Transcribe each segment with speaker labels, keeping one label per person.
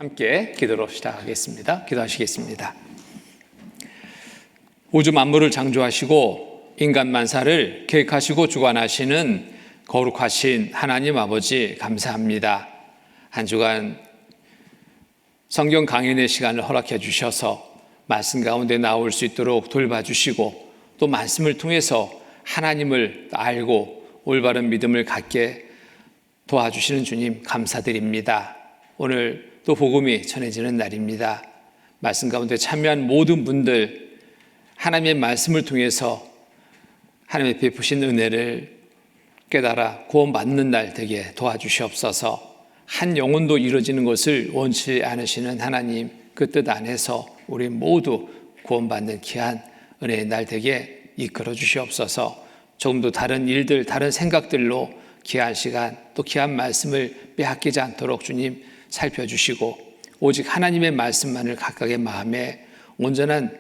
Speaker 1: 함께 기도로 시작하겠습니다. 기도하시겠습니다. 우주 만물을 창조하시고 인간 만사를 계획하시고 주관하시는 거룩하신 하나님 아버지 감사합니다. 한 주간 성경 강연의 시간을 허락해 주셔서 말씀 가운데 나올 수 있도록 돌봐주시고 또 말씀을 통해서 하나님을 알고 올바른 믿음을 갖게 도와주시는 주님 감사드립니다. 오늘 또 복음이 전해지는 날입니다. 말씀 가운데 참여한 모든 분들 하나님의 말씀을 통해서 하나님의 베푸신 은혜를 깨달아 구원받는 날 되게 도와주시옵소서. 한 영혼도 이루어지는 것을 원치 않으시는 하나님 그 뜻 안에서 우리 모두 구원받는 귀한 은혜의 날 되게 이끌어 주시옵소서. 조금도 다른 일들 다른 생각들로 귀한 시간 또 귀한 말씀을 빼앗기지 않도록 주님 살펴주시고 오직 하나님의 말씀만을 각각의 마음에 온전한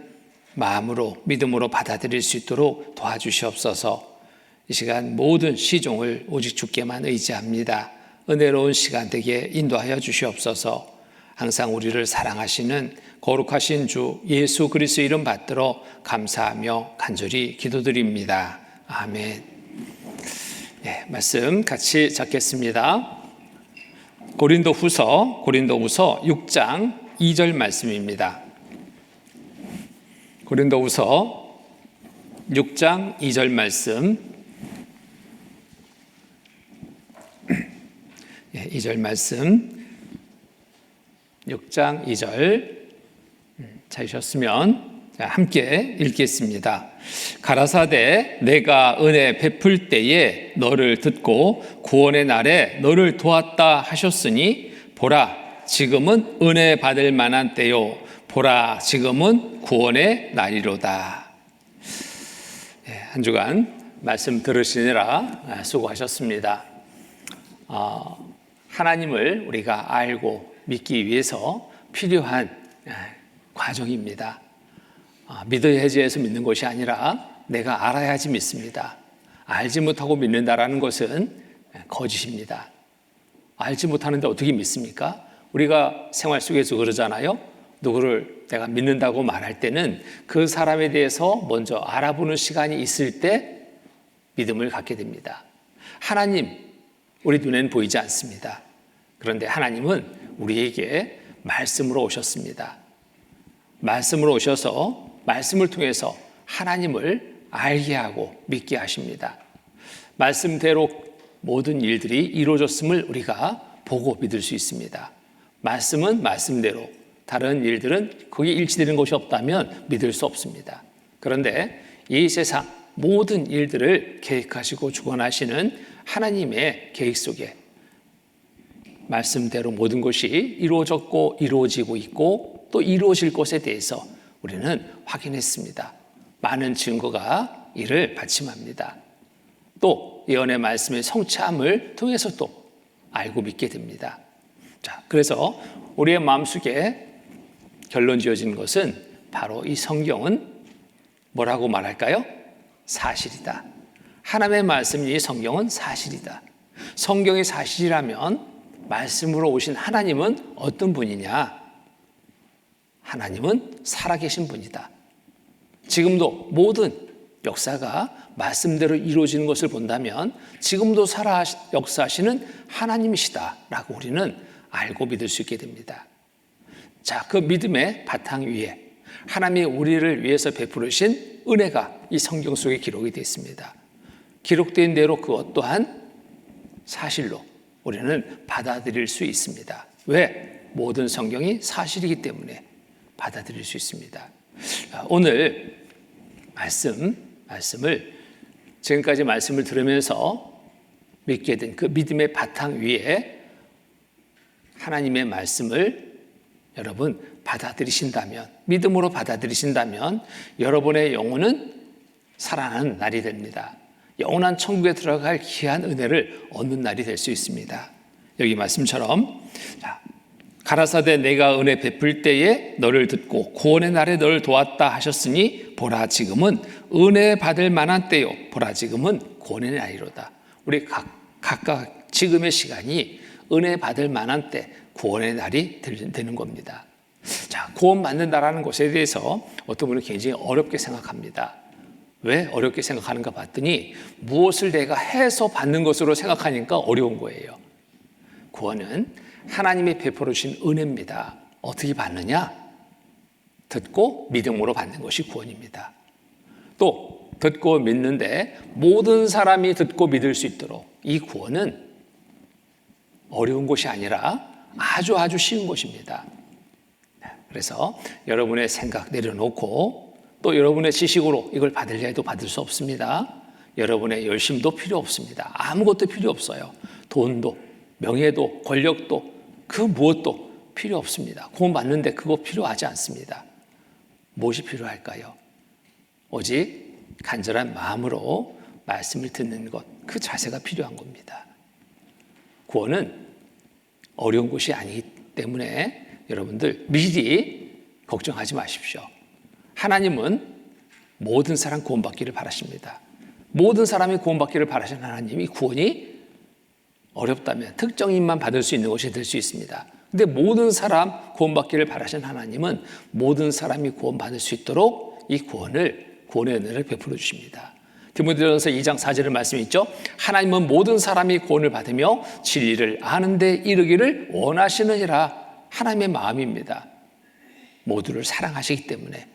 Speaker 1: 마음으로 믿음으로 받아들일 수 있도록 도와주시옵소서. 이 시간 모든 시종을 오직 주께만 의지합니다. 은혜로운 시간 되게 인도하여 주시옵소서. 항상 우리를 사랑하시는 거룩하신 주 예수 그리스도의 이름 받들어 감사하며 간절히 기도드립니다. 아멘. 네, 말씀 같이 적겠습니다. 고린도후서 6장 2절 말씀입니다. 고린도후서 6장 2절 말씀. 2절 말씀. 6장 2절 찾으셨으면 함께 읽겠습니다. 가라사대 내가 은혜 베풀 때에 너를 듣고 구원의 날에 너를 도왔다 하셨으니 보라 지금은 은혜 받을 만한 때요 보라 지금은 구원의 날이로다. 한 주간 말씀 들으시느라 수고하셨습니다. 하나님을 우리가 알고 믿기 위해서 필요한 과정입니다. 믿어야지 해서 믿는 것이 아니라 내가 알아야지 믿습니다. 알지 못하고 믿는다라는 것은 거짓입니다. 알지 못하는데 어떻게 믿습니까? 우리가 생활 속에서 그러잖아요. 누구를 내가 믿는다고 말할 때는 그 사람에 대해서 먼저 알아보는 시간이 있을 때 믿음을 갖게 됩니다. 하나님, 우리 눈에는 보이지 않습니다. 그런데 하나님은 우리에게 말씀으로 오셨습니다. 말씀으로 오셔서 말씀을 통해서 하나님을 알게 하고 믿게 하십니다. 말씀대로 모든 일들이 이루어졌음을 우리가 보고 믿을 수 있습니다. 말씀은 말씀대로, 다른 일들은 거기에 일치되는 것이 없다면 믿을 수 없습니다. 그런데 이 세상 모든 일들을 계획하시고 주관하시는 하나님의 계획 속에 말씀대로 모든 것이 이루어졌고 이루어지고 있고 또 이루어질 것에 대해서 우리는 확인했습니다. 많은 증거가 이를 받침합니다. 또 예언의 말씀의 성취함을 통해서 또 알고 믿게 됩니다. 자, 그래서 우리의 마음속에 결론 지어진 것은 바로 이 성경은 뭐라고 말할까요? 사실이다. 하나님의 말씀이 성경은 사실이다. 성경이 사실이라면 말씀으로 오신 하나님은 어떤 분이냐? 하나님은 살아계신 분이다. 지금도 모든 역사가 말씀대로 이루어지는 것을 본다면 지금도 살아 역사하시는 하나님이시다라고 우리는 알고 믿을 수 있게 됩니다. 자, 그 믿음의 바탕 위에 하나님이 우리를 위해서 베푸르신 은혜가 이 성경 속에 기록이 되어 있습니다. 기록된 대로 그것 또한 사실로 우리는 받아들일 수 있습니다. 왜? 모든 성경이 사실이기 때문에 받아들일 수 있습니다. 오늘 말씀을 지금까지 말씀을 들으면서 믿게 된 그 믿음의 바탕 위에 하나님의 말씀을 여러분 받아들이신다면, 믿음으로 받아들이신다면 여러분의 영혼은 살아나는 날이 됩니다. 영원한 천국에 들어갈 귀한 은혜를 얻는 날이 될 수 있습니다. 여기 말씀처럼 가라사대 내가 은혜 베풀 때에 너를 듣고 구원의 날에 너를 도왔다 하셨으니 보라 지금은 은혜 받을 만한 때요 보라 지금은 구원의 날이로다. 우리 각각 지금의 시간이 은혜 받을 만한 때, 구원의 날이 되는 겁니다. 자, 구원받는다라는 것에 대해서 어떤 분은 굉장히 어렵게 생각합니다. 왜 어렵게 생각하는가 봤더니 무엇을 내가 해서 받는 것으로 생각하니까 어려운 거예요. 구원은 하나님이 베풀어 주신 은혜입니다. 어떻게 받느냐? 듣고 믿음으로 받는 것이 구원입니다. 또 듣고 믿는데 모든 사람이 듣고 믿을 수 있도록 이 구원은 어려운 것이 아니라 아주 쉬운 것입니다. 그래서 여러분의 생각 내려놓고 또 여러분의 지식으로 이걸 받으려 해도 받을 수 없습니다. 여러분의 열심도 필요 없습니다. 아무것도 필요 없어요. 돈도 명예도 권력도 그 무엇도 필요 없습니다. 구원 받는데 그거 필요하지 않습니다. 무엇이 필요할까요? 오직 간절한 마음으로 말씀을 듣는 것, 그 자세가 필요한 겁니다. 구원은 어려운 것이 아니기 때문에 여러분들 미리 걱정하지 마십시오. 하나님은 모든 사람 구원받기를 바라십니다. 모든 사람이 구원받기를 바라시는 하나님이 구원이 어렵다면 특정인만 받을 수 있는 것이 될 수 있습니다. 근데 모든 사람 구원받기를 바라시는 하나님은 모든 사람이 구원받을 수 있도록 이 구원의 은혜를 베풀어 주십니다. 디모데전서 2장 4절의 말씀이 있죠. 하나님은 모든 사람이 구원을 받으며 진리를 아는 데 이르기를 원하시느니라. 하나님의 마음입니다. 모두를 사랑하시기 때문에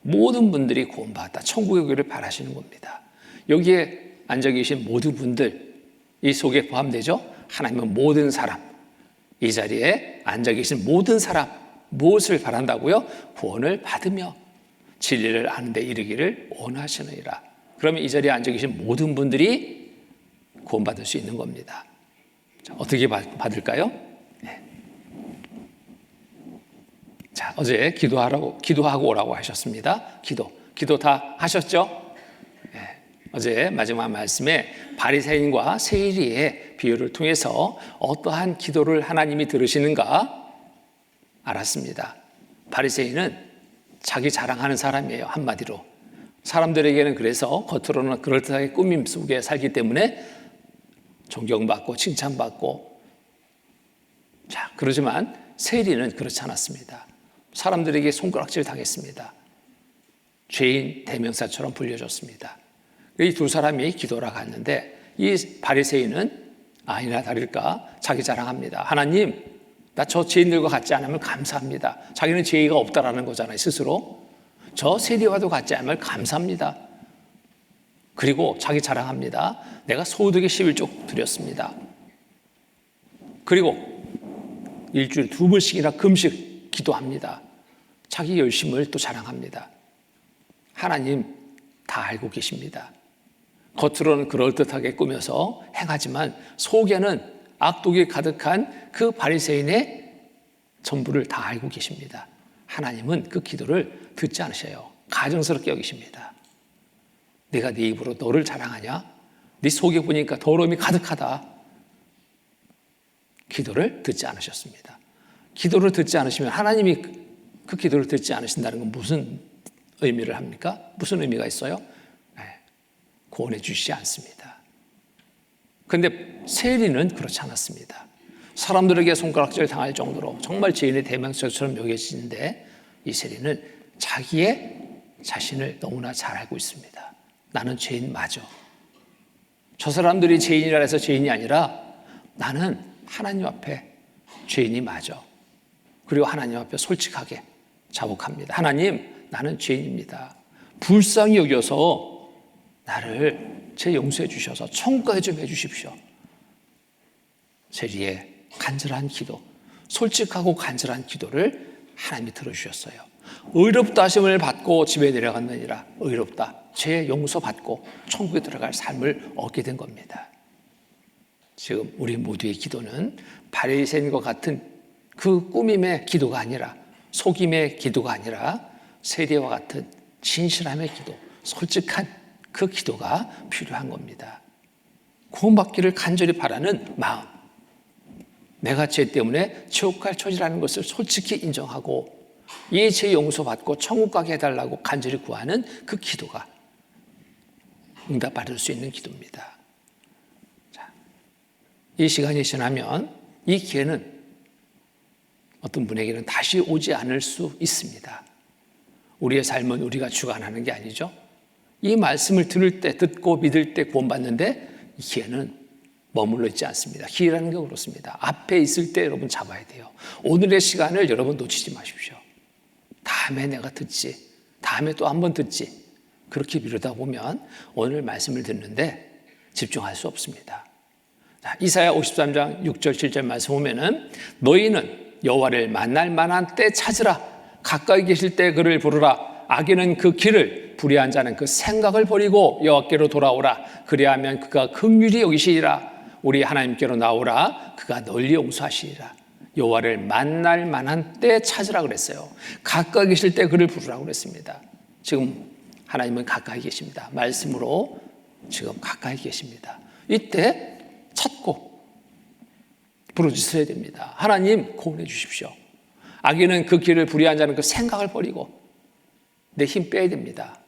Speaker 1: 모든 분들이 구원받았다, 천국에 오기를 바라시는 겁니다. 여기에 앉아 계신 모든 분들 이 속에 포함되죠. 하나님은 모든 사람, 이 자리에 앉아 계신 모든 사람 무엇을 바란다고요? 구원을 받으며 진리를 아는 데 이르기를 원하시느니라. 그러면 이 자리에 앉아 계신 모든 분들이 구원받을 수 있는 겁니다. 자, 어떻게 받을까요? 네. 자, 어제 기도하고 오라고 하셨습니다. 기도 다 하셨죠? 네. 어제 마지막 말씀에 바리새인과 세리의 비유를 통해서 어떠한 기도를 하나님이 들으시는가 알았습니다. 바리새인은 자기 자랑하는 사람이에요. 한마디로 사람들에게는 그래서 겉으로는 그럴듯하게 꾸밈 속에 살기 때문에 존경받고 칭찬받고, 자, 그러지만 세리는 그렇지 않았습니다. 사람들에게 손가락질 당했습니다. 죄인 대명사처럼 불려졌습니다. 이 두 사람이 기도하러 갔는데 이 바리새인은 아니나 다를까 자기 자랑합니다. 하나님, 나 저 죄인들과 같지 않으면 감사합니다. 자기는 죄의가 없다라는 거잖아요, 스스로. 저 세리와도 같지 않으면 감사합니다. 그리고 자기 자랑합니다. 내가 소득의 11조 드렸습니다. 그리고 일주일에 2번씩이나 금식 기도합니다. 자기 열심을 또 자랑합니다. 하나님 다 알고 계십니다. 겉으로는 그럴듯하게 꾸며서 행하지만 속에는 악독이 가득한 그 바리새인의 전부를 다 알고 계십니다. 하나님은 그 기도를 듣지 않으셔요. 가증스럽게 여기십니다. 내가 네 입으로 너를 자랑하냐? 네 속에 보니까 더러움이 가득하다. 기도를 듣지 않으셨습니다. 기도를 듣지 않으시면 하나님이 그 기도를 듣지 않으신다는 건 무슨 의미를 합니까? 무슨 의미가 있어요? 네, 구원해 주시지 않습니다. 그런데 세리는 그렇지 않았습니다. 사람들에게 손가락질 당할 정도로 정말 죄인의 대명사처럼 여겨지는데 이 세리는 자기의 자신을 너무나 잘 알고 있습니다. 나는 죄인 맞아. 저 사람들이 죄인이라 해서 죄인이 아니라 나는 하나님 앞에 죄인이 맞아. 그리고 하나님 앞에 솔직하게 자복합니다. 하나님, 나는 죄인입니다. 불쌍히 여겨서 나를 제 용서해 주셔서 천국가게 좀 해 주십시오. 세리의 간절한 기도, 솔직하고 간절한 기도를 하나님이 들어주셨어요. 의롭다 하심을 받고 집에 내려갔느니라. 의롭다, 죄 용서받고 천국에 들어갈 삶을 얻게 된 겁니다. 지금 우리 모두의 기도는 바리새인과 같은 그 꾸밈의 기도가 아니라, 속임의 기도가 아니라 세리와 같은 진실함의 기도, 솔직한 그 기도가 필요한 겁니다. 구원받기를 간절히 바라는 마음, 내가 죄 때문에 지옥 갈 처지라는 것을 솔직히 인정하고 이 죄 용서받고 천국 가게 해달라고 간절히 구하는 그 기도가 응답받을 수 있는 기도입니다. 자, 이 시간이 지나면 이 기회는 어떤 분에게는 다시 오지 않을 수 있습니다. 우리의 삶은 우리가 주관하는 게 아니죠. 이 말씀을 들을 때, 듣고 믿을 때 구원받는데 이 기회는 머물러 있지 않습니다. 기회라는 게 그렇습니다. 앞에 있을 때 여러분 잡아야 돼요. 오늘의 시간을 여러분 놓치지 마십시오. 다음에 내가 듣지, 다음에 또 한 번 듣지, 그렇게 미루다 보면 오늘 말씀을 듣는데 집중할 수 없습니다. 자, 이사야 53장 6절 7절 말씀 보면은 너희는 여호와를 만날 만한 때 찾으라. 가까이 계실 때 그를 부르라. 악인은 그 길을, 불의한 자는 그 생각을 버리고 여호와께로 돌아오라. 그리하면 그가 긍휼히 여기시리라. 우리 하나님께로 나오라. 그가 널리 용서하시리라. 여호와를 만날 만한 때 찾으라 그랬어요. 가까이 계실 때 그를 부르라고 그랬습니다. 지금 하나님은 가까이 계십니다. 말씀으로 지금 가까이 계십니다. 이때 찾고 부르짖어야 됩니다. 하나님 구원해 주십시오. 악인은 그 길을, 불의한 자는 그 생각을 버리고 내 힘 빼야 됩니다.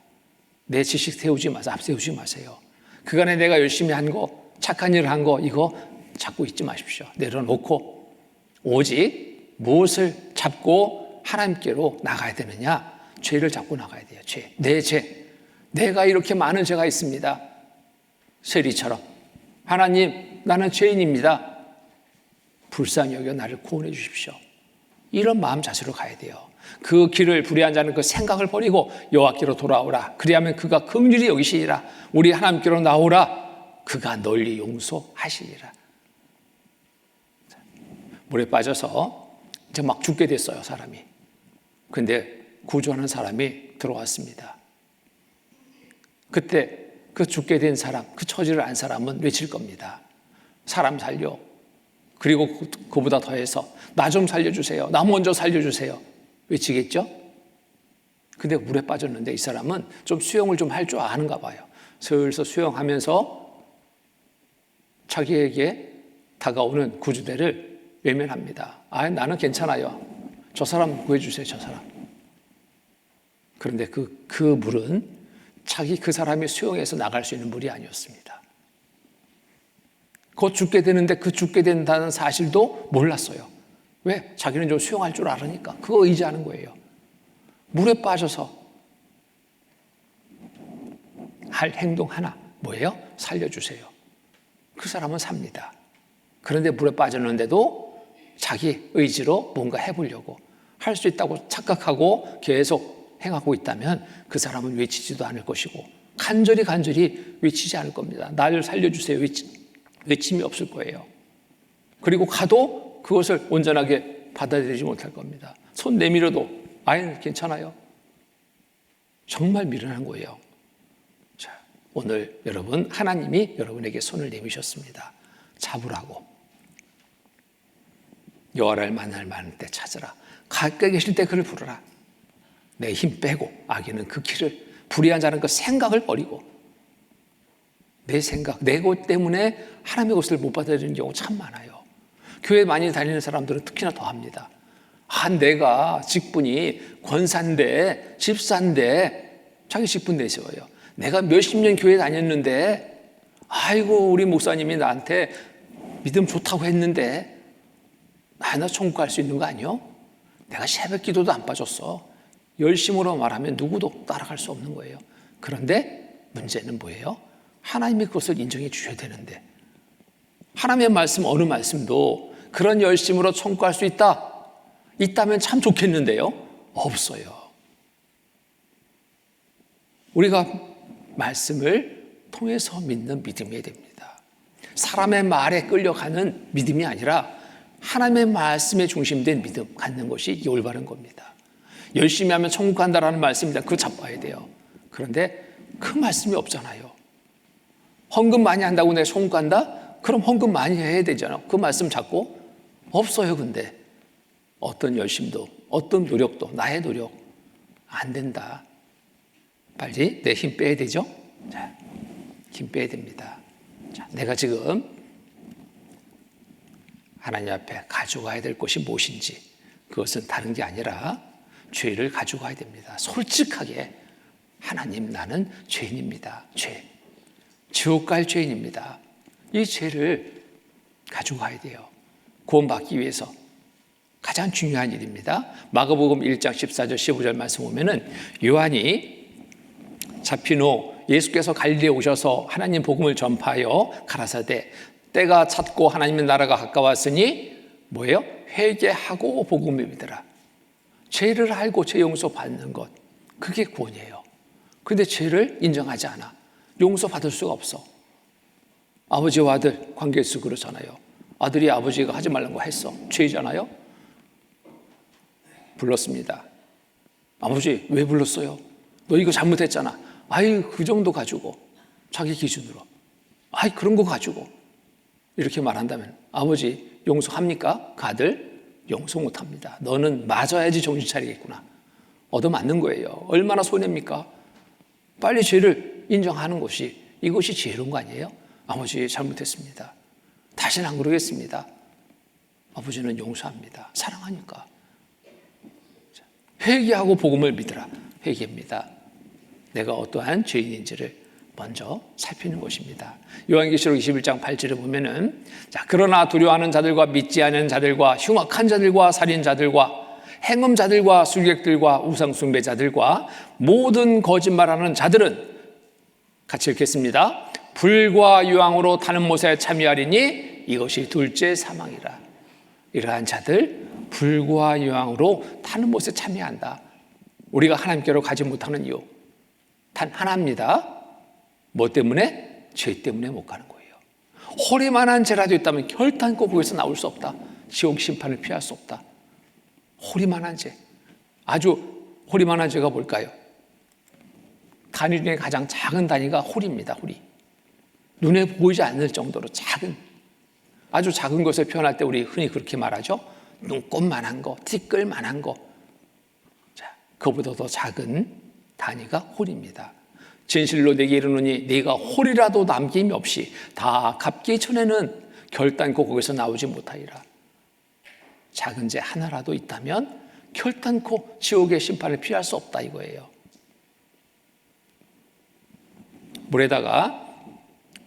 Speaker 1: 내 지식 세우지 마세요. 앞세우지 마세요. 그간에 내가 열심히 한 거, 착한 일을 한 거, 이거 잡고 있지 마십시오. 내려놓고 오직 무엇을 잡고 하나님께로 나가야 되느냐? 죄를 잡고 나가야 돼요. 죄. 내 죄. 내가 이렇게 많은 죄가 있습니다. 세리처럼. 하나님, 나는 죄인입니다. 불쌍히 여겨 나를 구원해 주십시오. 이런 마음 자세로 가야 돼요. 그 길을, 불의한 자는 그 생각을 버리고 여호와께로 돌아오라. 그리하면 그가 긍휼히 여기시리라. 우리 하나님께로 나오라. 그가 널리 용서하시리라. 물에 빠져서 이제 막 죽게 됐어요, 사람이. 근데 구조하는 사람이 들어왔습니다. 그때 그 죽게 된 사람, 그 처지를 안 사람은 외칠 겁니다. 사람 살려. 그리고 그보다 더해서 나 좀 살려주세요. 나 먼저 살려주세요. 외치겠죠? 근데 물에 빠졌는데 이 사람은 좀 수영을 좀 할 줄 아는가 봐요. 슬슬 수영하면서 자기에게 다가오는 구주대를 외면합니다. 아, 나는 괜찮아요. 저 사람 구해주세요, 저 사람. 그런데 그 물은 그 사람이 수영해서 나갈 수 있는 물이 아니었습니다. 곧 죽게 되는데 그 죽게 된다는 사실도 몰랐어요. 왜? 자기는 좀 수영할 줄 알으니까. 그거 의지하는 거예요. 물에 빠져서 할 행동 하나, 뭐예요? 살려주세요. 그 사람은 삽니다. 그런데 물에 빠졌는데도 자기 의지로 뭔가 해보려고 할 수 있다고 착각하고 계속 행하고 있다면 그 사람은 외치지도 않을 것이고 간절히 외치지 않을 겁니다. 나를 살려주세요. 외침이 없을 거예요. 그리고 가도 그것을 온전하게 받아들이지 못할 겁니다. 손 내밀어도 아예 괜찮아요. 정말 미련한 거예요. 자, 오늘 여러분, 하나님이 여러분에게 손을 내미셨습니다. 잡으라고. 여호와를 만날 만한 때 찾으라. 가까이 계실 때 그를 부르라. 내 힘 빼고 악인은 그 길을, 불의한 자는 그 생각을 버리고. 내 생각, 내 것 때문에 하나님의 것을 못 받아들이는 경우 참 많아요. 교회 많이 다니는 사람들은 특히나 더 합니다. 아, 내가 직분이 권사인데, 집사인데, 자기 직분 내세워요. 내가 몇십 년 교회 다녔는데, 아이고, 우리 목사님이 나한테 믿음 좋다고 했는데, 나 천국 갈 수 있는 거 아니요? 내가 새벽 기도도 안 빠졌어. 열심으로 말하면 누구도 따라갈 수 없는 거예요. 그런데 문제는 뭐예요? 하나님이 그것을 인정해 주셔야 되는데, 하나님의 말씀, 어느 말씀도 그런 열심으로 천국 갈 수 있다면 참 좋겠는데요. 없어요. 우리가 말씀을 통해서 믿는 믿음이 됩니다. 사람의 말에 끌려가는 믿음이 아니라 하나님의 말씀에 중심된 믿음 갖는 것이 이게 올바른 겁니다. 열심히 하면 천국 간다라는 말씀입니다. 그거 잡아야 돼요. 그런데 그 말씀이 없잖아요. 헌금 많이 한다고 내가 천국 간다? 그럼 헌금 많이 해야 되잖아. 그 말씀 잡고 없어요. 근데 어떤 열심도, 어떤 노력도, 나의 노력 안 된다. 빨리 내 힘 빼야 되죠? 자, 힘 빼야 됩니다. 자, 내가 지금 하나님 앞에 가져가야 될 것이 무엇인지, 그것은 다른 게 아니라 죄를 가져가야 됩니다. 솔직하게, 하나님, 나는 죄인입니다. 지옥 갈 죄인입니다. 이 죄를 가져가야 돼요. 구원받기 위해서 가장 중요한 일입니다. 마가복음 1장 14절 15절 말씀 보면은 요한이 잡힌 후 예수께서 갈릴리에 오셔서 하나님 복음을 전파하여 가라사대 때가 찼고 하나님의 나라가 가까웠으니 뭐예요? 회개하고 복음을 믿으라. 죄를 알고 죄 용서 받는 것, 그게 구원이에요. 그런데 죄를 인정하지 않아. 용서 받을 수가 없어. 아버지와 아들 관계에서 그렇잖아요. 아들이 아버지가 하지 말라는 거 했어. 죄잖아요. 불렀습니다. 아버지 왜 불렀어요? 너 이거 잘못했잖아. 아이 그 정도 가지고 자기 기준으로 아이 그런 거 가지고 이렇게 말한다면 아버지 용서합니까? 그 아들 용서 못합니다. 너는 맞아야지 정신 차리겠구나. 얻어맞는 거예요. 얼마나 손해입니까? 빨리 죄를 인정하는 것이 이것이 지혜로운 거 아니에요? 아버지 잘못했습니다. 다시는 안 그러겠습니다. 아버지는 용서합니다. 사랑하니까. 회개하고 복음을 믿으라. 회개입니다. 내가 어떠한 죄인인지를 먼저 살피는 것입니다. 요한계시록 21장 8절에 보면은 자, 그러나 두려워하는 자들과 믿지 않는 자들과 흉악한 자들과 살인자들과 행음자들과 술객들과 우상숭배자들과 모든 거짓말하는 자들은 같이 읽겠습니다. 불과 유황으로 타는 못에 참여하리니 이것이 둘째 사망이라. 이러한 자들 불과 유황으로 타는 못에 참여한다. 우리가 하나님께로 가지 못하는 이유 단 하나입니다. 뭐 때문에? 죄 때문에 못 가는 거예요. 호리만한 죄라도 있다면 결단코 거기서 나올 수 없다. 지옥 심판을 피할 수 없다. 호리만한 죄, 아주 호리만한 죄가 뭘까요? 단위 중에 가장 작은 단위가 호리입니다. 호리. 눈에 보이지 않을 정도로 작은, 아주 작은 것을 표현할 때 우리 흔히 그렇게 말하죠. 눈곱만한 거, 티끌만한 거. 자, 그보다 더 작은 단위가 홀입니다. 진실로 내게 이르노니 네가 홀이라도 남김이 없이 다 갚기 전에는 결단코 거기서 나오지 못하리라. 작은 죄 하나라도 있다면 결단코 지옥의 심판을 피할 수 없다 이거예요. 물에다가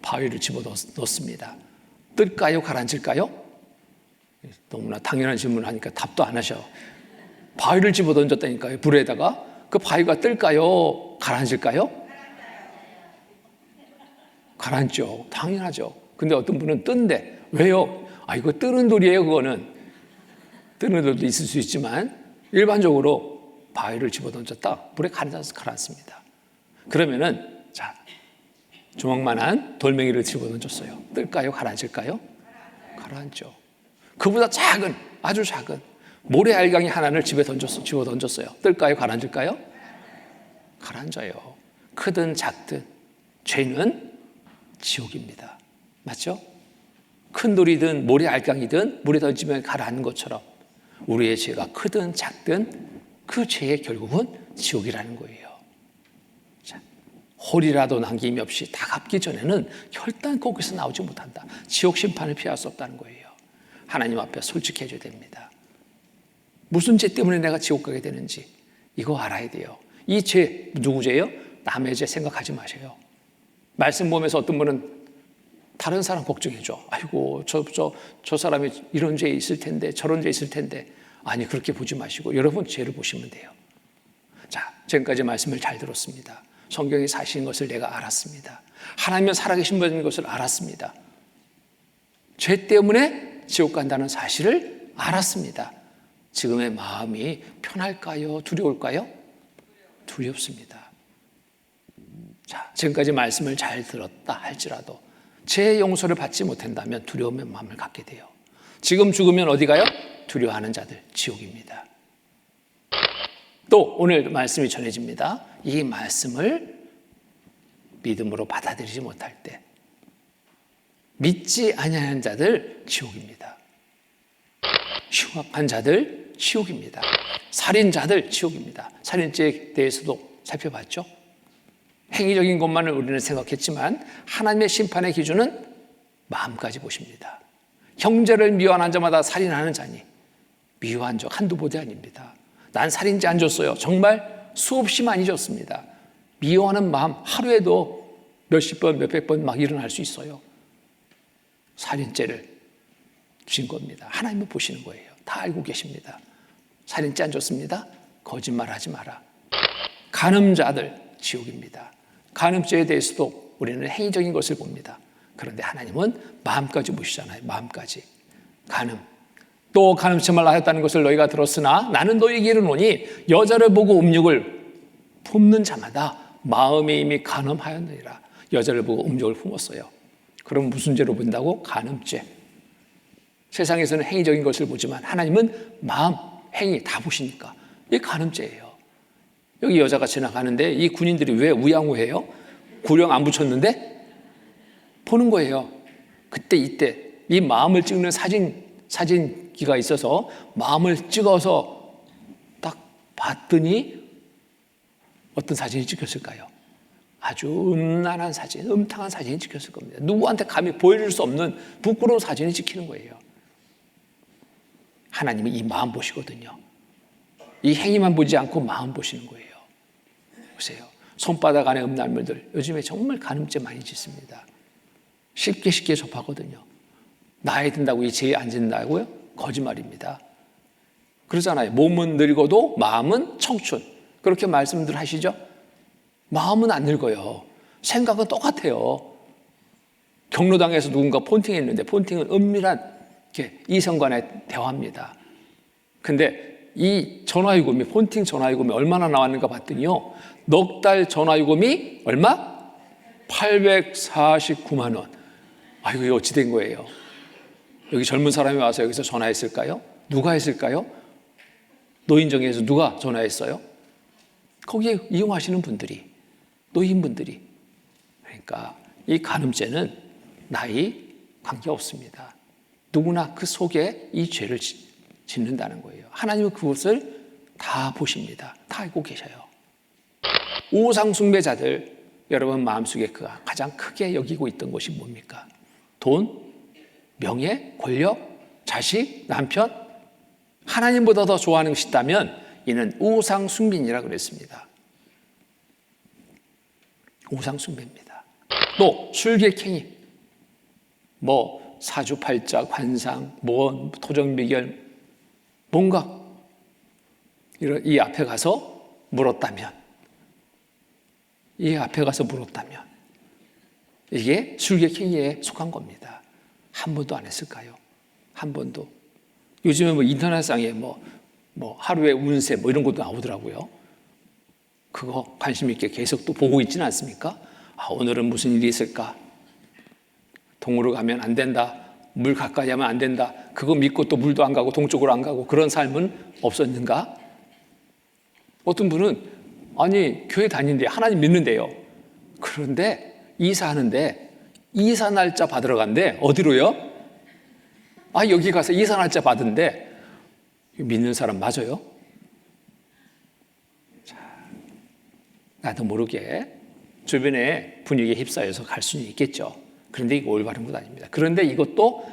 Speaker 1: 바위를 집어넣습니다. 뜰까요? 가라앉을까요? 너무나 당연한 질문을 하니까 답도 안 하셔. 바위를 집어던졌다니까요. 물에다가. 그 바위가 뜰까요? 가라앉을까요? 가라앉죠. 당연하죠. 근데 어떤 분은 뜬대. 왜요? 아, 이거 뜨는 돌이에요, 그거는. 뜨는 돌도 있을 수 있지만 일반적으로 바위를 집어던졌다. 물에 가라앉습니다. 그러면은 자, 조망만한 돌멩이를 집어던졌어요. 뜰까요? 가라앉을까요? 가라앉죠. 그보다 작은, 아주 작은 모래 알갱이 하나를 집어던졌어요. 뜰까요? 가라앉을까요? 가라앉아요. 크든 작든 죄는 지옥입니다. 맞죠? 큰 돌이든 모래 알갱이든 물에 던지면 가라앉는 것처럼 우리의 죄가 크든 작든 그 죄의 결국은 지옥이라는 거예요. 자, 홀이라도 남김이 없이 다 갚기 전에는 결단코 거기서 나오지 못한다. 지옥 심판을 피할 수 없다는 거예요. 하나님 앞에 솔직해져야 됩니다. 무슨 죄 때문에 내가 지옥 가게 되는지 이거 알아야 돼요. 이 죄 누구 죄예요? 남의 죄 생각하지 마세요. 말씀 보면서 어떤 분은 다른 사람 걱정해줘. 아이고 저 사람이 이런 죄 있을 텐데 저런 죄 있을 텐데. 아니 그렇게 보지 마시고 여러분 죄를 보시면 돼요. 자, 지금까지 말씀을 잘 들었습니다. 성경이 사실인 것을 내가 알았습니다. 하나님은 살아계신 분인 것을 알았습니다. 죄 때문에 지옥 간다는 사실을 알았습니다. 지금의 마음이 편할까요? 두려울까요? 두렵습니다. 자, 지금까지 말씀을 잘 들었다 할지라도 제 용서를 받지 못한다면 두려움의 마음을 갖게 돼요. 지금 죽으면 어디 가요? 두려워하는 자들, 지옥입니다. 또 오늘 말씀이 전해집니다. 이 말씀을 믿음으로 받아들이지 못할 때 믿지 아니하는 자들, 지옥입니다. 흉악한 자들, 지옥입니다. 살인자들, 지옥입니다. 살인죄에 대해서도 살펴봤죠. 행위적인 것만을 우리는 생각했지만 하나님의 심판의 기준은 마음까지 보십니다. 형제를 미워하는 자마다 살인하는 자니 미워한 적 한두 보대 아닙니다. 난 살인죄 안 줬어요. 정말 수없이 많이 줬습니다. 미워하는 마음 하루에도 몇십 번, 몇백 번 막 일어날 수 있어요. 살인죄를 진 겁니다. 하나님은 보시는 거예요. 다 알고 계십니다. 살인죄 안 좋습니다. 거짓말하지 마라. 간음자들 지옥입니다. 간음죄에 대해서도 우리는 행위적인 것을 봅니다. 그런데 하나님은 마음까지 보시잖아요. 마음까지. 간음. 또 간음죄를 하였다는 것을 너희가 들었으나 나는 너희에게 이르노니 여자를 보고 음욕을 품는 자마다 마음에 이미 간음하였느니라. 여자를 보고 음욕을 품었어요. 그럼 무슨 죄로 본다고? 간음죄. 세상에서는 행위적인 것을 보지만 하나님은 마음, 행위 다 보시니까 이게 간음죄예요. 여기 여자가 지나가는데 이 군인들이 왜 우양우해요? 구령 안 붙였는데 보는 거예요. 그때 이때 이 마음을 찍는 사진기가 있어서 마음을 찍어서 딱 봤더니 어떤 사진이 찍혔을까요? 아주 음란한 사진, 음탕한 사진이 찍혔을 겁니다. 누구한테 감히 보여줄 수 없는 부끄러운 사진이 찍히는 거예요. 하나님은 이 마음 보시거든요. 이 행위만 보지 않고 마음 보시는 거예요. 보세요. 손바닥 안에 음란물들 요즘에 정말 간음죄 많이 짓습니다. 쉽게 접하거든요. 나이 든다고 이 죄에 안 짓는다고요? 거짓말입니다. 그러잖아요. 몸은 늙어도 마음은 청춘. 그렇게 말씀들 하시죠? 마음은 안 늙어요. 생각은 똑같아요. 경로당에서 누군가 폰팅했는데 폰팅은 은밀한 이성 간의 대화입니다. 근데 이 전화요금이 폰팅 전화요금이 얼마나 나왔는가 봤더니요. 넉 달 전화요금이 얼마? 849만 원. 이거 어찌 된 거예요? 여기 젊은 사람이 와서 여기서 전화했을까요? 누가 했을까요? 노인정에서 누가 전화했어요? 거기에 이용하시는 분들이, 노인분들이. 그러니까 이 간음죄는 나이 관계없습니다. 누구나 그 속에 이 죄를 짓는다는 거예요. 하나님은 그것을 다 보십니다. 다 알고 계셔요. 우상 숭배자들, 여러분 마음속에 그가 가장 크게 여기고 있던 것이 뭡니까? 돈, 명예, 권력, 자식, 남편? 하나님보다 더 좋아하는 것이 있다면 이는 우상 숭배이라 그랬습니다. 우상 숭배입니다. 또 술객행위, 사주팔자, 관상, 토정비결, 뭔가 이 앞에 가서 물었다면 이게 술객행위에 속한 겁니다. 한 번도 안 했을까요? 한 번도. 요즘에 인터넷상에 하루의 운세 이런 것도 나오더라고요. 그거 관심 있게 계속 또 보고 있지는 않습니까? 오늘은 무슨 일이 있을까? 동으로 가면 안 된다. 물 가까이 하면 안 된다. 그거 믿고 또 물도 안 가고 동쪽으로 안 가고 그런 삶은 없었는가? 어떤 분은 교회 다니는데 하나님 믿는데요. 그런데 이사하는데 이사 날짜 받으러 간대. 어디로요? 여기 가서 이사 날짜 받은데 믿는 사람 맞아요? 자, 나도 모르게 주변에 분위기에 휩싸여서 갈 수는 있겠죠. 그런데 이거 올바른 것 아닙니다. 그런데 이것도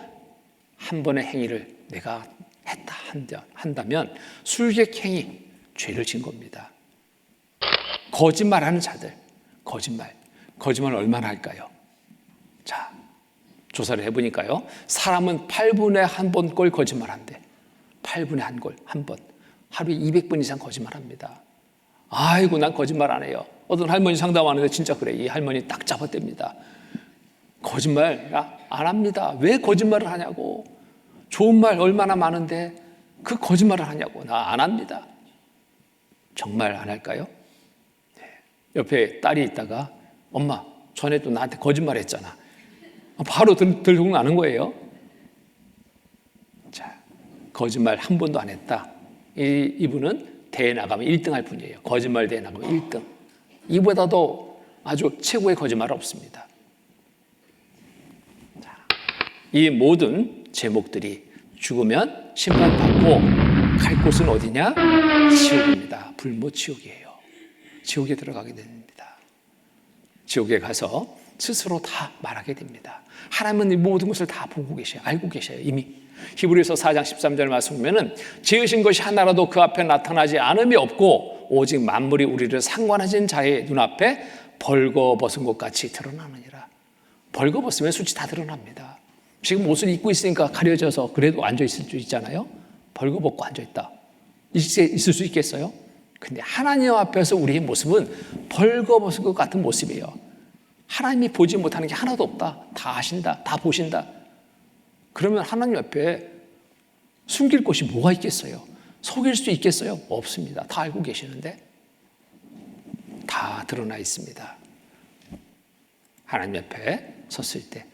Speaker 1: 한 번의 행위를 내가 했다 한다면 술객행위, 죄를 진 겁니다. 거짓말하는 자들, 거짓말 얼마나 할까요? 자, 조사를 해보니까요. 사람은 8분에 1번 꼴 거짓말한대. 8분에 한 번. 하루에 200번 이상 거짓말합니다. 아이고, 난 거짓말 안 해요. 어떤 할머니 상담하는데 진짜 그래. 이 할머니 딱 잡아댑니다. 거짓말 안 합니다. 왜 거짓말을 하냐고. 좋은 말 얼마나 많은데 그 거짓말을 하냐고. 나 안 합니다. 정말 안 할까요? 네. 옆에 딸이 있다가 엄마, 전에도 나한테 거짓말 했잖아. 바로 들고 나는 거예요. 자, 거짓말 한 번도 안 했다. 이분은 대회 나가면 1등 할 분이에요. 거짓말 대회 나가면 1등. 이보다도 아주 최고의 거짓말 없습니다. 자, 이 모든 제목들이 죽으면 심판받고 갈 곳은 어디냐? 지옥입니다. 불모지옥이에요. 지옥에 들어가게 됩니다. 지옥에 가서 스스로 다 말하게 됩니다. 하나님은 이 모든 것을 다 보고 계셔요. 알고 계셔요. 이미. 히브리서 4장 13절 말씀 보면은 지으신 것이 하나라도 그 앞에 나타나지 않음이 없고 오직 만물이 우리를 상관하신 자의 눈앞에 벌거벗은 것 같이 드러나느니라. 벌거벗으면 수치 다 드러납니다. 지금 옷을 입고 있으니까 가려져서 그래도 앉아있을 수 있잖아요. 벌거벗고 앉아있다. 있을 수 있겠어요? 근데 하나님 앞에서 우리의 모습은 벌거벗은 것 같은 모습이에요. 하나님이 보지 못하는 게 하나도 없다. 다 아신다. 다 보신다. 그러면 하나님 앞에 숨길 곳이 뭐가 있겠어요? 속일 수 있겠어요? 없습니다. 다 알고 계시는데 다 드러나 있습니다. 하나님 앞에 섰을 때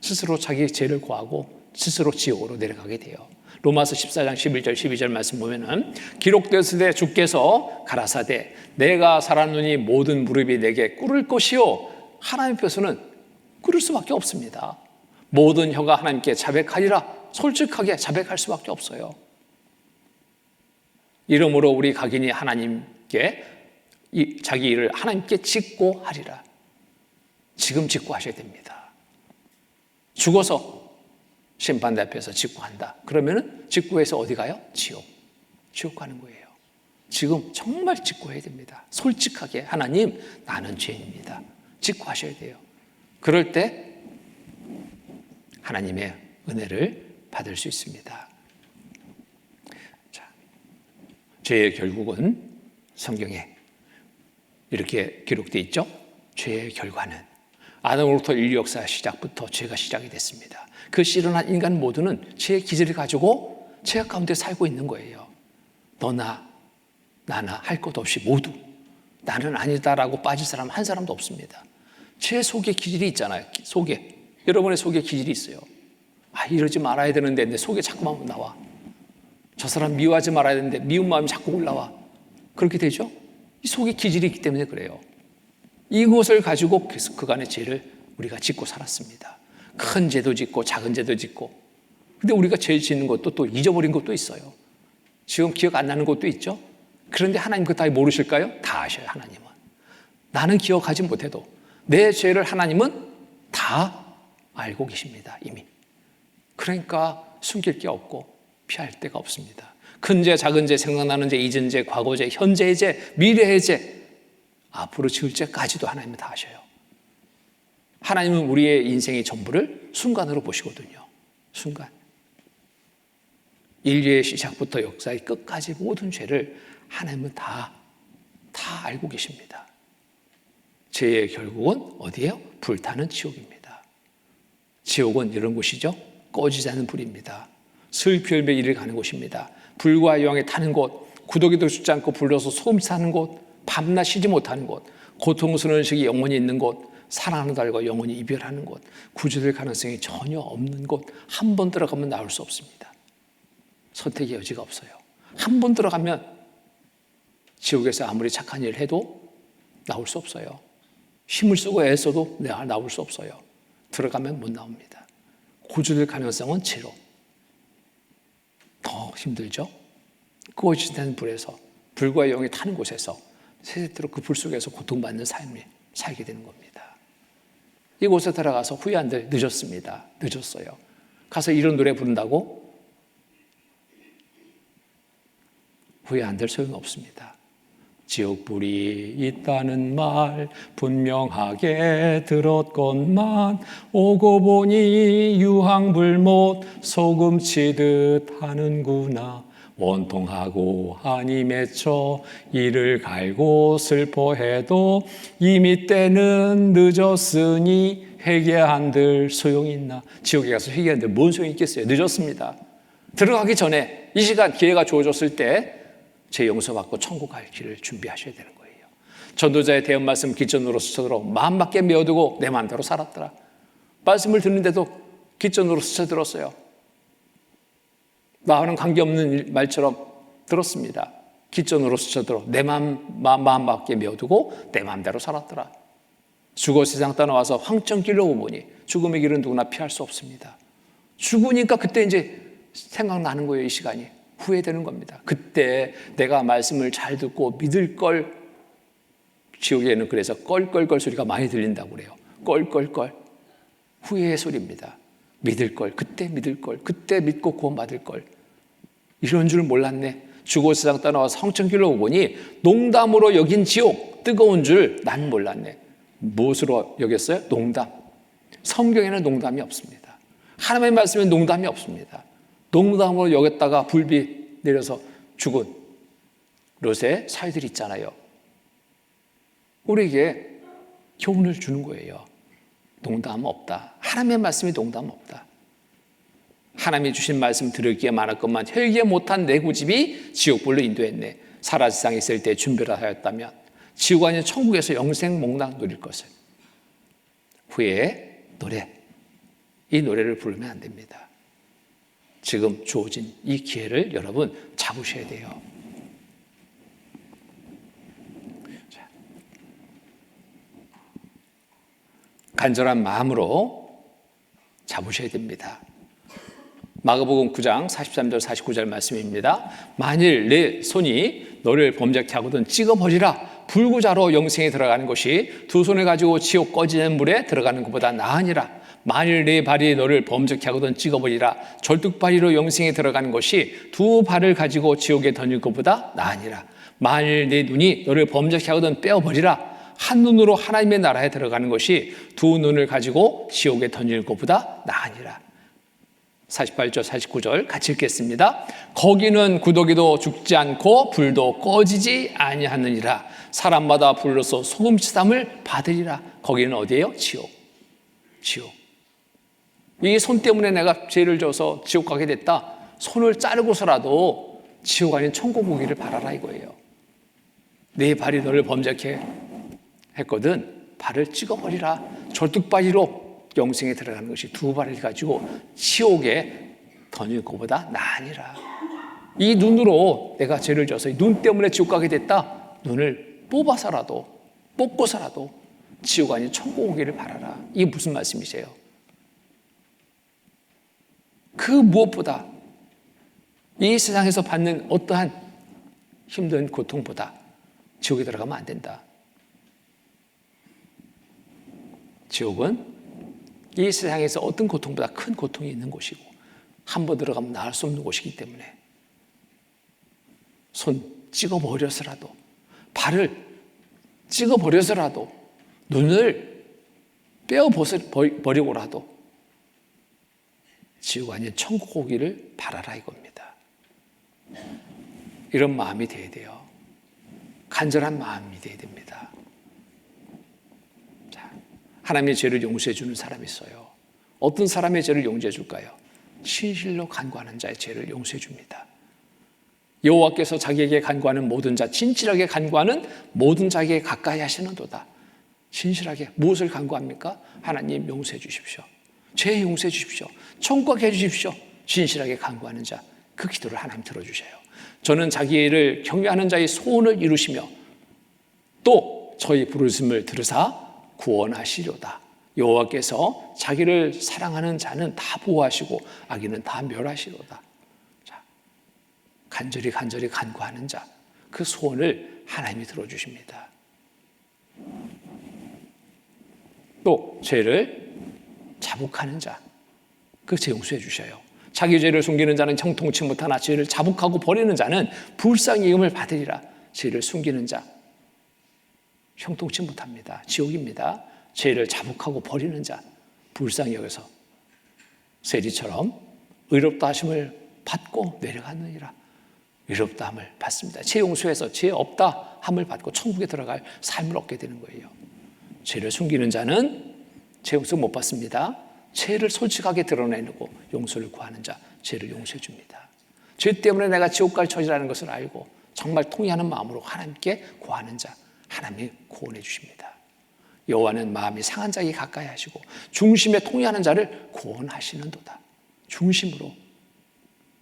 Speaker 1: 스스로 자기 죄를 고하고 스스로 지옥으로 내려가게 돼요. 로마서 14장 11절 12절 말씀 보면은 기록되었을 때 주께서 가라사대 내가 살았노니 모든 무릎이 내게 꿇을 것이요. 하나님 앞에서는 꿇을 수밖에 없습니다. 모든 혀가 하나님께 자백하리라. 솔직하게 자백할 수밖에 없어요. 이러므로 우리 각인이 하나님께 자기 일을 하나님께 짓고 하리라. 지금 짓고 하셔야 됩니다. 죽어서 심판대 앞에서 짓고 한다. 그러면은 짓고해서 어디 가요? 지옥 가는 거예요. 지금 정말 짓고 해야 됩니다. 솔직하게 하나님 나는 죄인입니다. 짓고 하셔야 돼요. 그럴 때 하나님의 은혜를 받을 수 있습니다. 자, 죄의 결국은 성경에 이렇게 기록되어 있죠. 죄의 결과는 아담으로부터 인류 역사 시작부터 죄가 시작이 됐습니다. 그 씨름한 인간 모두는 죄의 기질을 가지고 죄악 가운데 살고 있는 거예요. 너나 나나 할 것 없이 모두 나는 아니다라고 빠질 사람 한 사람도 없습니다. 죄 속에 기질이 있잖아요. 속에 여러분의 속에 기질이 있어요. 이러지 말아야 되는데 내 속에 자꾸만 나와. 저 사람 미워하지 말아야 되는데 미운 마음이 자꾸 올라와. 그렇게 되죠. 이 속에 기질이 있기 때문에 그래요. 이것을 가지고 그간의 죄를 우리가 짓고 살았습니다. 큰 죄도 짓고 작은 죄도 짓고. 근데 우리가 죄 짓는 것도 또 잊어버린 것도 있어요. 지금 기억 안 나는 것도 있죠. 그런데 하나님 그거 다 모르실까요? 다 아셔요. 하나님은. 나는 기억하지 못해도 내 죄를 하나님은 다 알고 계십니다. 이미. 그러니까 숨길 게 없고 피할 데가 없습니다. 큰 죄, 작은 죄, 생각나는 죄, 잊은 죄, 과거 죄, 현재의 죄, 미래의 죄, 앞으로 지을 죄까지도 하나님은 다 아셔요. 하나님은 우리의 인생의 전부를 순간으로 보시거든요. 순간. 인류의 시작부터 역사의 끝까지 모든 죄를 하나님은 다 알고 계십니다. 죄의 결국은 어디예요? 불타는 지옥입니다. 지옥은 이런 곳이죠. 꺼지지 않는 불입니다. 슬피 열매 이를 가는 곳입니다. 불과 여왕에 타는 곳, 구더기도 죽지 않고 불러서 소금 사는 곳, 밤낮 쉬지 못하는 곳, 고통스러운 시기 영원히 있는 곳, 사랑하는 달과 영원히 이별하는 곳, 구조될 가능성이 전혀 없는 곳, 한 번 들어가면 나올 수 없습니다. 선택의 여지가 없어요. 한 번 들어가면 지옥에서 아무리 착한 일을 해도 나올 수 없어요. 힘을 쓰고 애써도 나올 수 없어요. 들어가면 못 나옵니다. 구조될 가능성은 제로. 더 힘들죠? 꺼지는 불에서, 불과 영이 타는 곳에서 세세토록 그 불 속에서 고통받는 삶을 살게 되는 겁니다. 이곳에 들어가서 후회한들 늦었습니다. 늦었어요. 가서 이런 노래 부른다고 후회한들 소용없습니다. 지옥불이 있다는 말 분명하게 들었건만 오고 보니 유황불못 소금 치듯 하는구나. 원통하고 한이 맺혀 이를 갈고 슬퍼해도 이미 때는 늦었으니 회개한들 소용있나. 지옥에 가서 회개한들 뭔 소용이 있겠어요. 늦었습니다. 들어가기 전에 이 시간 기회가 주어졌을 때 제 용서받고 천국 갈 길을 준비하셔야 되는 거예요. 전도자의 대언 말씀 기전으로 스쳐들어 마음밖에 메어두고 내 마음대로 살았더라. 말씀을 듣는데도 기전으로 스쳐들었어요. 나와는 관계없는 말처럼 들었습니다. 기전으로 스쳐들어 내 마음밖에 메어두고 내 마음대로 살았더라. 죽어 세상 떠나와서 황천길로 오보니 죽음의 길은 누구나 피할 수 없습니다. 죽으니까 그때 이제 생각나는 거예요. 이 시간이. 후회되는 겁니다. 그때 내가 말씀을 잘 듣고 믿을 걸. 지옥에는 그래서 껄껄껄 소리가 많이 들린다고 그래요. 껄껄껄. 후회의 소리입니다. 믿을 걸, 그때 믿을 걸, 그때 믿고 구원받을 걸. 이런 줄 몰랐네. 죽어 세상 떠나와서 황천길로 오보니 농담으로 여긴 지옥, 뜨거운 줄 난 몰랐네. 무엇으로 여겼어요? 농담. 성경에는 농담이 없습니다. 하나님의 말씀에 농담이 없습니다. 농담으로 여겼다가 불빛 내려서 죽은 롯의 사위들이 있잖아요. 우리에게 교훈을 주는 거예요. 농담 없다. 하나님의 말씀이 농담 없다. 하나님이 주신 말씀 들을 게 많았건만 혈기에 못한 내 고집이 지옥불로 인도했네. 살아 세상에 있을 때 준비를 하였다면 지옥 아닌 천국에서 영생 몽락 누릴 것을. 후에 노래, 이 노래를 부르면 안 됩니다. 지금 주어진 이 기회를 여러분 잡으셔야 돼요. 간절한 마음으로 잡으셔야 됩니다. 마가복음 9장 43절 49절 말씀입니다. 만일 내 손이 너를 범죄케 하거든 찍어버리라. 불구자로 영생에 들어가는 것이 두 손을 가지고 지옥 꺼지는 물에 들어가는 것보다 나으니라. 만일 내 발이 너를 범죄케 하거든 찍어버리라. 절뚝발이로 영생에 들어가는 것이 두 발을 가지고 지옥에 던질 것보다 나으니라. 만일 내 눈이 너를 범죄케 하거든 빼어버리라. 한 눈으로 하나님의 나라에 들어가는 것이 두 눈을 가지고 지옥에 던질 것보다 나으니라. 48절 49절 같이 읽겠습니다. 거기는 구더기도 죽지 않고 불도 꺼지지 아니하느니라. 사람마다 불로서 소금치담을 받으리라. 거기는 어디예요? 지옥. 이 손 때문에 내가 죄를 져서 지옥 가게 됐다. 손을 자르고서라도 지옥 아닌 천국 오기를 바라라 이거예요. 내 발이 너를 범죄케 했거든 발을 찍어버리라. 절뚝발이로 영생에 들어가는 것이 두 발을 가지고 지옥에 던질 것보다 나으니라. 이 눈으로 내가 죄를 져서 눈 때문에 지옥 가게 됐다. 눈을 뽑고서라도 지옥 아닌 천국 오기를 바라라. 이게 무슨 말씀이세요? 그 무엇보다 이 세상에서 받는 어떠한 힘든 고통보다 지옥에 들어가면 안 된다. 지옥은 이 세상에서 어떤 고통보다 큰 고통이 있는 곳이고 한 번 들어가면 나을 수 없는 곳이기 때문에 손 찍어버려서라도 발을 찍어버려서라도 눈을 빼어버리고라도 지옥 아닌 천국 오기를 바라라 이겁니다. 이런 마음이 돼야 돼요. 간절한 마음이 돼야 됩니다. 하나님의 죄를 용서해 주는 사람이 있어요. 어떤 사람의 죄를 용서해 줄까요? 진실로 간구하는 자의 죄를 용서해 줍니다. 여호와께서 자기에게 간구하는 모든 자, 진실하게 간구하는 모든 자에게 가까이 하시는도다. 진실하게 무엇을 간구합니까? 하나님 용서해 주십시오. 죄 용서해 주십시오. 천국 가게 해 주십시오. 진실하게 간구하는 자, 그 기도를 하나님 들어주셔요. 저는 자기를 경외하는 자의 소원을 이루시며 또 저희 부르심을 들으사 구원하시려다. 여호와께서 자기를 사랑하는 자는 다 보호하시고 악인은 다 멸하시로다. 자, 간절히 간구하는 자, 그 소원을 하나님이 들어주십니다. 또 죄를 자복하는 자, 그 죄 용서해 주셔요. 자기 죄를 숨기는 자는 형통치 못하나 죄를 자복하고 버리는 자는 불쌍히 여김을 받으리라. 죄를 숨기는 자 형통치 못합니다. 지옥입니다. 죄를 자복하고 버리는 자 불쌍히 여겨서 세리처럼 의롭다 하심을 받고 내려가느니라. 의롭다 함을 받습니다. 죄 용서해서 죄 없다 함을 받고 천국에 들어갈 삶을 얻게 되는 거예요. 죄를 숨기는 자는 죄 용서 못 받습니다. 죄를 솔직하게 드러내고 용서를 구하는 자 죄를 용서해 줍니다. 죄 때문에 내가 지옥 갈 처지라는 것을 알고 정말 통회하는 마음으로 하나님께 구하는 자 하나님이 구원해 주십니다. 여호와는 마음이 상한 자에게 가까이 하시고 중심에 통회하는 자를 구원하시는도다. 중심으로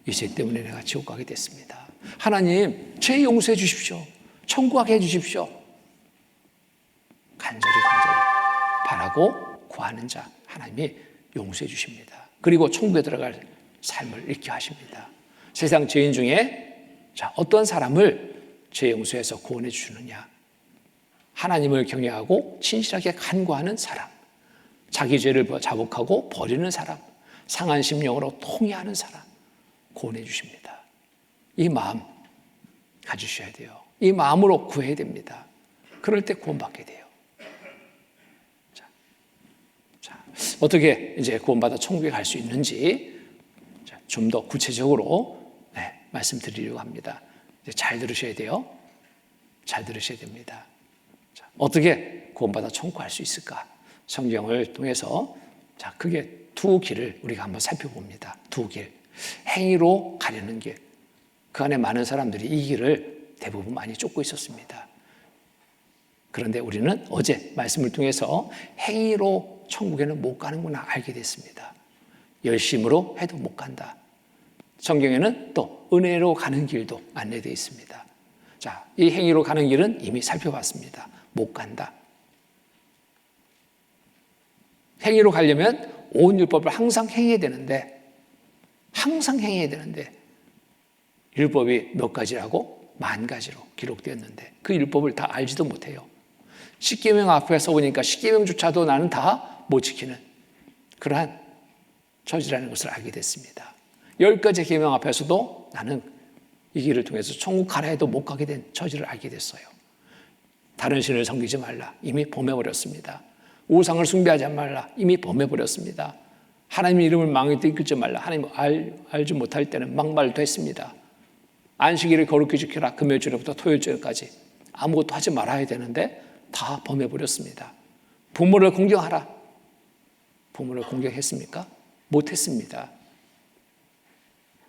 Speaker 1: 이 죄 때문에 내가 지옥 가게 됐습니다. 하나님 죄 용서해 주십시오. 천국 가게 해 주십시오. 간절히 바라고 구하는 자 하나님이 용서해 주십니다. 그리고 천국에 들어갈 삶을 잃게 하십니다. 세상 죄인 중에 어떤 사람을 죄 용서해서 구원해 주느냐? 하나님을 경외하고 진실하게 간구하는 사람, 자기 죄를 자복하고 버리는 사람, 상한 심령으로 통회하는 사람 구원해 주십니다. 이 마음 가지셔야 돼요. 이 마음으로 구해야 됩니다. 그럴 때 구원받게 돼요. 어떻게 이제 구원받아 천국에 갈 수 있는지 좀 더 구체적으로 말씀드리려고 합니다. 잘 들으셔야 돼요. 잘 들으셔야 됩니다. 자, 어떻게 구원받아 천국할 수 있을까? 성경을 통해서 자, 크게 두 길을 우리가 한번 살펴봅니다. 두 길. 행위로 가려는 길. 그 안에 많은 사람들이 이 길을 대부분 많이 쫓고 있었습니다. 그런데 우리는 어제 말씀을 통해서 행위로 천국에는 못 가는구나 알게 됐습니다. 열심으로 해도 못 간다. 성경에는 또 은혜로 가는 길도 안내되어 있습니다. 자, 이 행위로 가는 길은 이미 살펴봤습니다. 못 간다. 행위로 가려면 온 율법을 항상 행해야 되는데 율법이 몇 가지라고? 10,000가지로 기록되었는데 그 율법을 다 알지도 못해요. 십계명 앞에 서보니까 십계명조차도 나는 다 못 지키는 그러한 처지라는 것을 알게 됐습니다. 10가지 계명 앞에서도 나는 이 길을 통해서 천국 가라 해도 못 가게 된 처지를 알게 됐어요. 다른 신을 섬기지 말라. 이미 범해버렸습니다. 우상을 숭배하지 말라. 이미 범해버렸습니다. 하나님의 이름을 망에 이끌지 말라. 하나님 알지 못할 때는 막말도 했습니다. 안식일을 거룩히 지켜라. 금요일부터 토요일까지 아무것도 하지 말아야 되는데 다 범해버렸습니다. 부모를 공경하라. 부모를 공경했습니까? 못했습니다.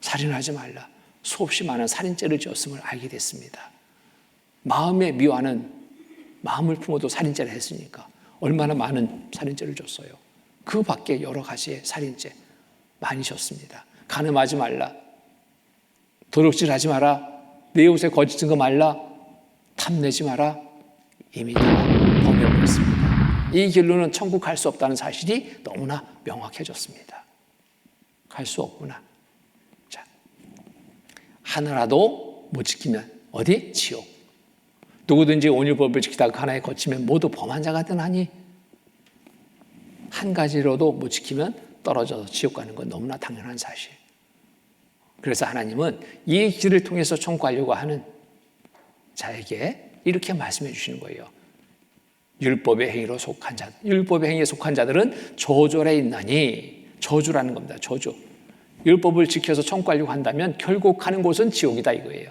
Speaker 1: 살인하지 말라. 수없이 많은 살인죄를 지었음을 알게 됐습니다. 마음에 미워하는 마음을 품어도 살인죄를 했으니까 얼마나 많은 살인죄를 줬어요. 그 밖에 여러 가지의 살인죄 많이 졌습니다. 간음하지 말라. 도둑질하지 마라. 내 옷에 거짓 증거 말라. 탐내지 마라. 이미 다 범해버렸습니다. 이 길로는 천국 갈 수 없다는 사실이 너무나 명확해졌습니다. 갈 수 없구나. 자, 하나라도 못 지키면 어디? 지옥. 누구든지 온율법을 지키다가 하나에 거치면 모두 범한 자가 되나니 한 가지로도 못 지키면 떨어져서 지옥 가는 건 너무나 당연한 사실. 그래서 하나님은 이 길을 통해서 천국 가려고 하는 자에게 이렇게 말씀해 주시는 거예요. 율법의 행위로 속한 자, 율법의 행위에 속한 자들은 저주에 있나니, 저주라는 겁니다. 저주. 율법을 지켜서 천국 가려고 한다면 결국 가는 곳은 지옥이다 이거예요.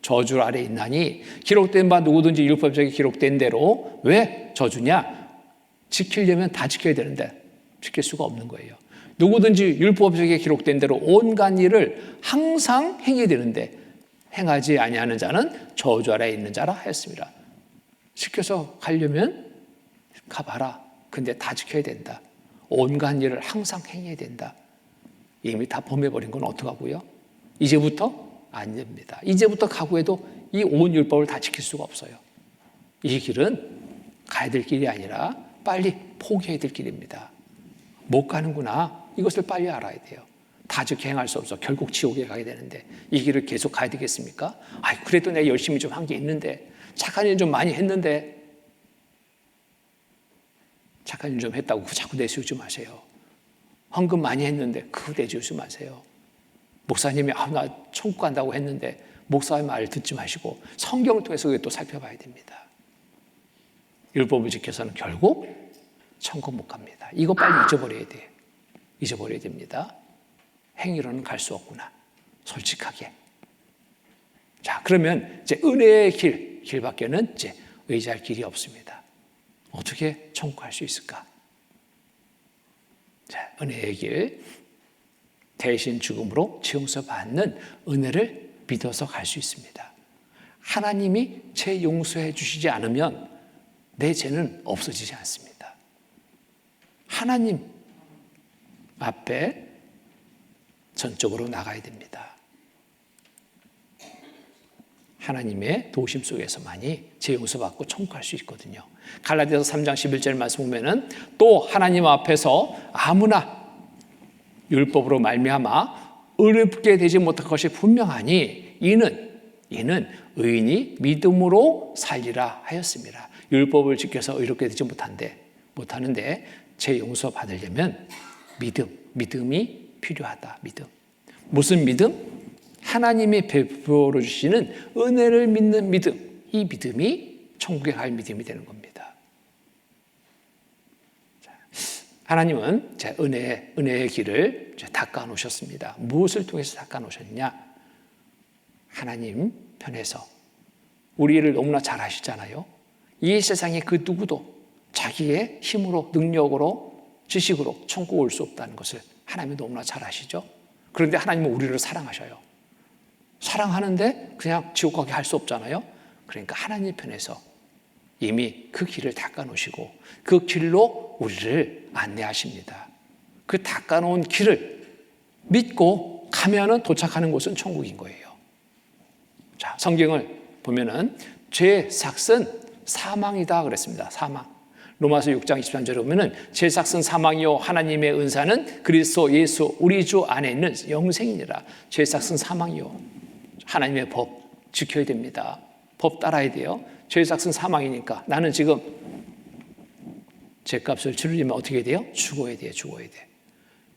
Speaker 1: 저주 아래 있나니 기록된 바 누구든지 율법적에 기록된 대로 왜 저주냐? 지키려면 다 지켜야 되는데 지킬 수가 없는 거예요. 누구든지 율법적에 기록된 대로 온갖 일을 항상 행해야 되는데 행하지 아니하는 자는 저주 아래 있는 자라 하였습니다. 지켜서 가려면 가봐라. 근데 다 지켜야 된다. 온갖 일을 항상 행해야 된다. 이미 다 범해버린 건 어떡하고요? 이제부터 안 됩니다. 이제부터 각오해도 이 온 율법을 다 지킬 수가 없어요. 이 길은 가야 될 길이 아니라 빨리 포기해야 될 길입니다. 못 가는구나. 이것을 빨리 알아야 돼요. 다 지켜 행할 수 없어. 결국 지옥에 가게 되는데 이 길을 계속 가야 되겠습니까? 그래도 내가 열심히 좀 한 게 있는데 착한 일 좀 많이 했는데 착한 일 좀 했다고 자꾸 내세우지 마세요. 헌금 많이 했는데 그거 내세우지 마세요. 목사님이 나 천국 간다고 했는데 목사의 말을 듣지 마시고 성경을 통해서 또 살펴봐야 됩니다. 율법을 지켜서는 결국 천국 못 갑니다. 이거 빨리 잊어버려야 돼요. 잊어버려야 됩니다. 행위로는 갈 수 없구나. 솔직하게. 자, 그러면 이제 은혜의 길밖에는 이제 의지할 길이 없습니다. 어떻게 천국 갈 수 있을까? 자, 은혜의 길. 대신 죽음으로 지용서 받는 은혜를 믿어서 갈 수 있습니다. 하나님이 죄 용서해 주시지 않으면 내 죄는 없어지지 않습니다. 하나님 앞에 전적으로 나가야 됩니다. 하나님의 도우심 속에서만이 죄 용서받고 천국 갈 수 있거든요. 갈라디아서 3장 11절 말씀 보면은 또 하나님 앞에서 아무나 율법으로 말미암아 의롭게 되지 못할 것이 분명하니 이는 의인이 믿음으로 살리라 하였습니다. 율법을 지켜서 의롭게 되지 못하는데 죄 용서 받으려면 믿음이 필요하다. 믿음. 무슨 믿음? 하나님이 베풀어 주시는 은혜를 믿는 믿음. 이 믿음이 천국에 갈 믿음이 되는 겁니다. 하나님은 은혜의 길을 닦아 놓으셨습니다. 무엇을 통해서 닦아 놓으셨냐? 하나님 편에서 우리를 너무나 잘 아시잖아요. 이 세상에 그 누구도 자기의 힘으로, 능력으로, 지식으로 천국 올 수 없다는 것을 하나님이 너무나 잘 아시죠. 그런데 하나님은 우리를 사랑하셔요. 사랑하는데 그냥 지옥 가게 할 수 없잖아요. 그러니까 하나님 편에서 이미 그 길을 닦아놓으시고 그 길로 우리를 안내하십니다. 그 닦아놓은 길을 믿고 가면은 도착하는 곳은 천국인 거예요. 자, 성경을 보면은 죄의 삭은 사망이다 그랬습니다. 사망. 로마서 6장 23절에 보면은 죄의 삭은 사망이요 하나님의 은사는 그리스도 예수 우리 주 안에 있는 영생이니라. 죄의 삭은 사망이요. 하나님의 법 지켜야 됩니다. 법 따라야 돼요. 죄의 삭은 사망이니까 나는 지금 죄값을 치르려면 어떻게 돼요? 죽어야 돼요. 죽어야 돼.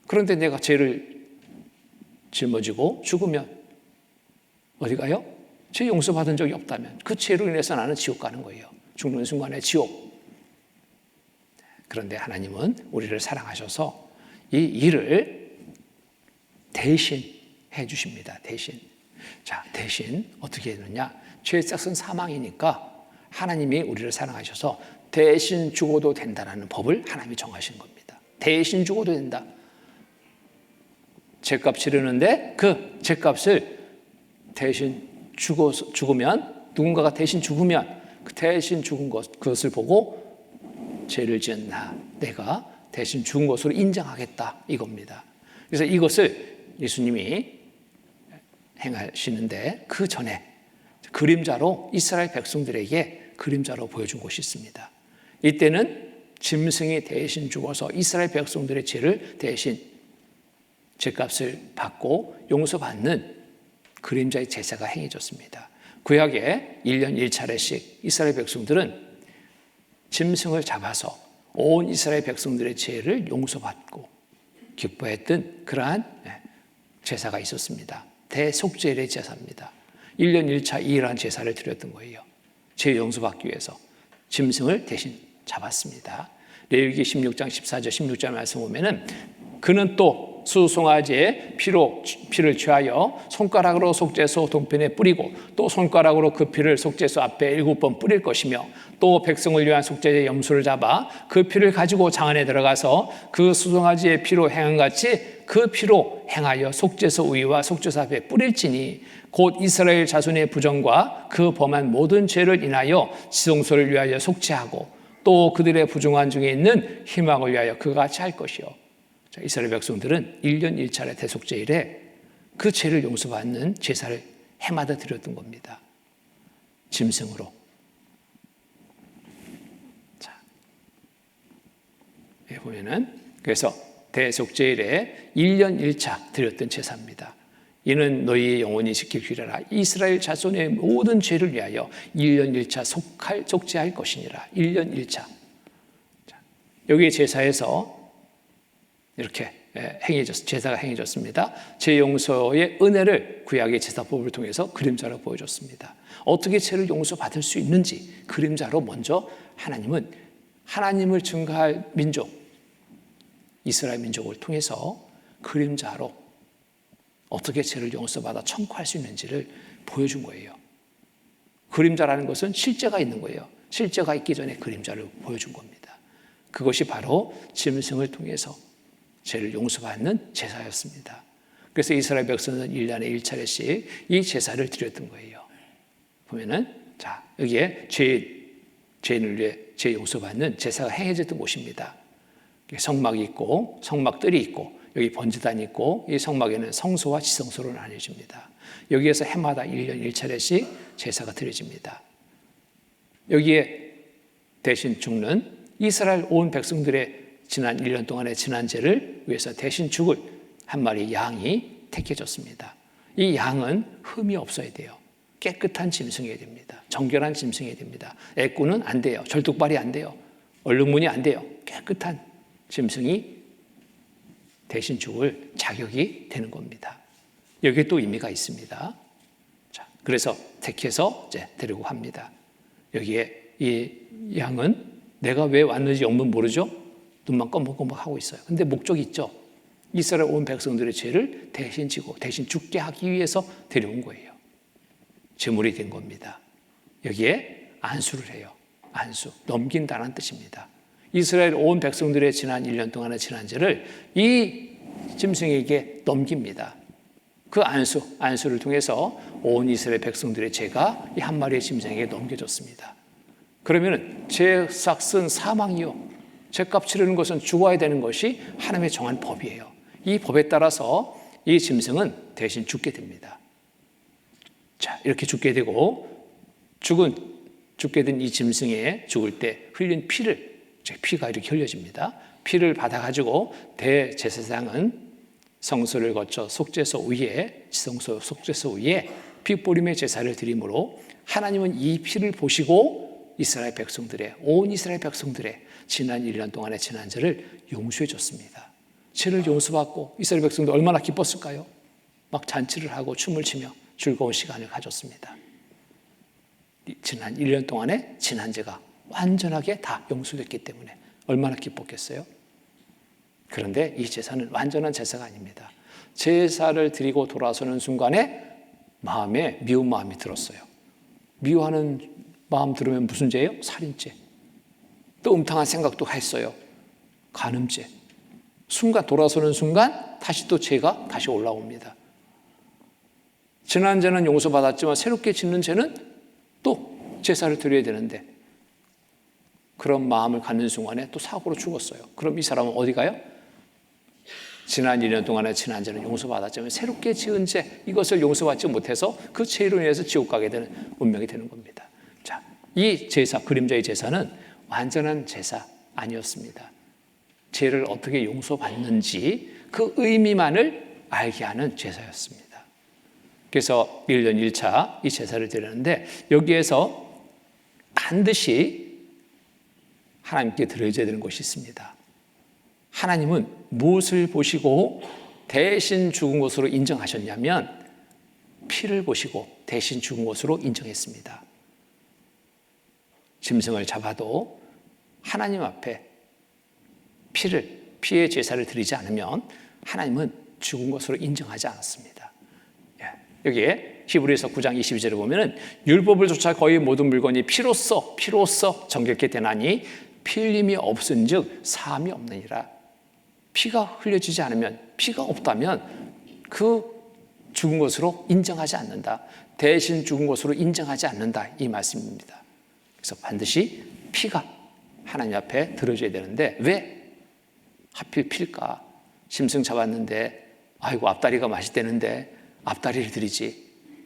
Speaker 1: 그런데 내가 죄를 짊어지고 죽으면 어디 가요? 죄 용서받은 적이 없다면 그 죄로 인해서 나는 지옥 가는 거예요. 죽는 순간에 지옥. 그런데 하나님은 우리를 사랑하셔서 이 일을 대신 해 주십니다. 대신. 자, 대신 어떻게 했느냐? 죄의 삭은 사망이니까 하나님이 우리를 사랑하셔서 대신 죽어도 된다는 법을 하나님이 정하신 겁니다. 대신 죽어도 된다. 죄값 치르는데 그 죄값을 대신 죽으면 누군가가 대신 죽으면 그 대신 죽은 그것을 보고 죄를 지은 내가 대신 죽은 것으로 인정하겠다 이겁니다. 그래서 이것을 예수님이 행하시는데 그 전에 그림자로 이스라엘 백성들에게 그림자로 보여준 것이 있습니다. 이때는 짐승이 대신 죽어서 이스라엘 백성들의 죄를 대신 죄값을 받고 용서받는 그림자의 제사가 행해졌습니다. 구약에 1년 1차례씩 이스라엘 백성들은 짐승을 잡아서 온 이스라엘 백성들의 죄를 용서받고 기뻐했던 그러한 제사가 있었습니다. 대속죄일의 제사입니다. 1년 1차 2일한 제사를 드렸던 거예요. 죄 용서받기 위해서 짐승을 대신 잡았습니다. 레위기 16장 14절 16절 말씀 보면은 그는 또 수송아지의 피를 취하여 손가락으로 속죄소 동편에 뿌리고 또 손가락으로 그 피를 속죄소 앞에 7번 뿌릴 것이며 또 백성을 위한 속죄제 염소를 잡아 그 피를 가지고 장 안에 들어가서 그 수송아지의 피로 행한같이 그 피로 행하여 속죄소 위와 속죄소 앞에 뿌릴지니 곧 이스라엘 자손의 부정과 그 범한 모든 죄를 인하여 지성소를 위하여 속죄하고 또 그들의 부정한 중에 있는 희망을 위하여 그같이 할 것이요. 이스라엘 백성들은 1년 1차례 대속죄일에 그 죄를 용서받는 제사를 해마다 드렸던 겁니다. 짐승으로. 자, 여기 보면은 그래서 대속죄일에 1년 1차 드렸던 제사입니다. 이는 너희의 영혼이 지킬 길이라. 이스라엘 자손의 모든 죄를 위하여 1년 1차 속죄할 것이니라. 1년 1차. 자, 여기 제사에서 이렇게 제사가 행해졌습니다. 죄 용서의 은혜를 구약의 제사법을 통해서 그림자로 보여줬습니다. 어떻게 죄를 용서받을 수 있는지 그림자로 먼저 하나님은 하나님을 증거할 민족 이스라엘 민족을 통해서 그림자로 어떻게 죄를 용서받아 청구할 수 있는지를 보여준 거예요. 그림자라는 것은 실제가 있는 거예요. 실제가 있기 전에 그림자를 보여준 겁니다. 그것이 바로 짐승을 통해서 죄를 용서받는 제사였습니다. 그래서 이스라엘 백성은 1년에 1차례씩 이 제사를 드렸던 거예요. 보면은 자, 여기에 죄인을 위해 죄 용서받는 제사가 행해졌던 곳입니다. 성막이 있고 성막들이 있고 여기 번제단이 있고 이 성막에는 성소와 지성소로 나뉘어집니다. 여기에서 해마다 1년 1차례씩 제사가 드려집니다. 여기에 대신 죽는 이스라엘 온 백성들의 지난 1년 동안의 지난 죄를 위해서 대신 죽을 한 마리 양이 택해졌습니다. 이 양은 흠이 없어야 돼요. 깨끗한 짐승이어야 됩니다. 정결한 짐승이어야 됩니다. 애꾸는 안 돼요. 절뚝발이 안 돼요. 얼룩무늬 안 돼요. 깨끗한 짐승이 대신 죽을 자격이 되는 겁니다. 여기에 또 의미가 있습니다. 자, 그래서 택해서 이제 데리고 합니다. 여기에 이 양은 내가 왜 왔는지 영문 모르죠? 눈만 껌뻑껌뻑하고 있어요. 근데 목적이 있죠. 이스라엘 온 백성들의 죄를 대신 지고 대신 죽게 하기 위해서 데려온 거예요. 제물이 된 겁니다. 여기에 안수를 해요. 안수, 넘긴다는 뜻입니다. 이스라엘 온 백성들의 지난 1년 동안의 지난죄를 이 짐승에게 넘깁니다. 그 안수를 통해서 온 이스라엘 백성들의 죄가 이 한 마리의 짐승에게 넘겨졌습니다. 그러면 죄 삭은 사망이요, 죄값 치르는 것은 죽어야 되는 것이 하나님의 정한 법이에요. 이 법에 따라서 이 짐승은 대신 죽게 됩니다. 자, 이렇게 죽게 되고 죽게 된 이 짐승에 죽을 때 흘린 피가 이렇게 흘려집니다. 피를 받아가지고 대제사장은 성소를 거쳐 속죄소 위에, 지성소 속죄소 위에 피뿌림의 제사를 드림으로 하나님은 이 피를 보시고 온 이스라엘 백성들의 지난 1년 동안의 지난죄를 용서해 줬습니다. 죄를 용서받고 이스라엘 백성들 얼마나 기뻤을까요? 막 잔치를 하고 춤을 추며 즐거운 시간을 가졌습니다. 지난 1년 동안의 지난죄가 완전하게 다 용서됐기 때문에 얼마나 기뻤겠어요? 그런데 이 제사는 완전한 제사가 아닙니다. 제사를 드리고 돌아서는 순간에 마음에 미운 마음이 들었어요. 미워하는 마음 들으면 무슨 죄예요? 살인죄. 또 음탕한 생각도 했어요. 간음죄. 돌아서는 순간 다시 또 죄가 다시 올라옵니다. 지난 죄는 용서받았지만 새롭게 짓는 죄는 또 제사를 드려야 되는데 그런 마음을 갖는 순간에 또 사고로 죽었어요. 그럼 이 사람은 어디 가요? 지난 1년 동안의 지난 죄는 용서받았지만 새롭게 지은 죄, 이것을 용서받지 못해서 그 죄로 인해서 지옥 가게 되는 운명이 되는 겁니다. 자, 이 제사, 그림자의 제사는 완전한 제사 아니었습니다. 죄를 어떻게 용서받는지 그 의미만을 알게 하는 제사였습니다. 그래서 1년 1차 이 제사를 드렸는데 여기에서 반드시 하나님께 드려져야 되는 것이 있습니다. 하나님은 무엇을 보시고 대신 죽은 것으로 인정하셨냐면 피를 보시고 대신 죽은 것으로 인정했습니다. 짐승을 잡아도 하나님 앞에 피의 제사를 드리지 않으면 하나님은 죽은 것으로 인정하지 않았습니다. 여기에 히브리서 9장 22절에 보면은 율법을 쫓아 거의 모든 물건이 피로써 정결케 되나니 피 흘림이 없은즉 사함이 없느니라. 피가 흘려지지 않으면, 피가 없다면 그 죽은 것으로 인정하지 않는다. 대신 죽은 것으로 인정하지 않는다, 이 말씀입니다. 그래서 반드시 피가 하나님 앞에 들어줘야 되는데 왜 하필 필까? 짐승 잡았는데 아이고 앞다리가 맛있다는데 앞다리를 드리지,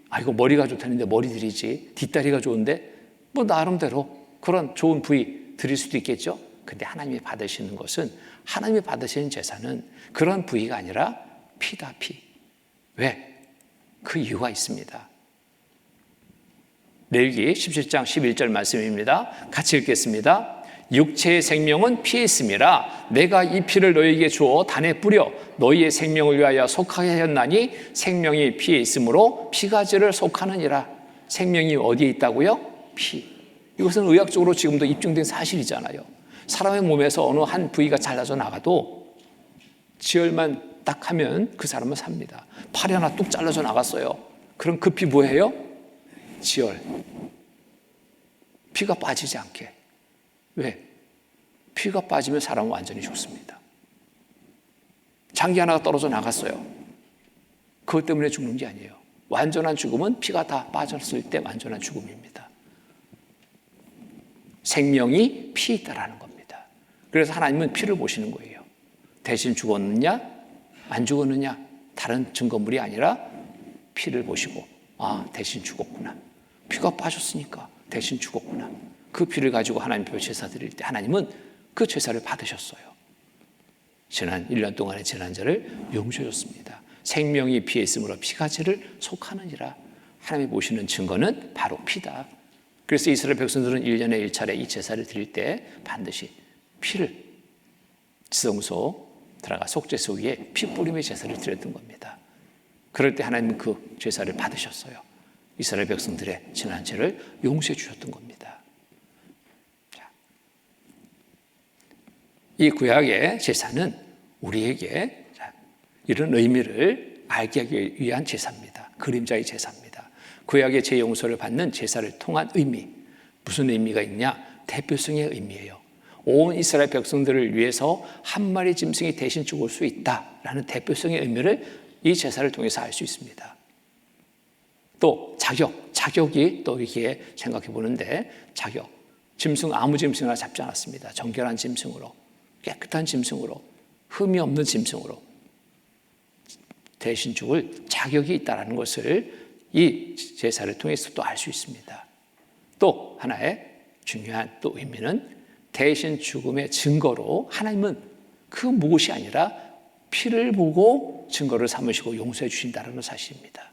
Speaker 1: 아이고 머리가 좋다는데 머리 드리지, 뒷다리가 좋은데 뭐 나름대로 그런 좋은 부위 드릴 수도 있겠죠. 근데 하나님이 받으시는 것은, 하나님이 받으시는 제사는 그런 부위가 아니라 피다, 피. 왜? 그 이유가 있습니다. 레위기 17장 11절 말씀입니다. 같이 읽겠습니다. 육체의 생명은 피에 있음이라 내가 이 피를 너희에게 주어 단에 뿌려 너희의 생명을 위하여 속하게 하였나니 생명이 피에 있으므로 피가지를 속하느니라. 생명이 어디에 있다고요? 피. 이것은 의학적으로 지금도 입증된 사실이잖아요. 사람의 몸에서 어느 한 부위가 잘라져 나가도 지혈만 딱 하면 그 사람은 삽니다. 팔이 하나 뚝 잘라져 나갔어요. 그럼 그 피 뭐예요? 지혈. 피가 빠지지 않게. 왜? 피가 빠지면 사람은 완전히 죽습니다. 장기 하나가 떨어져 나갔어요. 그것 때문에 죽는 게 아니에요. 완전한 죽음은 피가 다 빠졌을 때 완전한 죽음입니다. 생명이 피에 있다라는 겁니다. 그래서 하나님은 피를 보시는 거예요. 대신 죽었느냐 안 죽었느냐 다른 증거물이 아니라 피를 보시고, 아, 대신 죽었구나. 피가 빠졌으니까 대신 죽었구나. 그 피를 가지고 하나님 앞에 제사 드릴 때 하나님은 그 제사를 받으셨어요. 지난 1년 동안의 지난죄를 용서해 줬습니다. 생명이 피에 있으므로 피가지를 속하느니라. 하나님이 보시는 증거는 바로 피다. 그래서 이스라엘 백성들은 1년에 1차례 이 제사를 드릴 때 반드시 피를 지성소 들어가 속죄소 위에 피 뿌림의 제사를 드렸던 겁니다. 그럴 때 하나님은 그 제사를 받으셨어요. 이스라엘 백성들의 지난 죄를 용서해 주셨던 겁니다. 이 구약의 제사는 우리에게 이런 의미를 알게 하기 위한 제사입니다. 그림자의 제사입니다. 구약의 죄 용서를 받는 제사를 통한 의미, 무슨 의미가 있냐? 대표성의 의미예요. 온 이스라엘 백성들을 위해서 한 마리 짐승이 대신 죽을 수 있다라는 대표성의 의미를 이 제사를 통해서 알 수 있습니다. 또 자격이 또 이렇게 생각해 보는데, 자격, 짐승 아무 짐승이나 잡지 않았습니다. 정결한 짐승으로, 깨끗한 짐승으로, 흠이 없는 짐승으로 대신 죽을 자격이 있다는 것을 이 제사를 통해서 또 알 수 있습니다. 또 하나의 중요한 또 의미는 대신 죽음의 증거로 하나님은 그 무엇이 아니라 피를 보고 증거를 삼으시고 용서해 주신다는 사실입니다.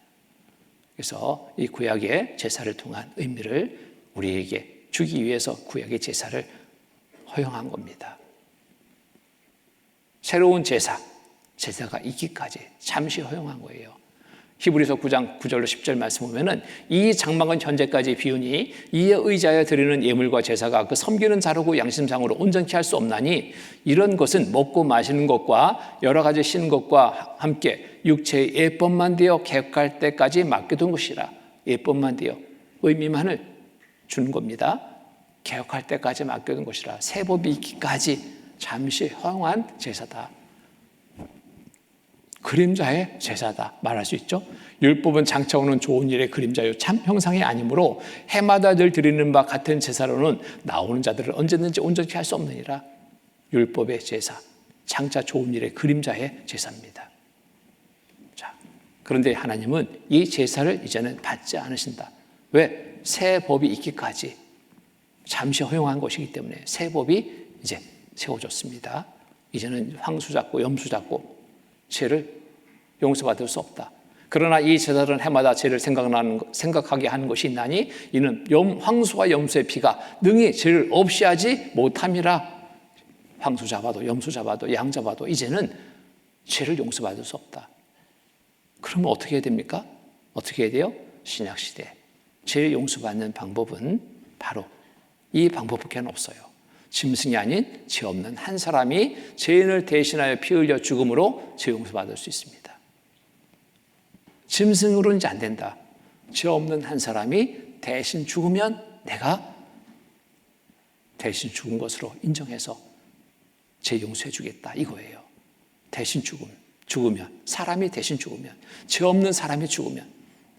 Speaker 1: 그래서 이 구약의 제사를 통한 의미를 우리에게 주기 위해서 구약의 제사를 허용한 겁니다. 새로운 제사가 있기까지 잠시 허용한 거예요. 히브리서 9장 9절로 10절 말씀 보면은 이 장막은 현재까지 비우니 이에 의지하여 드리는 예물과 제사가 그 섬기는 자로고 양심상으로 온전케 할 수 없나니 이런 것은 먹고 마시는 것과 여러 가지 쉬는 것과 함께 육체의 예법만 되어 개혁할 때까지 맡겨둔 것이라. 예법만 되어 의미만을 주는 겁니다. 개혁할 때까지 맡겨둔 것이라. 새 법이 있기까지 잠시 허용한 제사다. 그림자의 제사다 말할 수 있죠. 율법은 장차 오는 좋은 일의 그림자요 참 형상이 아니므로 해마다 늘 드리는 바 같은 제사로는 나오는 자들을 언제든지 온전케 할 수 없느니라. 율법의 제사, 장차 좋은 일의 그림자의 제사입니다. 자, 그런데 하나님은 이 제사를 이제는 받지 않으신다. 왜? 새 법이 있기까지 잠시 허용한 것이기 때문에 새 법이 이제 세워졌습니다. 이제는 황수 잡고 염수 잡고 죄를 용서받을 수 없다. 그러나 이 제사들은 해마다 죄를 생각하게 하는 것이 있나니 이는 황수와 염수의 피가 능히 죄를 없이 하지 못함이라. 황수 잡아도 염수 잡아도 양 잡아도 이제는 죄를 용서받을 수 없다. 그러면 어떻게 해야 됩니까? 어떻게 해야 돼요? 신약시대 죄를 용서받는 방법은 바로 이 방법밖에 없어요. 짐승이 아닌 죄 없는 한 사람이 죄인을 대신하여 피 흘려 죽음으로 죄 용서받을 수 있습니다. 짐승으로는 이제 안 된다. 죄 없는 한 사람이 대신 죽으면 내가 대신 죽은 것으로 인정해서 죄 용서해 주겠다 이거예요. 대신 죽으면 사람이 대신 죽으면 죄 없는 사람이 죽으면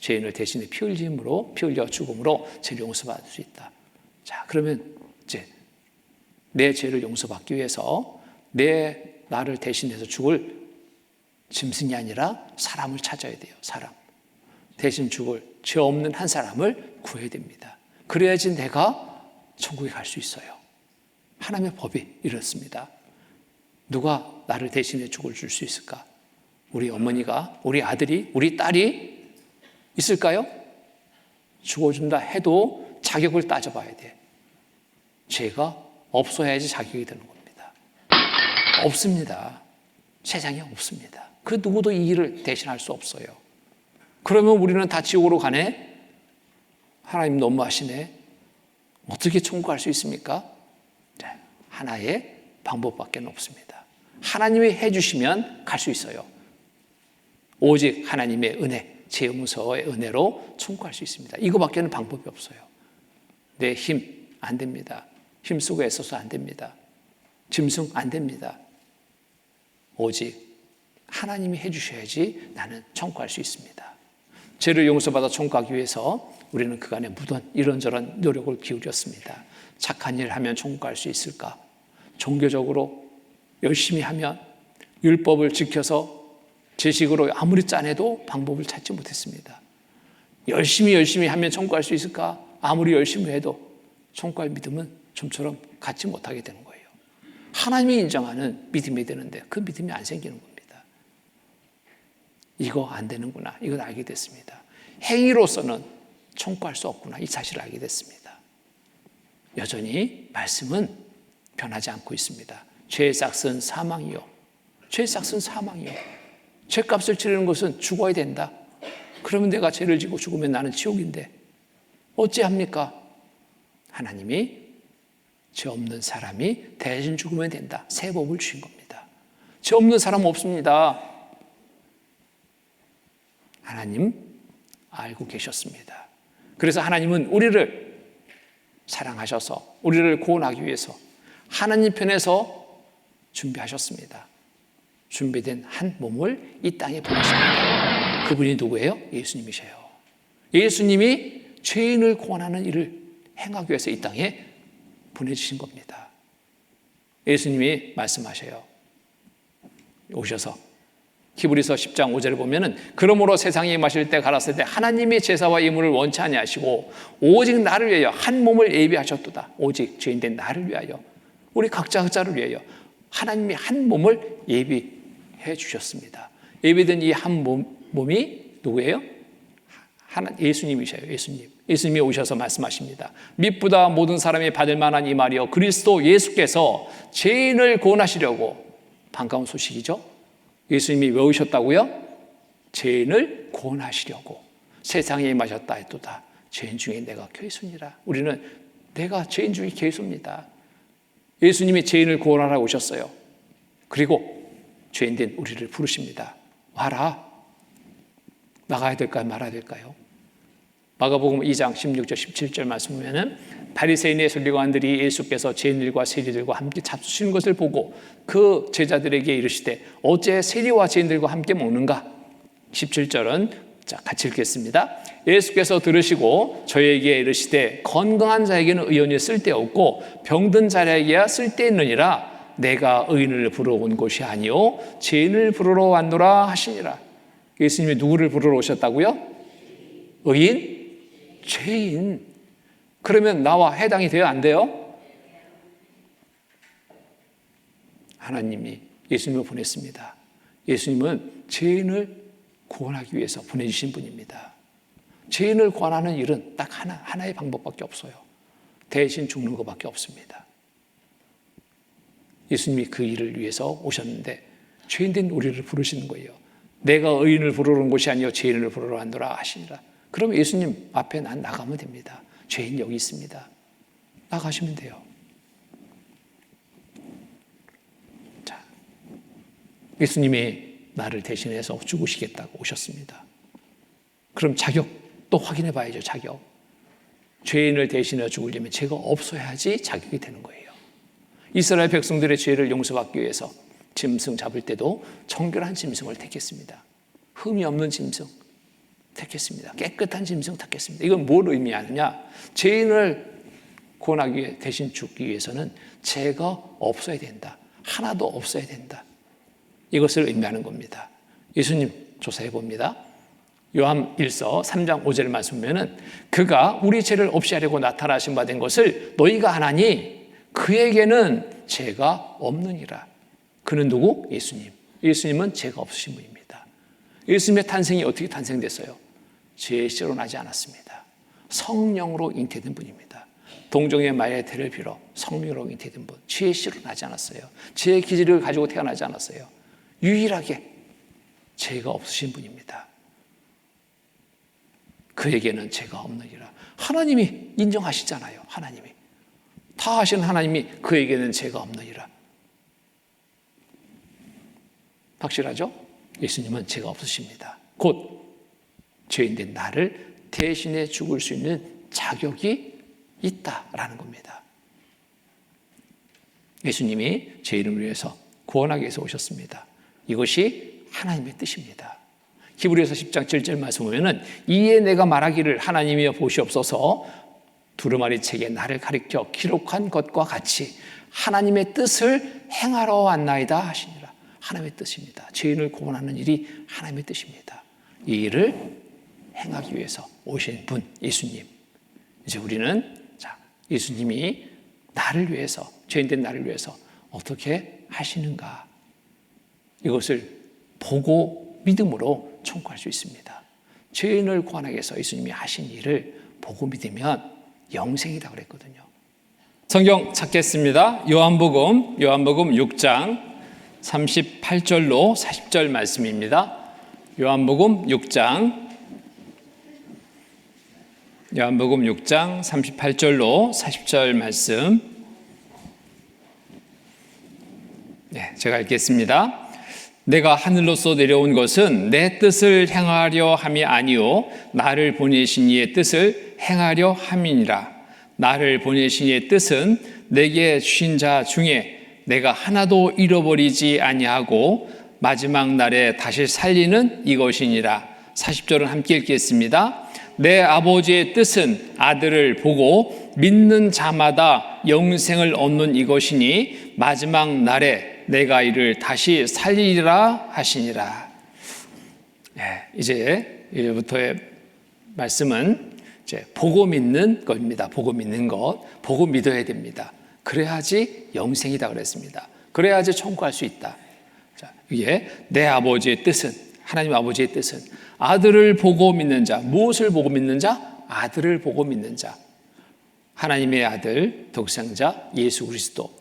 Speaker 1: 죄인을 대신해 피 흘려 죽음으로 죄를 용서받을 수 있다. 자, 그러면 이제 내 죄를 용서받기 위해서 나를 대신해서 죽을 짐승이 아니라 사람을 찾아야 돼요. 사람. 대신 죽을 죄 없는 한 사람을 구해야 됩니다. 그래야지 내가 천국에 갈 수 있어요. 하나님의 법이 이렇습니다. 누가 나를 대신해 죽을 줄 수 있을까? 우리 어머니가, 우리 아들이, 우리 딸이 있을까요? 죽어준다 해도 자격을 따져봐야 돼. 죄가 없어야지 자격이 되는 겁니다. 없습니다. 세상에 없습니다. 그 누구도 이 일을 대신할 수 없어요. 그러면 우리는 다 지옥으로 가네? 하나님 너무하시네? 어떻게 천국 갈 수 있습니까? 하나의 방법밖에 없습니다. 하나님이 해주시면 갈 수 있어요. 오직 하나님의 은혜, 죄 용서의 은혜로 천국 갈 수 있습니다. 이거밖에는 방법이 없어요. 내 힘 안 됩니다. 힘쓰고 애써서 안 됩니다. 짐승 안 됩니다. 오직 하나님이 해주셔야지 나는 천국 갈 수 있습니다. 죄를 용서받아 천국 가기 위해서 우리는 그간에 무던 이런저런 노력을 기울였습니다. 착한 일을 하면 천국 갈 수 있을까? 종교적으로 열심히 하면 율법을 지켜서 제식으로 아무리 짜내도 방법을 찾지 못했습니다. 열심히 하면 천국 갈 수 있을까? 아무리 열심히 해도 천국 갈 믿음은 좀처럼 갖지 못하게 되는 거예요. 하나님이 인정하는 믿음이 되는데 그 믿음이 안 생기는 겁니다. 이거 안 되는구나. 이걸 알게 됐습니다. 행위로서는 천국 갈 수 없구나. 이 사실을 알게 됐습니다. 여전히 말씀은 변하지 않고 있습니다. 죄의 삭은 사망이요. 죄의 삭은 사망이요. 죄값을 치르는 것은 죽어야 된다. 그러면 내가 죄를 지고 죽으면 나는 지옥인데 어찌합니까? 하나님이 죄 없는 사람이 대신 죽으면 된다. 새 법을 주신 겁니다. 죄 없는 사람 없습니다. 하나님 알고 계셨습니다. 그래서 하나님은 우리를 사랑하셔서 우리를 구원하기 위해서 하나님 편에서 준비하셨습니다. 준비된 한 몸을 이 땅에 보내십니다. 그분이 누구예요? 예수님이셔요. 예수님이 죄인을 구원하는 일을 행하기 위해서 이 땅에 보내주신 겁니다. 예수님이 말씀하셔요. 오셔서 히브리서 10장 5절을 보면은 그러므로 세상에 임하실 때 가라사대 때 하나님의 제사와 예물을 원치 아니하시고 오직 나를 위하여 한 몸을 예비하셨도다. 오직 죄인된 나를 위하여 우리 각자를 위하여 하나님이 한 몸을 예비해 주셨습니다. 예비된 이 한 몸이 누구예요? 예수님이셔요. 예수님이 오셔서 말씀하십니다. 미쁘다 모든 사람이 받을 만한 이 말이요 그리스도 예수께서 죄인을 구원하시려고. 반가운 소식이죠. 예수님이 왜 오셨다고요? 죄인을 구원하시려고 세상에 임하셨다 했도다. 죄인 중에 내가 괴수니라. 우리는 내가 죄인 중에 괴수입니다. 예수님이 죄인을 구원하러 오셨어요. 그리고 죄인된 우리를 부르십니다. 와라. 나가야 될까요? 말아야 될까요? 마가복음 2장 16절 17절 말씀 보면은 바리새인의 선지자들이 예수께서 죄인들과 세리들과 함께 잡수시는 것을 보고 그 제자들에게 이르시되 어째 세리와 죄인들과 함께 먹는가? 17절은 자, 같이 읽겠습니다. 예수께서 들으시고 저에게 이르시되 건강한 자에게는 의원이 쓸데없고 병든 자에게야 쓸데있느니라. 내가 의인을 부르러 온 곳이 아니요 죄인을 부르러 왔노라 하시니라. 예수님이 누구를 부르러 오셨다고요? 의인? 죄인. 그러면 나와 해당이 돼요? 안 돼요? 하나님이 예수님을 보냈습니다. 예수님은 죄인을 구원하기 위해서 보내주신 분입니다. 죄인을 구원하는 일은 딱 하나의 방법밖에 없어요. 대신 죽는 것밖에 없습니다. 예수님이 그 일을 위해서 오셨는데 죄인된 우리를 부르시는 거예요. 내가 의인을 부르러 온 곳이 아니요 죄인을 부르러 왔노라 하시니라. 그럼 예수님 앞에 난 나가면 됩니다. 죄인 여기 있습니다. 나가시면 돼요. 자, 예수님이 나를 대신해서 죽으시겠다고 오셨습니다. 그럼 자격 또 확인해 봐야죠. 자격. 죄인을 대신해 죽으려면 죄가 없어야지 자격이 되는 거예요. 이스라엘 백성들의 죄를 용서받기 위해서 짐승 잡을 때도 정결한 짐승을 택했습니다. 흠이 없는 짐승 택했습니다. 깨끗한 짐승 택했습니다. 이건 뭘 의미하느냐? 죄인을 구원하기 위해 대신 죽기 위해서는 죄가 없어야 된다. 하나도 없어야 된다. 이것을 의미하는 겁니다. 예수님 조사해 봅니다. 요한 1서 3장 5절 말씀 보면은 그가 우리 죄를 없이 하려고 나타나신 바 된 것을 너희가 아나니 그에게는 죄가 없느니라. 그는 누구? 예수님. 예수님은 죄가 없으신 분입니다. 예수님의 탄생이 어떻게 탄생됐어요? 죄의 씨로 나지 않았습니다. 성령으로 잉태된 분입니다. 동정의 마의 태를 빌어 성령으로 잉태된 분. 죄의 씨로 나지 않았어요. 죄의 기질을 가지고 태어나지 않았어요. 유일하게 죄가 없으신 분입니다. 그에게는 죄가 없느니라. 하나님이 인정하시잖아요. 하나님이. 다 하신 하나님이 그에게는 죄가 없느니라. 확실하죠? 예수님은 죄가 없으십니다. 곧 죄인된 나를 대신해 죽을 수 있는 자격이 있다라는 겁니다. 예수님이 죄인을 위해서 구원하기 위해서 오셨습니다. 이것이 하나님의 뜻입니다. 히브리서 10장 7절 말씀 보면은 이에 내가 말하기를 하나님이여 보시옵소서 두루마리 책에 나를 가리켜 기록한 것과 같이 하나님의 뜻을 행하러 왔나이다 하시니라. 하나님의 뜻입니다. 죄인을 구원하는 일이 하나님의 뜻입니다. 이 일을 행하기 위해서 오신 분 예수님. 이제 우리는 자, 예수님이 나를 위해서 죄인된 나를 위해서 어떻게 하시는가 이것을 보고 믿음으로 청구할 수 있습니다. 죄인을 구원하기 위해서 예수님이 하신 일을 보고 믿으면 영생이다 그랬거든요. 성경 찾겠습니다. 요한복음 6장 38절로 40절 말씀입니다. 요한복음 6장 38절로 40절 말씀. 네, 제가 읽겠습니다. 내가 하늘로서 내려온 것은 내 뜻을 행하려 함이 아니요 나를 보내신 이의 뜻을 행하려 함이니라. 나를 보내신 이의 뜻은 내게 주신 자 중에 내가 하나도 잃어버리지 아니하고 마지막 날에 다시 살리는 이것이니라. 40절은 함께 읽겠습니다. 내 아버지의 뜻은 아들을 보고 믿는 자마다 영생을 얻는 이것이니 마지막 날에 내가 이를 다시 살리리라 하시니라. 이제부터의 말씀은 이제 보고 믿는 것입니다. 보고 믿는 것, 보고 믿어야 됩니다. 그래야지 영생이다 그랬습니다. 그래야지 천국할 수 있다. 자, 이게 내 아버지의 뜻은, 하나님 아버지의 뜻은 아들을 보고 믿는 자. 무엇을 보고 믿는 자? 아들을 보고 믿는 자. 하나님의 아들 독생자 예수 그리스도,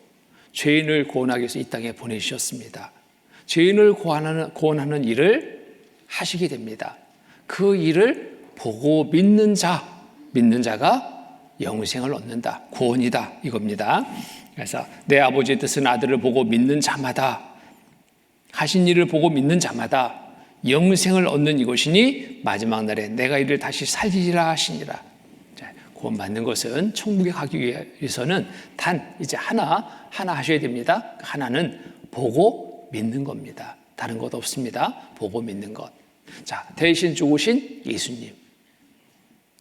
Speaker 1: 죄인을 구원하기 위해서 이 땅에 보내주셨습니다. 죄인을 구원하는 일을 하시게 됩니다. 그 일을 보고 믿는 자가 영생을 얻는다, 구원이다 이겁니다. 그래서 내 아버지의 뜻은 아들을 보고 믿는 자마다, 하신 일을 보고 믿는 자마다 영생을 얻는 이것이니 마지막 날에 내가 이를 다시 살리리라 하시니라. 구원받는 것은 천국에 가기 위해서는 단 이제 하나 하셔야 됩니다. 하나는 보고 믿는 겁니다. 다른 것 없습니다. 보고 믿는 것. 자, 대신 죽으신 예수님,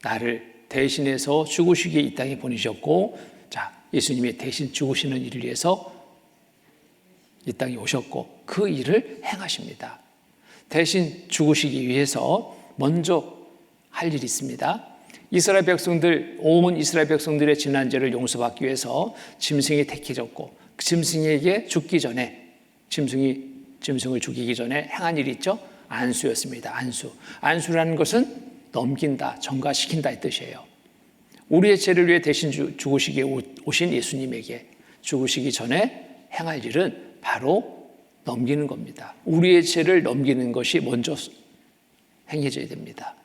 Speaker 1: 나를 대신해서 죽으시기에 이 땅에 보내셨고, 자, 예수님이 대신 죽으시는 일을 위해서 이 땅에 오셨고 그 일을 행하십니다. 대신 죽으시기 위해서 먼저 할 일이 있습니다. 이스라엘 백성들, 온 이스라엘 백성들의 지난 죄를 용서받기 위해서 짐승이 택해졌고, 그 짐승에게 죽기 전에, 짐승을 죽이기 전에 행한 일이 있죠. 안수였습니다. 안수라는 것은 넘긴다, 전가시킨다 이 뜻이에요. 우리의 죄를 위해 대신 죽으시기에 오신 예수님에게 죽으시기 전에 행할 일은 바로 넘기는 겁니다. 우리의 죄를 넘기는 것이 먼저 행해져야 됩니다.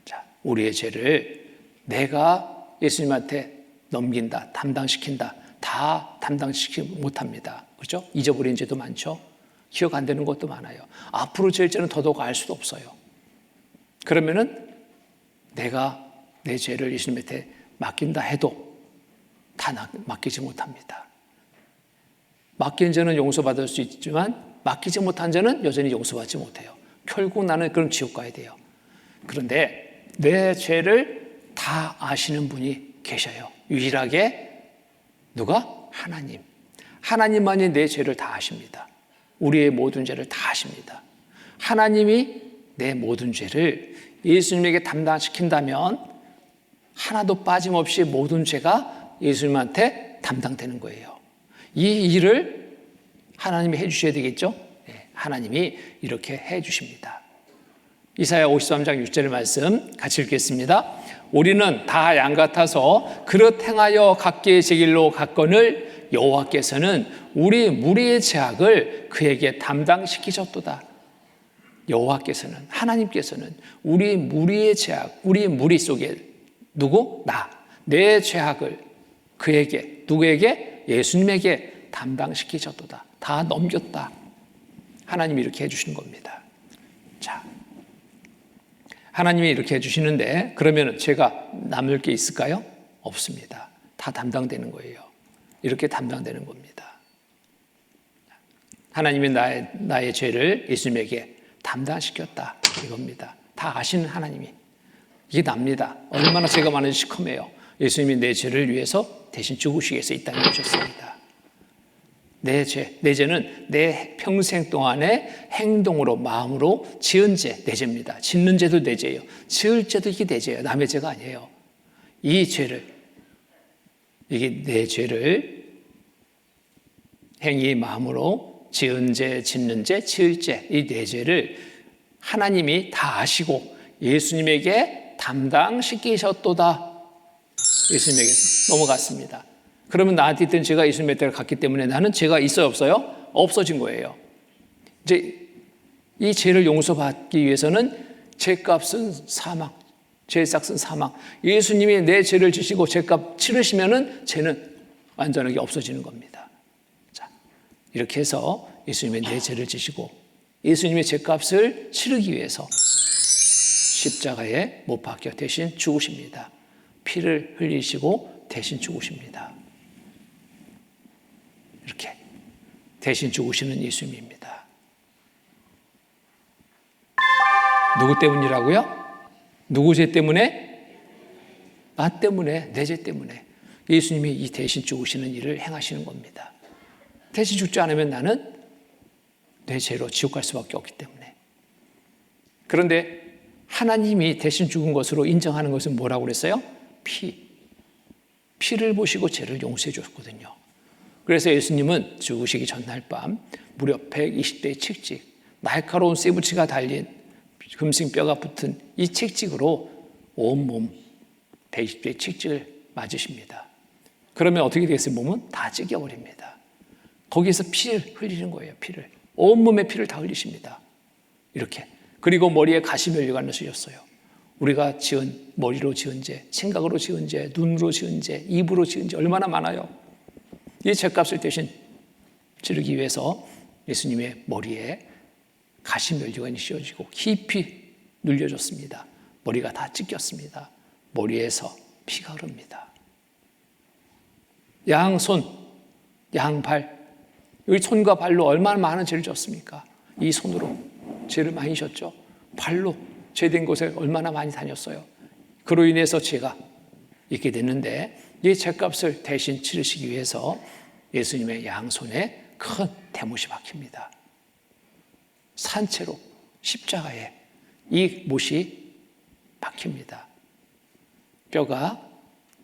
Speaker 1: 자, 우리의 죄를 내가 예수님한테 넘긴다, 담당시킨다. 다 담당시키지 못합니다. 그렇죠? 잊어버린 죄도 많죠. 기억 안 되는 것도 많아요. 앞으로 질 죄는 더더욱 알 수도 없어요. 그러면은 내가 내 죄를 예수님한테 맡긴다 해도 다 맡기지 못합니다. 맡긴 죄는 용서받을 수 있지만 맡기지 못한 죄는 여전히 용서받지 못해요. 결국 나는 그럼 지옥 가야 돼요. 그런데 내 죄를 다 아시는 분이 계셔요. 유일하게 누가? 하나님. 하나님만이 내 죄를 다 아십니다. 우리의 모든 죄를 다 아십니다. 하나님이 내 모든 죄를 예수님에게 담당시킨다면 하나도 빠짐없이 모든 죄가 예수님한테 담당되는 거예요. 이 일을 하나님이 해주셔야 되겠죠? 하나님이 이렇게 해주십니다. 이사야 53장 6절 말씀 같이 읽겠습니다. 우리는 다 양 같아서 그릇 행하여 각기의 제 길로 갔거늘 여호와께서는 우리 무리의 죄악을 그에게 담당시키셨도다. 여호와께서는, 하나님께서는 우리 무리의 죄악, 우리 무리 속에 누구? 내 죄악을 그에게, 누구에게? 예수님에게 담당시키셨도다. 다 넘겼다. 하나님이 이렇게 해주시는 겁니다. 자, 하나님이 이렇게 해주시는데 그러면 제가 남을 게 있을까요? 없습니다. 다 담당되는 거예요. 이렇게 담당되는 겁니다. 하나님이 나의 죄를 예수님에게 담당시켰다 이겁니다. 다 아시는 하나님이. 이게 납니다. 얼마나 죄가 많은지 시커매요. 예수님이 내 죄를 위해서 대신 죽으시기 위해서 이 땅에 오셨습니다. 내 죄는 내 평생 동안의 행동으로, 마음으로 지은 죄, 내 죄입니다. 짓는 죄도 내 죄예요. 지을 죄도 이게 내 죄예요. 남의 죄가 아니에요. 이 죄를, 이게 내 죄를 행위 마음으로 지은 죄, 짓는 죄, 지을 죄, 이 내 죄를 하나님이 다 아시고 예수님에게 담당시키셨도다. 예수님에게 넘어갔습니다. 그러면 나한테 있던 죄가 예수님의 갔기 때문에 나는 죄가 있어요, 없어요? 없어진 거예요. 이제 이 죄를 용서받기 위해서는 죄값은 사망, 죄값은 사망. 예수님이 내 죄를 지시고 죄값 치르시면은 죄는 완전하게 없어지는 겁니다. 자, 이렇게 해서 예수님이 내 죄를 지시고 예수님의 죄값을 치르기 위해서 십자가에 못 박혀 대신 죽으십니다. 피를 흘리시고 대신 죽으십니다. 이렇게 대신 죽으시는 예수님입니다. 누구 때문이라고요? 누구 죄 때문에? 나 때문에, 내 죄 때문에 예수님이 이 대신 죽으시는 일을 행하시는 겁니다. 대신 죽지 않으면 나는 내 죄로 지옥 갈 수밖에 없기 때문에. 그런데 하나님이 대신 죽은 것으로 인정하는 것은 뭐라고 그랬어요? 피를 보시고 죄를 용서해 줬거든요. 그래서 예수님은 죽으시기 전날 밤 무려 120대의 책찍, 날카로운 쇠붙이가 달린 금승뼈가 붙은 이 책찍으로 온몸 120대의 책찍을 맞으십니다. 그러면 어떻게 되겠어요? 몸은 다 찢겨버립니다. 거기에서 피를 흘리는 거예요. 피를. 온몸에 피를 다 흘리십니다. 이렇게. 그리고 머리에 가시면류관을 쓰셨어요. 우리가 지은, 머리로 지은 죄, 생각으로 지은 죄, 눈으로 지은 죄, 입으로 지은 죄 얼마나 많아요. 이 죄값을 대신 치르기 위해서 예수님의 머리에 가시면류관이 씌워지고 깊이 눌려졌습니다. 머리가 다 찢겼습니다. 머리에서 피가 흐릅니다. 양손, 양발, 여기 손과 발로 얼마나 많은 죄를 졌습니까? 이 손으로 죄를 많이 졌죠. 발로 죄된 곳에 얼마나 많이 다녔어요. 그로 인해서 죄가 있게 됐는데 이 죄값을 대신 치르시기 위해서 예수님의 양손에 큰 대못이 박힙니다. 산채로 십자가에 이 못이 박힙니다. 뼈가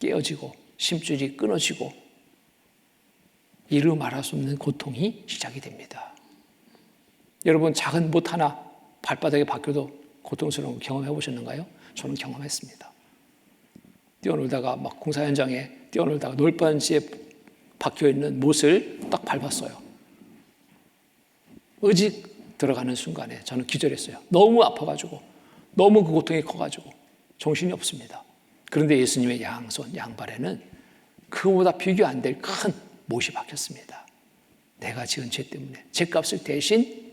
Speaker 1: 깨어지고 심줄이 끊어지고 이루 말할 수 없는 고통이 시작이 됩니다. 여러분 작은 못 하나 발바닥에 박혀도 고통스러운 거 경험해 보셨는가요? 저는 경험했습니다. 뛰어놀다가 막 공사 현장에 뛰어놀다가 놀반지에 박혀있는 못을 딱 밟았어요. 의직 들어가는 순간에 저는 기절했어요. 너무 아파가지고 너무 그 고통이 커가지고 정신이 없습니다. 그런데 예수님의 양손 양발에는 그보다 비교 안 될 큰 못이 박혔습니다. 내가 지은 죄 때문에 죄값을 대신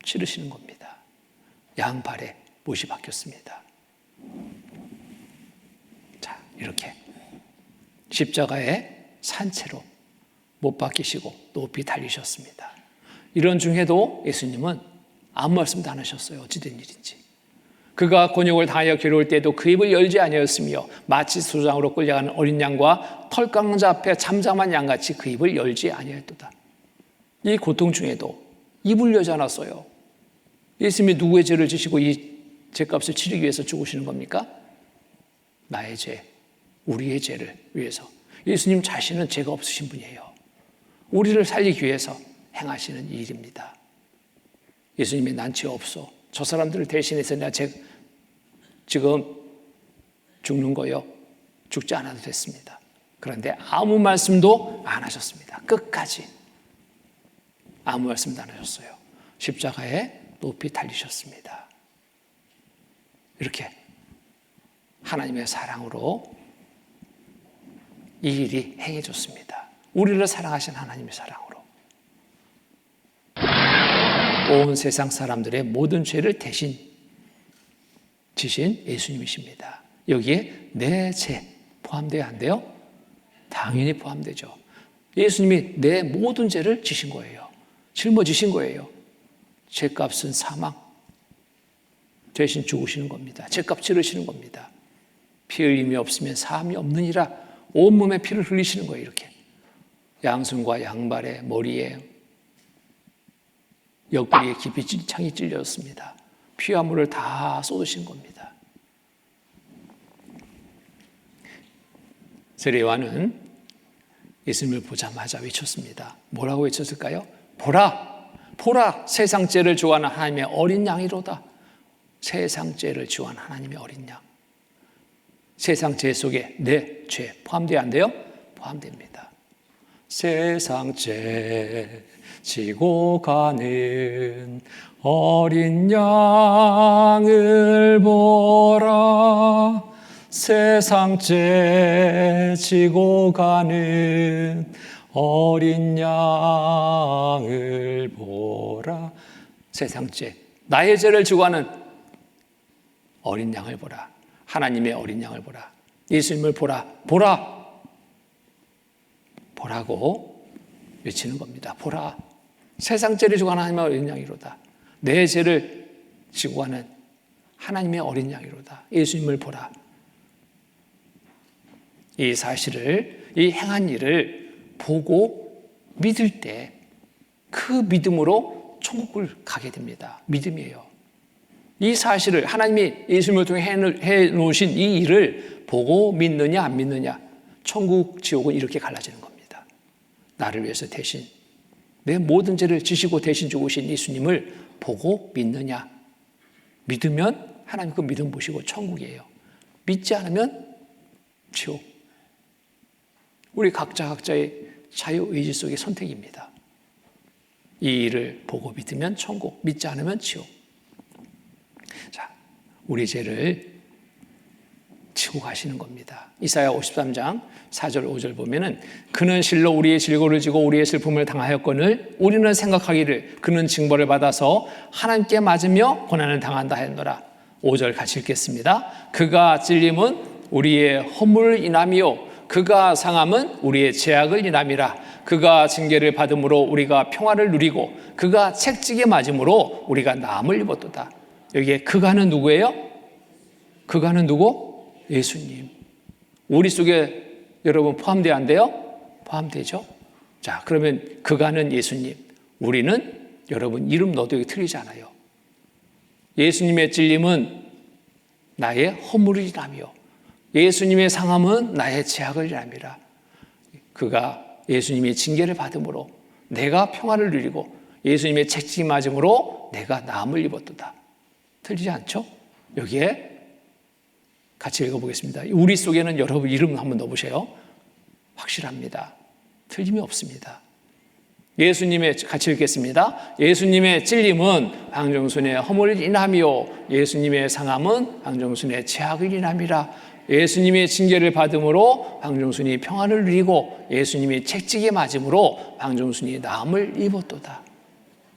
Speaker 1: 치르시는 겁니다. 양발에 못이 박혔습니다. 자, 이렇게 십자가에 산채로 못 박히시고 높이 달리셨습니다. 이런 중에도 예수님은 아무 말씀도 안 하셨어요. 어찌된 일인지. 그가 곤욕을 당하여 괴로울 때도 그 입을 열지 아니하였으며 마치 수장으로 끌려가는 어린 양과 털강자 앞에 잠잠한 양같이 그 입을 열지 아니하였도다. 이 고통 중에도 입을 열지 않았어요. 예수님이 누구의 죄를 지시고 이 죄값을 치르기 위해서 죽으시는 겁니까? 나의 죄, 우리의 죄를 위해서. 예수님 자신은 죄가 없으신 분이에요. 우리를 살리기 위해서 행하시는 일입니다. 예수님이 난 죄 없어. 저 사람들을 대신해서 내가 지금 죽는 거요. 죽지 않아도 됐습니다. 그런데 아무 말씀도 안 하셨습니다. 끝까지 아무 말씀도 안 하셨어요. 십자가에 높이 달리셨습니다. 이렇게 하나님의 사랑으로 이 일이 행해졌습니다. 우리를 사랑하신 하나님의 사랑으로 온 세상 사람들의 모든 죄를 대신 지신 예수님이십니다. 여기에 내 죄 포함돼야 한대요? 당연히 포함되죠. 예수님이 내 모든 죄를 지신 거예요. 짊어지신 거예요. 죄값은 사망. 대신 죽으시는 겁니다. 죄값 치르시는 겁니다. 피 흘림이 없으면 사함이 없느니라 온몸에 피를 흘리시는 거예요. 이렇게 양손과 양발에 머리에 옆구리에 깊이 창이 찔렸습니다. 피와 물을 다 쏟으신 겁니다. 세례요한은 예수님을 보자마자 외쳤습니다. 뭐라고 외쳤을까요? 보라! 보라! 세상 죄를 주관한 하나님의 어린 양이로다. 세상 죄를 주관한 하나님의 어린 양. 세상 죄 속에 내 죄 포함되어 안 돼요? 포함됩니다. 세상 죄 지고 가는 어린 양을 보라. 세상 죄 지고 가는 어린 양을 보라. 세상죄, 나의 죄를 지고 하는 어린 양을 보라. 하나님의 어린 양을 보라. 예수님을 보라. 보라. 보라고 외치는 겁니다. 보라. 세상 죄를 지고 하는 하나님의 어린 양이로다. 내 죄를 지고 가는 하나님의 어린 양이로다. 예수님을 보라. 이 사실을, 이 행한 일을 보고 믿을 때 그 믿음으로 천국을 가게 됩니다. 믿음이에요. 이 사실을, 하나님이 예수님을 통해 해놓으신 이 일을 보고 믿느냐 안 믿느냐, 천국 지옥은 이렇게 갈라지는 겁니다. 나를 위해서 대신 내 모든 죄를 지시고 대신 죽으신 예수님을 보고 믿느냐. 믿으면 하나님 그 믿음 보시고 천국이에요. 믿지 않으면 지옥. 우리 각자의 자유의지 속의 선택입니다. 이 일을 보고 믿으면 천국, 믿지 않으면 지옥. 자, 우리 죄를 지고 가시는 겁니다. 이사야 53장 4절 5절 보면은 그는 실로 우리의 질고를 지고 우리의 슬픔을 당하였거늘 우리는 생각하기를 그는 징벌을 받아서 하나님께 맞으며 고난을 당한다 하였노라. 5절 같이 읽겠습니다. 그가 찔림은 우리의 허물을 인함이요 그가 상함은 우리의 죄악을 인함이라. 그가 징계를 받음으로 우리가 평화를 누리고 그가 채찍에 맞음으로 우리가 나음을 입었도다. 여기에 그가는 누구예요? 그가는 누구? 예수님. 우리 속에 여러분 포함돼야 안 돼요? 포함되죠? 자, 그러면 그가는 예수님. 우리는 여러분 이름 넣어도 여기 틀리지 않아요. 예수님의 찔림은 나의 허물을 인하며 예수님의 상함은 나의 죄악을 인함이라. 그가 예수님의 징계를 받음으로 내가 평화를 누리고 예수님의 채찍이 맞음으로 내가 나음을 입었도다. 틀리지 않죠? 여기에 같이 읽어보겠습니다. 우리 속에는 여러분 이름 한번 넣어보세요. 확실합니다. 틀림이 없습니다. 예수님의, 같이 읽겠습니다. 예수님의 찔림은 황정순의 허물을 인함이요 예수님의 상함은 황정순의 죄악을 인함이라. 예수님의 징계를 받음으로 황정순이 평안을 누리고 예수님이 채찍에 맞음으로 황정순이 나음을 입었도다.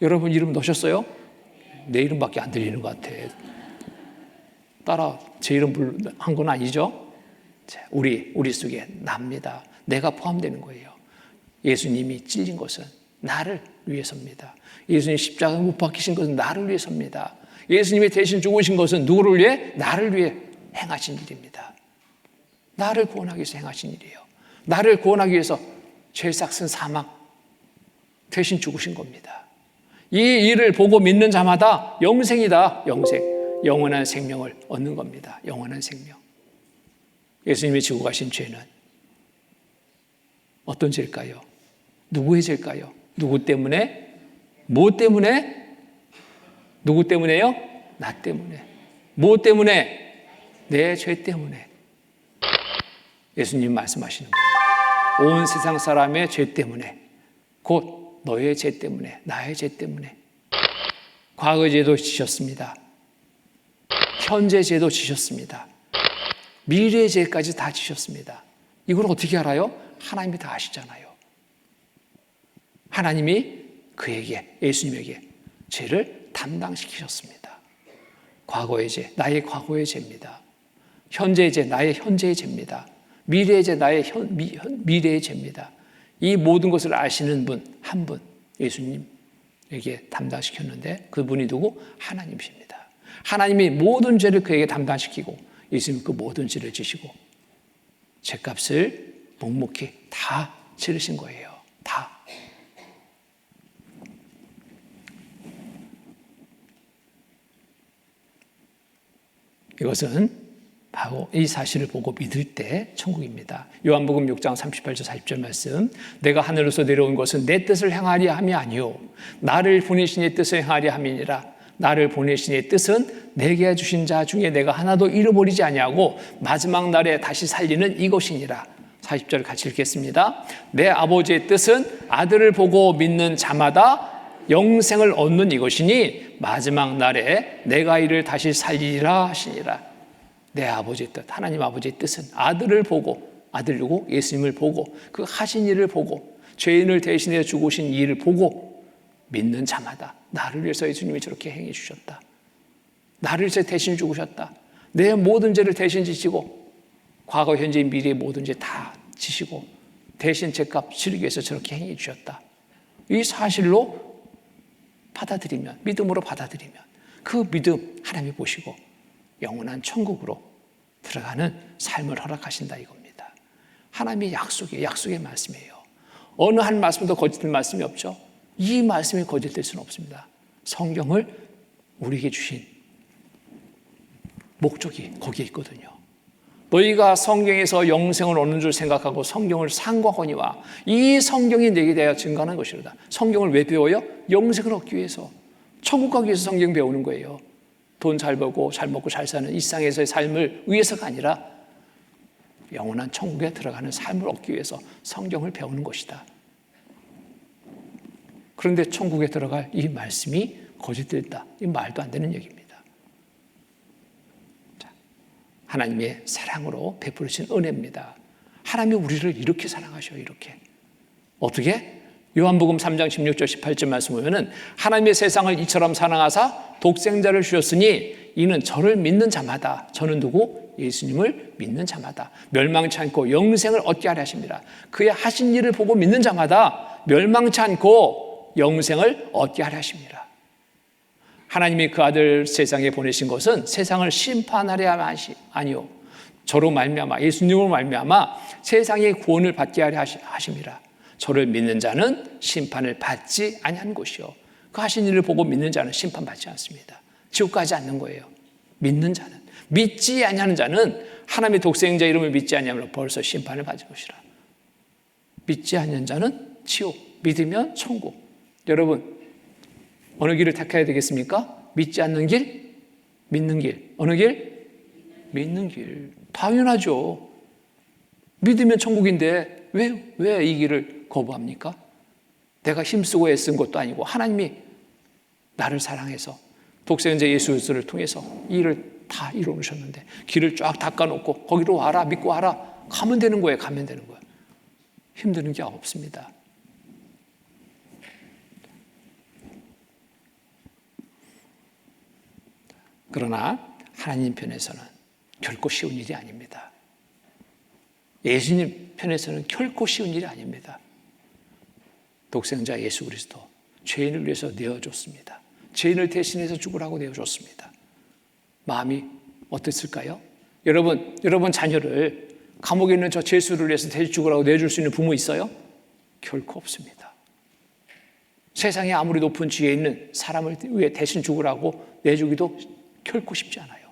Speaker 1: 여러분 이름 넣으셨어요? 내 이름밖에 안 들리는 것 같아. 따라 제 이름 한 건 아니죠? 우리 속에 납니다. 내가 포함되는 거예요. 예수님이 찔린 것은 나를 위해서입니다. 예수님 십자가에 못 박히신 것은 나를 위해서입니다. 예수님이 대신 죽으신 것은 누구를 위해? 나를 위해 행하신 일입니다. 나를 구원하기 위해서 행하신 일이에요. 나를 구원하기 위해서 죄 삭은 사망 대신 죽으신 겁니다. 이 일을 보고 믿는 자마다 영생이다. 영생. 영원한 생명을 얻는 겁니다. 영원한 생명. 예수님이 지고 가신 죄는 어떤 죄일까요? 누구의 죄일까요? 누구 때문에? 뭐 때문에? 누구 때문에요? 나 때문에. 뭐 때문에? 내 죄 때문에. 예수님 말씀하시는 거예요. 온 세상 사람의 죄 때문에, 곧 너의 죄 때문에, 나의 죄 때문에. 과거 죄도 지셨습니다. 현재 죄도 지셨습니다. 미래 죄까지 다 지셨습니다. 이걸 어떻게 알아요? 하나님이 다 아시잖아요. 하나님이 그에게, 예수님에게 죄를 담당시키셨습니다. 과거의 죄, 나의 과거의 죄입니다. 현재의 죄, 나의 현재의 죄입니다. 미래의 죄, 나의 미래의 죄입니다. 이 모든 것을 아시는 분, 한 분, 예수님에게 담당시켰는데 그분이 누구? 하나님이십니다. 하나님이 모든 죄를 그에게 담당시키고 예수님 그 모든 죄를 지시고 죄값을 묵묵히 다 치르신 거예요. 다. 이것은 바로 이 사실을 보고 믿을 때 천국입니다. 요한복음 6장 38절 40절 말씀. 내가 하늘에서 내려온 것은 내 뜻을 행하려 함이 아니요 나를 보내신 이의 뜻을 행하려 함이니라. 나를 보내신 이의 뜻은 내게 주신 자 중에 내가 하나도 잃어버리지 아니하고 마지막 날에 다시 살리는 이것이니라. 40절 같이 읽겠습니다. 내 아버지의 뜻은 아들을 보고 믿는 자마다 영생을 얻는 이것이니 마지막 날에 내가 이를 다시 살리리라 하시니라. 내 아버지의 뜻, 하나님 아버지의 뜻은 아들을 보고, 아들 누구? 예수님을 보고 그 하신 일을 보고 죄인을 대신해 죽으신 이 일을 보고 믿는 자마다 나를 위해서 예수님이 저렇게 행해 주셨다. 나를 위해서 대신 죽으셨다. 내 모든 죄를 대신 지시고 과거, 현재, 미래의 모든 죄 다 지시고 대신 죄값 치르기 위해서 저렇게 행해 주셨다. 이 사실로 받아들이면, 믿음으로 받아들이면 그 믿음 하나님이 보시고 영원한 천국으로 들어가는 삶을 허락하신다 이겁니다. 하나님의 약속의 말씀이에요. 어느 한 말씀도 거짓될 말씀이 없죠. 이 말씀이 거짓될 수는 없습니다. 성경을 우리에게 주신 목적이 거기에 있거든요. 너희가 성경에서 영생을 얻는 줄 생각하고 성경을 상고하거니와 이 성경이 내게 대하여 증거하는 것이로다. 성경을 왜 배워요? 영생을 얻기 위해서, 천국 가기 위해서 성경 배우는 거예요. 돈 잘 벌고 잘 먹고 잘 사는 일상에서의 삶을 위해서가 아니라 영원한 천국에 들어가는 삶을 얻기 위해서 성경을 배우는 것이다. 그런데 천국에 들어갈 이 말씀이 거짓됐다. 이 말도 안 되는 얘기입니다. 하나님의 사랑으로 베푸신 은혜입니다. 하나님이 우리를 이렇게 사랑하셔요. 이렇게. 어떻게? 요한복음 3장 16절 18절 말씀 보면은 하나님의 세상을 이처럼 사랑하사 독생자를 주셨으니 이는 저를 믿는 자마다, 저는 누구? 예수님을 믿는 자마다 멸망치 않고 영생을 얻게 하려 하십니다. 그의 하신 일을 보고 믿는 자마다 멸망치 않고 영생을 얻게 하려 하십니다. 하나님이 그 아들 세상에 보내신 것은 세상을 심판하려 아니요 저로 말미암아 예수님으로 말미암아 세상의 구원을 받게 하려 하심이라. 저를 믿는 자는 심판을 받지 아니하는 것이요 그 하신 일을 보고 믿는 자는 심판받지 않습니다. 지옥 가지 않는 거예요. 믿는 자는. 믿지 아니하는 자는 하나님의 독생자 이름을 믿지 아니하면 벌써 심판을 받을 것이라. 믿지 않는 자는 지옥, 믿으면 천국. 여러분 어느 길을 택해야 되겠습니까? 믿지 않는 길, 믿는 길. 어느 길? 믿는 길. 당연하죠. 믿으면 천국인데 왜 이 길을 거부합니까? 내가 힘쓰고 애쓴 것도 아니고 하나님이 나를 사랑해서 독생자 예수 그리스도를 통해서 이 일을 다 이루어놓으셨는데 길을 쫙 닦아놓고 거기로 와라, 믿고 와라. 가면 되는 거예요. 가면 되는 거예요. 힘드는 게 없습니다. 그러나 하나님 편에서는 결코 쉬운 일이 아닙니다. 예수님 편에서는 결코 쉬운 일이 아닙니다. 독생자 예수 그리스도 죄인을 위해서 내어줬습니다. 죄인을 대신해서 죽으라고 내어줬습니다. 마음이 어땠을까요? 여러분 자녀를 감옥에 있는 저 죄수를 위해서 대신 죽으라고 내줄 수 있는 부모 있어요? 결코 없습니다. 세상에 아무리 높은 지위에 있는 사람을 위해 대신 죽으라고 내주기도 결코 쉽지 않아요.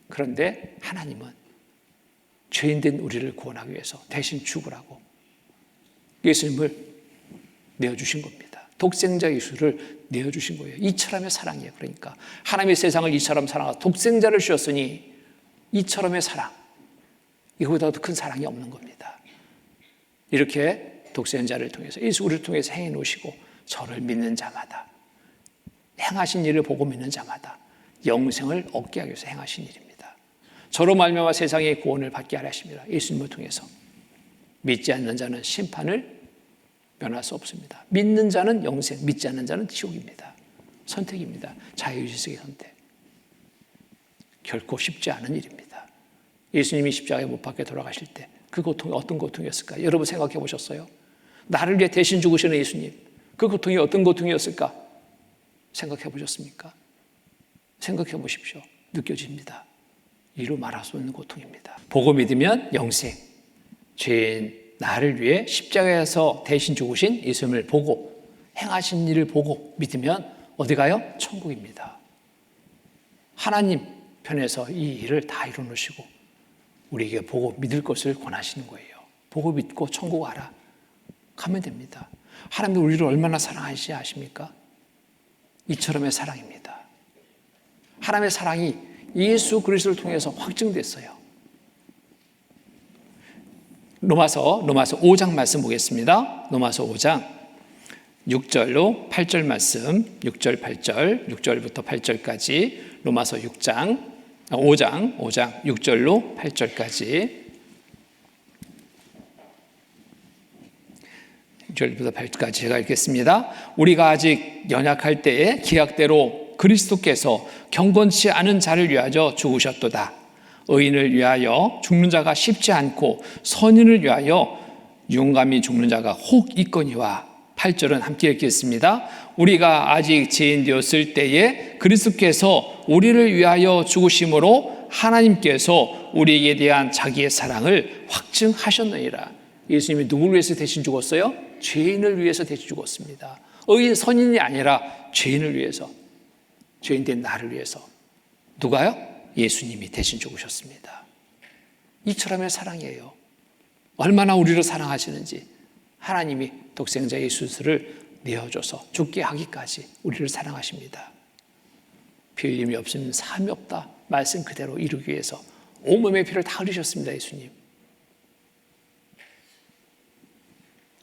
Speaker 1: 그런데 하나님은 죄인된 우리를 구원하기 위해서 대신 죽으라고 예수님을 내어주신 겁니다. 독생자 예수를 내어주신 거예요. 이처럼의 사랑이에요. 그러니까 하나님의 세상을 이처럼 사랑하고 독생자를 주셨으니 이처럼의 사랑, 이거보다 더 큰 사랑이 없는 겁니다. 이렇게 독생자를 통해서 예수 우리를 통해서 행해 놓으시고 저를 믿는 자마다 행하신 일을 보고 믿는 자마다 영생을 얻게 하기 위해서 행하신 일입니다. 저로 말미암아 세상의 구원을 받게 하려 하십니다. 예수님을 통해서. 믿지 않는 자는 심판을 면할 수 없습니다. 믿는 자는 영생, 믿지 않는 자는 지옥입니다. 선택입니다. 자유의식의 선택. 결코 쉽지 않은 일입니다. 예수님이 십자가에 못 박혀 돌아가실 때 그 고통이 어떤 고통이었을까? 여러분 생각해 보셨어요? 나를 위해 대신 죽으시는 예수님, 그 고통이 어떤 고통이었을까? 생각해 보셨습니까? 생각해 보십시오. 느껴집니다. 이루 말할 수 없는 고통입니다. 보고 믿으면 영생, 죄인 나를 위해 십자가에서 대신 죽으신 예수님을 보고 행하신 일을 보고 믿으면 어디 가요? 천국입니다. 하나님 편에서 이 일을 다 이루어놓으시고 우리에게 보고 믿을 것을 권하시는 거예요. 보고 믿고 천국 알아. 가면 됩니다. 하나님이 우리를 얼마나 사랑하시지 아십니까? 이처럼의 사랑입니다. 하나님의 사랑이 예수 그리스도를 통해서 확증됐어요. 로마서 5장 말씀 보겠습니다. 로마서 5장 6절로 8절 말씀, 6절, 8절, 6절부터 8절까지 로마서 5장 6절로 8절까지 6절부터 8절까지 제가 읽겠습니다. 우리가 아직 연약할 때에 기약대로 그리스도께서 경건치 않은 자를 위하여 죽으셨도다. 의인을 위하여 죽는 자가 쉽지 않고 선인을 위하여 용감히 죽는 자가 혹 있거니와. 8절은 함께 읽겠습니다. 우리가 아직 죄인 되었을 때에 그리스도께서 우리를 위하여 죽으심으로 하나님께서 우리에게 대한 자기의 사랑을 확증하셨느니라. 예수님이 누구를 위해서 대신 죽었어요? 죄인을 위해서 대신 죽었습니다. 의인 선인이 아니라 죄인을 위해서, 죄인된 나를 위해서. 누가요? 예수님이 대신 죽으셨습니다. 이처럼의 사랑이에요. 얼마나 우리를 사랑하시는지. 하나님이 독생자 예수를 내어줘서 죽게 하기까지 우리를 사랑하십니다. 피 흘림이 없으면 사함이 없다 말씀 그대로 이루기 위해서 온몸의 피를 다 흘리셨습니다. 예수님.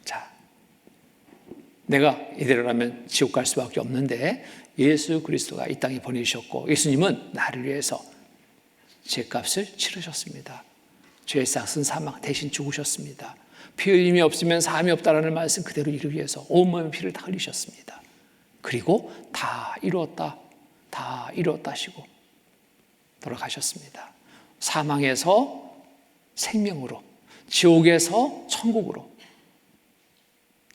Speaker 1: 자, 내가 이대로라면 지옥 갈 수밖에 없는데 예수 그리스도가 이 땅에 보내주셨고, 예수님은 나를 위해서 죄값을 치르셨습니다. 죄의 싹은 사망 대신 죽으셨습니다. 피 흘림이 없으면 사함이 없다라는 말씀 그대로 이루기 위해서 온몸의 피를 다 흘리셨습니다. 그리고 다 이루었다, 다 이루었다 하시고 돌아가셨습니다. 사망에서 생명으로, 지옥에서 천국으로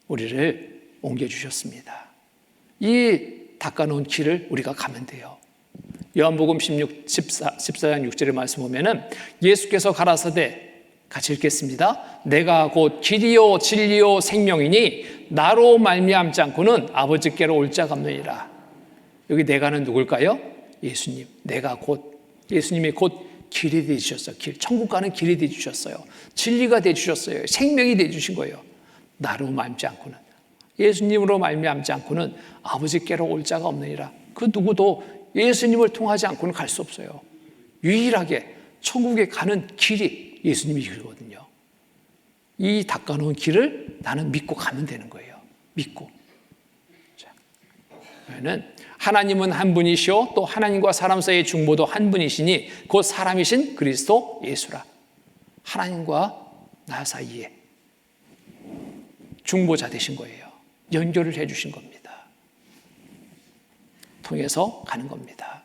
Speaker 1: 우리를 옮겨주셨습니다. 이 닦아놓은 길을 우리가 가면 돼요. 요한복음 14장 6절의 말씀 보면은 예수께서 가라사대, 같이 읽겠습니다. 내가 곧 길이요 진리요 생명이니 나로 말미암지 않고는 아버지께로 올 자가 없느니라. 여기 내가는 누굴까요? 예수님. 내가 곧, 예수님이 곧 길이 되주셨어요. 길, 천국 가는 길이 되주셨어요. 진리가 되주셨어요. 생명이 되주신 거예요. 나로 말미암지 않고는, 예수님으로 말미암지 않고는 아버지께로 올 자가 없느니라. 그 누구도 예수님을 통하지 않고는 갈 수 없어요. 유일하게 천국에 가는 길이 예수님이 길거든요. 이 닦아놓은 길을 나는 믿고 가면 되는 거예요. 믿고. 자, 그러면 하나님은 한 분이시오, 또 하나님과 사람 사이의 중보도 한 분이시니 곧 사람이신 그리스도 예수라. 하나님과 나 사이에 중보자 되신 거예요. 연결을 해주신 겁니다. 통해서 가는 겁니다.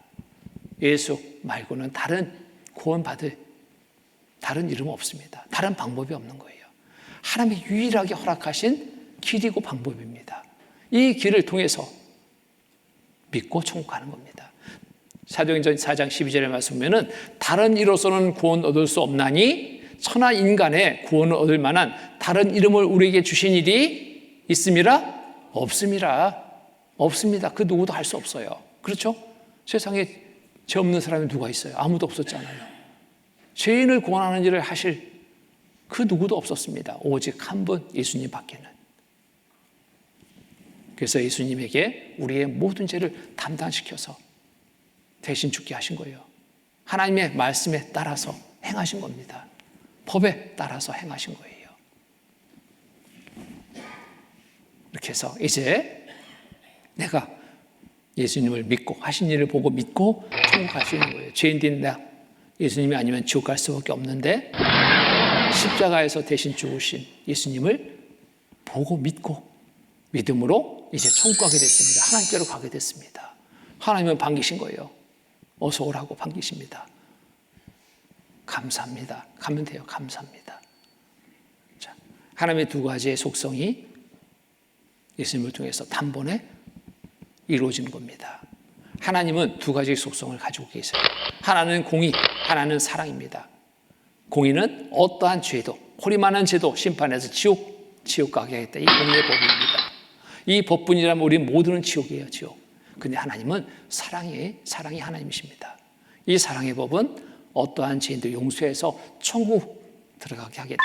Speaker 1: 예수 말고는 다른 구원받을 다른 이름은 없습니다. 다른 방법이 없는 거예요. 하나님이 유일하게 허락하신 길이고 방법입니다. 이 길을 통해서 믿고 천국 가는 겁니다. 사도행전 4장 12절에 말씀 보면은 다른 이로서는 구원 얻을 수 없나니 천하 인간의 구원을 얻을 만한 다른 이름을 우리에게 주신 일이 있음이라? 없음이라. 없습니다. 그 누구도 할 수 없어요. 그렇죠? 세상에 죄 없는 사람이 누가 있어요? 아무도 없었잖아요. 죄인을 구원하는 일을 하실 그 누구도 없었습니다. 오직 한 분, 예수님 밖에는. 그래서 예수님에게 우리의 모든 죄를 담당시켜서 대신 죽게 하신 거예요. 하나님의 말씀에 따라서 행하신 겁니다. 법에 따라서 행하신 거예요. 이렇게 해서 이제 내가 예수님을 믿고 하신 일을 보고 믿고 천국 갈 수 있는 거예요. 죄인된 나, 예수님이 아니면 지옥 갈 수밖에 없는데 십자가에서 대신 죽으신 예수님을 보고 믿고 믿음으로 이제 천국 가게 됐습니다. 하나님께로 가게 됐습니다. 하나님은 반기신 거예요. 어서 오라고 반기십니다. 감사합니다. 가면 돼요. 감사합니다. 자, 하나님의 두 가지의 속성이 예수님을 통해서 단번에 이루어지는 겁니다. 하나님은 두 가지의 속성을 가지고 계세요. 하나는 공의, 하나는 사랑입니다. 공의는 어떠한 죄도, 호리만한 죄도 심판해서 지옥 가게 하겠다. 이 공의의 법입니다. 이 법뿐이라면 우리 모두는 지옥이에요, 지옥. 근데 하나님은 사랑이 하나님이십니다. 이 사랑의 법은 어떠한 죄인도 용서해서 천국 들어가게 하겠다.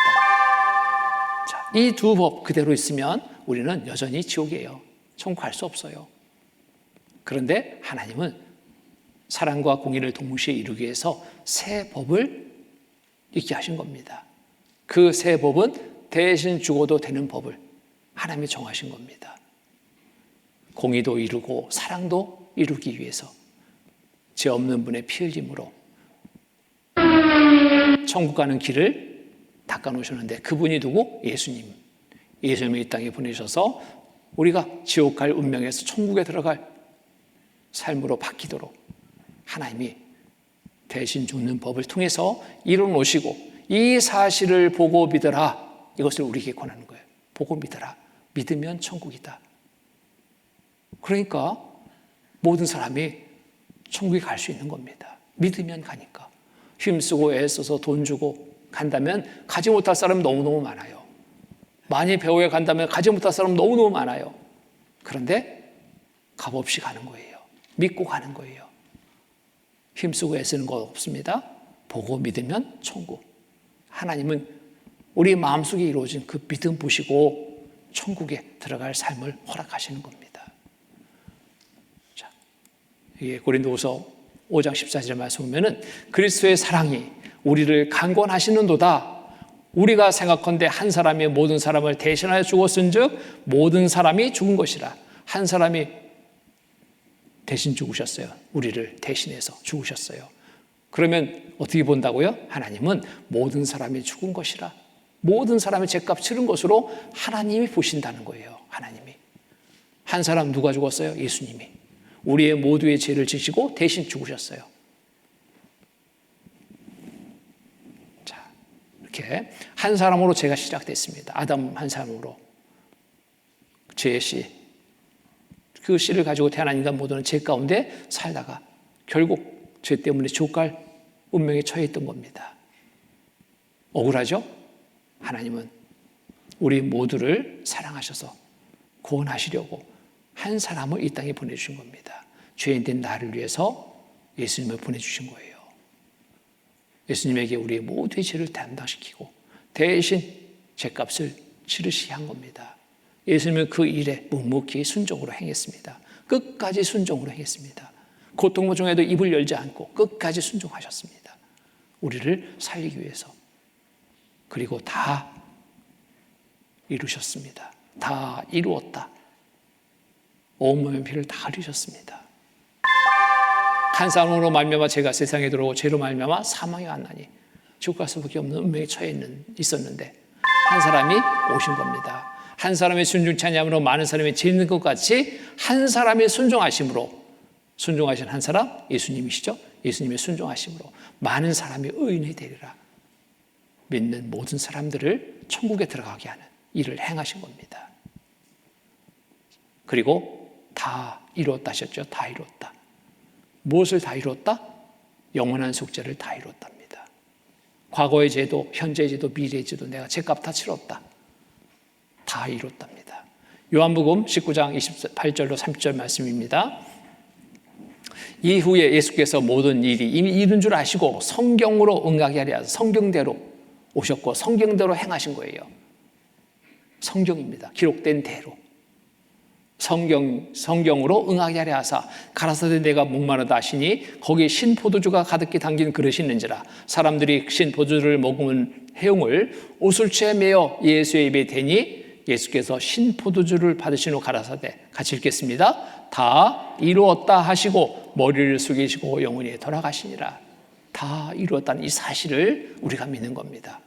Speaker 1: 자, 이 두 법 그대로 있으면 우리는 여전히 지옥이에요. 천국 갈 수 없어요. 그런데 하나님은 사랑과 공의를 동시에 이루기 위해서 새 법을 있게 하신 겁니다. 그 새 법은 대신 죽어도 되는 법을 하나님이 정하신 겁니다. 공의도 이루고 사랑도 이루기 위해서 죄 없는 분의 피 흘림으로 천국 가는 길을 닦아 놓으셨는데 그분이 누구? 예수님. 예수님을 이 땅에 보내셔서 우리가 지옥 갈 운명에서 천국에 들어갈 삶으로 바뀌도록 하나님이 대신 죽는 법을 통해서 이뤄 놓으시고, 이 사실을 보고 믿어라, 이것을 우리에게 권하는 거예요. 보고 믿어라. 믿으면 천국이다. 그러니까 모든 사람이 천국에 갈 수 있는 겁니다. 믿으면 가니까. 힘쓰고 애써서 돈 주고 간다면 가지 못할 사람 너무너무 많아요. 많이 배워야 간다면 가지 못할 사람 너무너무 많아요. 그런데 값없이 가는 거예요. 믿고 가는 거예요. 힘쓰고 애쓰는 거 없습니다. 보고 믿으면 천국. 하나님은 우리 마음속에 이루어진 그 믿음 보시고 천국에 들어갈 삶을 허락하시는 겁니다. 자, 이게 고린도후서 5장 14절 말씀 보면은 그리스도의 사랑이 우리를 강권하시는도다. 우리가 생각컨대 한 사람이 모든 사람을 대신하여 죽었은즉 모든 사람이 죽은 것이라. 한 사람이 대신 죽으셨어요. 우리를 대신해서 죽으셨어요. 그러면 어떻게 본다고요? 하나님은 모든 사람이 죽은 것이라. 모든 사람의 죄값 치른 것으로 하나님이 보신다는 거예요. 하나님이. 한 사람 누가 죽었어요? 예수님이. 우리의 모두의 죄를 지시고 대신 죽으셨어요. 자, 이렇게 한 사람으로 죄가 시작됐습니다. 아담 한 사람으로 죄의 씨. 그 씨를 가지고 태어난 인간 모두는 죄 가운데 살다가 결국 죄 때문에 지옥 갈 운명에 처해 있던 겁니다. 억울하죠? 하나님은 우리 모두를 사랑하셔서 구원하시려고 한 사람을 이 땅에 보내주신 겁니다. 죄인 된 나를 위해서 예수님을 보내주신 거예요. 예수님에게 우리의 모두의 죄를 담당시키고 대신 죄값을 치르시게 한 겁니다. 예수님은 그 일에 묵묵히 순종으로 행했습니다. 끝까지 순종으로 행했습니다. 고통 중에도 입을 열지 않고 끝까지 순종하셨습니다. 우리를 살리기 위해서. 그리고 다 이루셨습니다. 다 이루었다. 온몸의 피를 다 흘리셨습니다. 한 사람으로 말미암아 죄가 세상에 들어오고 죄로 말미암아 사망이 왔나니 지옥 갈 수밖에 없는 운명에 처해 있었는데 한 사람이 오신 겁니다. 한 사람의 순종치 아니함으로 많은 사람이 죄 있는 것 같이 한 사람의 순종하심으로, 순종하신 한 사람 예수님이시죠. 예수님의 순종하심으로 많은 사람이 의인이 되리라. 믿는 모든 사람들을 천국에 들어가게 하는 일을 행하신 겁니다. 그리고 다 이루었다 하셨죠. 다 이루었다. 무엇을 다 이루었다? 영원한 속죄를 다 이루었답니다. 과거의 죄도, 현재의 죄도, 미래의 죄도 내가 죄값 다 치렀다. 다 이뤘답니다. 요한복음 19장 28절로 30절 말씀입니다. 이후에 예수께서 모든 일이 이미 이룬 줄 아시고 성경으로 응하게 하려 하사 성경대로 오셨고 성경대로 행하신 거예요. 성경입니다. 기록된 대로. 성경으로 응하게 하려 하사 가라사대 내가 목마르다 하시니 거기에 신포도주가 가득히 담긴 그릇이 있는지라. 사람들이 신포도주를 먹은 해용을 옷을채 메어 예수의 입에 대니 예수께서 신포도주를 받으신 후 가라사대 같이 읽겠습니다. 다 이루었다 하시고 머리를 숙이시고 영원히 돌아가시니라. 다 이루었다는 이 사실을 우리가 믿는 겁니다.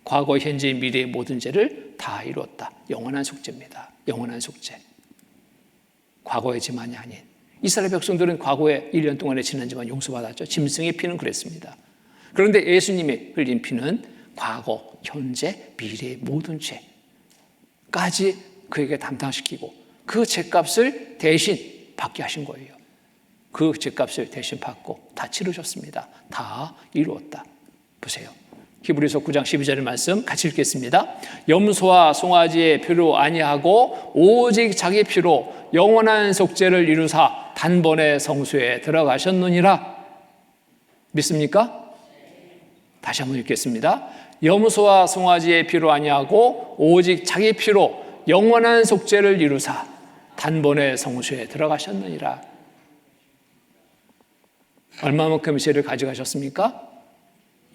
Speaker 1: 과거, 현재, 미래의 모든 죄를 다 이루었다. 영원한 속죄입니다. 영원한 속죄. 과거의 죄만이 아닌 이스라엘 백성들은 과거에 1년 동안의 지난 죄만 용서받았죠. 짐승의 피는 그랬습니다. 그런데 예수님이 흘린 피는 과거, 현재, 미래의 모든 죄까지 그에게 담당시키고 그 죄값을 대신 받게 하신 거예요. 그 죄값을 대신 받고 다 치르셨습니다. 다 이루었다. 보세요. 히브리서 9장 12절의 말씀 같이 읽겠습니다. 염소와 송아지의 피로 아니하고 오직 자기 피로 영원한 속죄를 이루사 단번에 성소에 들어가셨느니라. 믿습니까? 다시 한번 읽겠습니다. 염소와 송아지의 피로 아니하고 오직 자기 피로 영원한 속죄를 이루사 단번에 성소에 들어가셨느니라. 얼마만큼 죄를 가져가셨습니까?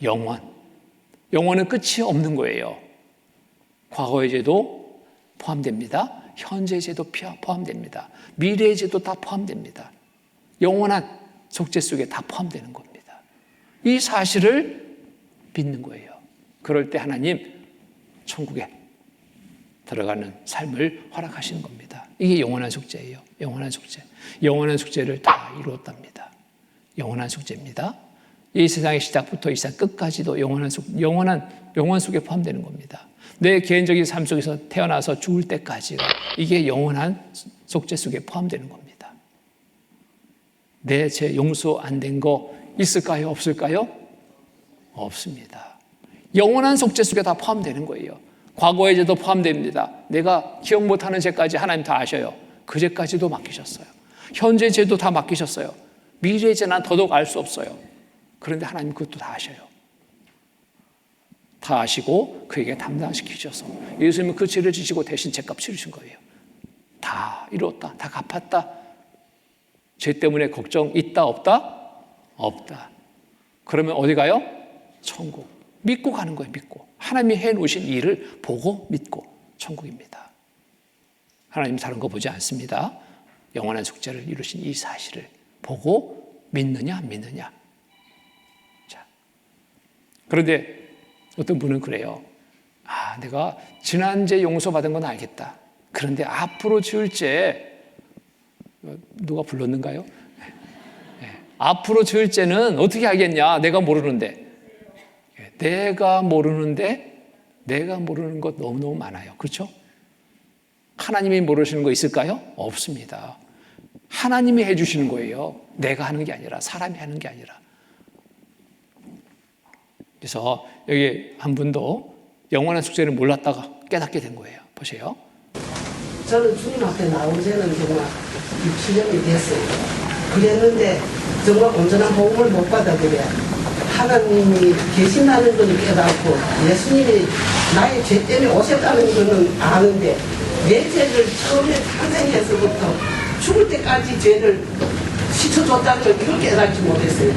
Speaker 1: 영원. 영원은 끝이 없는 거예요. 과거의 죄도 포함됩니다. 현재의 죄도 포함됩니다. 미래의 죄도 다 포함됩니다. 영원한 속죄 속에 다 포함되는 겁니다. 이 사실을 믿는 거예요. 그럴 때 하나님 천국에 들어가는 삶을 허락하시는 겁니다. 이게 영원한 숙제예요. 영원한 숙제. 영원한 숙제를 다 이루었답니다. 영원한 숙제입니다. 이 세상의 시작부터 이 세상 끝까지도 영원 속에 포함되는 겁니다. 내 개인적인 삶 속에서 태어나서 죽을 때까지가 이게 영원한 속죄 속에 포함되는 겁니다. 내 죄 용서 안 된 거 있을까요? 없을까요? 없습니다. 영원한 속죄 속에 다 포함되는 거예요. 과거의 죄도 포함됩니다. 내가 기억 못하는 죄까지 하나님 다 아셔요. 그 죄까지도 맡기셨어요. 현재 죄도 다 맡기셨어요. 미래의 죄는 더더욱 알 수 없어요. 그런데 하나님 그것도 다 아셔요. 다 아시고 그에게 담당시키셔서 예수님은 그 죄를 지시고 대신 죄값 치르신 거예요. 다 이루었다. 다 갚았다. 죄 때문에 걱정 있다 없다? 없다. 그러면 어디 가요? 천국. 믿고 가는 거예요. 믿고. 하나님이 해놓으신 일을 보고 믿고 천국입니다. 하나님 다른 거 보지 않습니다. 영원한 숙제를 이루신 이 사실을 보고 믿느냐 안 믿느냐. 자, 그런데 어떤 분은 그래요. 내가 지난 죄 용서받은 건 알겠다. 그런데 앞으로 지을 죄 누가 불렀는가요? 네. 앞으로 지을 죄는 어떻게 알겠냐? 내가 모르는데. 내가 모르는 것 너무너무 많아요. 그렇죠? 하나님이 모르시는 거 있을까요? 없습니다. 하나님이 해주시는 거예요. 내가 하는 게 아니라, 사람이 하는 게 아니라. 그래서 여기 한 분도 영원한 숙제를 몰랐다가 깨닫게 된 거예요. 보세요.
Speaker 2: 저는 주님 앞에 나온 지는 정말 6, 7년이 됐어요. 그랬는데 정말 온전한 복음을 못 받아들여. 하나님이 계신다는 건 깨닫고 예수님이 나의 죄 때문에 오셨다는 것은 아는데 내 죄를 처음에 탄생해서부터 죽을 때까지 죄를 씻어줬다는 걸 이걸 깨닫지 못했어요.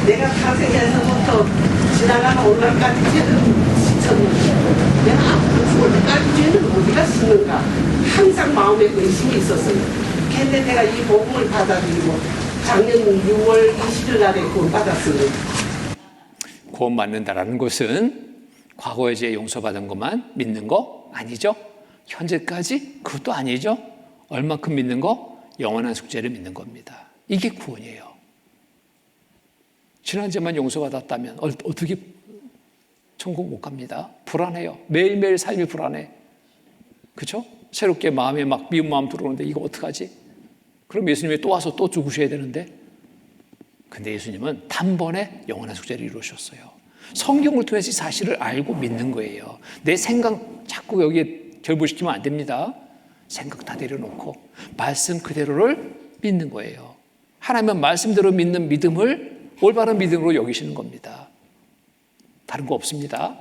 Speaker 2: 내가 탄생해서부터 지나가는 오늘까지 죄를 씻었는데 내가 앞으로 죽을 때까지 죄는 어디가 씻는가 항상 마음에 의심이 있었어요. 근데 내가 이 복음을 받아들이고 작년 6월 20일 날에 구원받았습니다.
Speaker 1: 구원받는다라는 것은 과거의 죄 용서받은 것만 믿는 거 아니죠? 현재까지 그것도 아니죠? 얼마큼 믿는 거? 영원한 숙제를 믿는 겁니다. 이게 구원이에요. 지난 죄만 용서받았다면 어떻게 천국 못 갑니다. 불안해요. 매일매일 삶이 불안해. 그렇죠? 새롭게 마음에 막 미운 마음 들어오는데 이거 어떡하지? 그럼 예수님이 또 와서 또 죽으셔야 되는데 근데 예수님은 단번에 영원한 숙제를 이루셨어요. 성경을 통해서 이 사실을 알고 믿는 거예요. 내 생각 자꾸 여기에 결부시키면 안 됩니다. 생각 다 내려놓고 말씀 그대로를 믿는 거예요. 하나님은 말씀대로 믿는 믿음을 올바른 믿음으로 여기시는 겁니다. 다른 거 없습니다.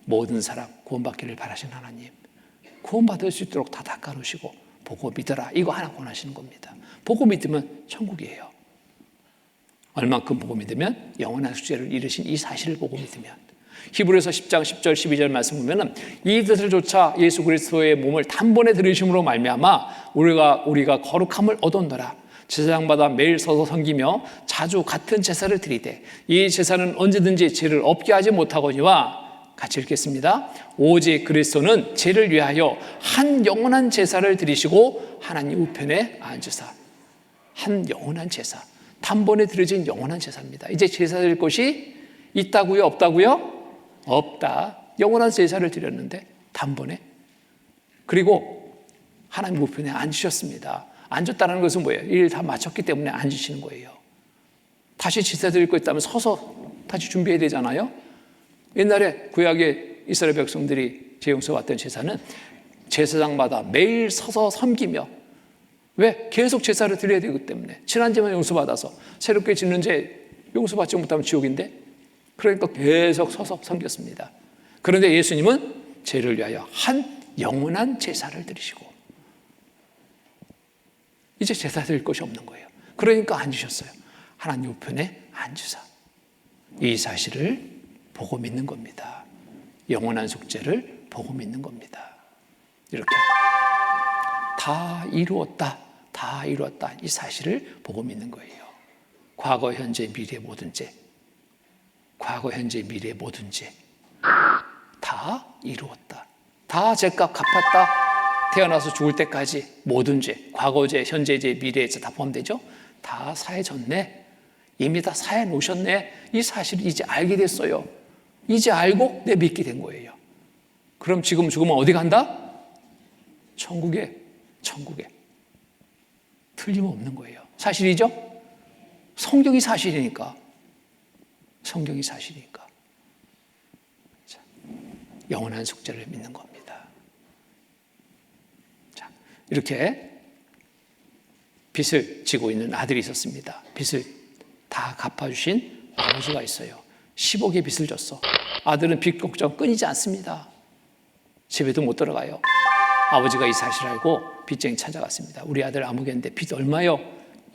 Speaker 1: 모든 사람 구원받기를 바라시는 하나님. 구원받을 수 있도록 다 닦아놓으시고 보고 믿어라. 이거 하나 권하시는 겁니다. 보고 믿으면 천국이에요. 얼만큼 보고 믿으면 영원한 숙제를 이루신 이 사실을 보고 믿으면 히브리서 10장 10절 12절 말씀 보면은 이 뜻을 조차 예수 그리스도의 몸을 단번에 들이심으로 말미암아 우리가 거룩함을 얻었노라. 제사장마다 매일 서서 섬기며 자주 같은 제사를 드리되 이 제사는 언제든지 죄를 없게 하지 못하거니와 같이 읽겠습니다. 오직 그리스도는 죄를 위하여 한 영원한 제사를 드리시고 하나님 우편에 앉으사. 한 영원한 제사. 단번에 드려진 영원한 제사입니다. 이제 제사 드릴 것이 있다고요? 없다고요? 없다. 영원한 제사를 드렸는데 단번에. 그리고 하나님 우편에 앉으셨습니다. 앉았다는 것은 뭐예요? 일 다 마쳤기 때문에 앉으시는 거예요. 다시 제사 드릴 거 있다면 서서 다시 준비해야 되잖아요. 옛날에 구약의 이스라엘 백성들이 제용서 왔던 제사는 제사장마다 매일 서서 섬기며 왜? 계속 제사를 드려야 되기 때문에 지난 죄만 용서받아서 새롭게 짓는 죄 용서받지 못하면 지옥인데 그러니까 계속 서서 섬겼습니다. 그런데 예수님은 죄를 위하여 한 영원한 제사를 드리시고 이제 제사 드릴 것이 없는 거예요. 그러니까 앉으셨어요. 하나님 우편에 앉으사. 이 사실을 보고 믿는 겁니다. 영원한 숙제를 보고 믿는 겁니다. 이렇게 다 이루었다. 다 이루었다. 이 사실을 보고 믿는 거예요. 과거, 현재, 미래 모든 죄. 과거, 현재, 미래 모든 죄. 다 이루었다. 다 죄값 갚았다. 태어나서 죽을 때까지 모든 죄, 과거죄, 현재죄, 미래죄 다 포함되죠. 다 사해졌네. 이미 다 사해 놓으셨네. 이 사실을 이제 알게 됐어요. 이제 알고 내 믿게 된 거예요. 그럼 지금 죽으면 어디 간다? 천국에. 틀림없는 거예요. 사실이죠? 성경이 사실이니까. 자, 영원한 속죄를 믿는 겁니다. 자, 이렇게 빚을 지고 있는 아들이 있었습니다. 빚을 다 갚아주신 아버지가 있어요. 10억의 빚을 졌어. 아들은 빚 걱정 끊이지 않습니다. 집에도 못 들어가요. 아버지가 이 사실을 알고 빚쟁이 찾아갔습니다. 우리 아들 아무개인데 빚 얼마요?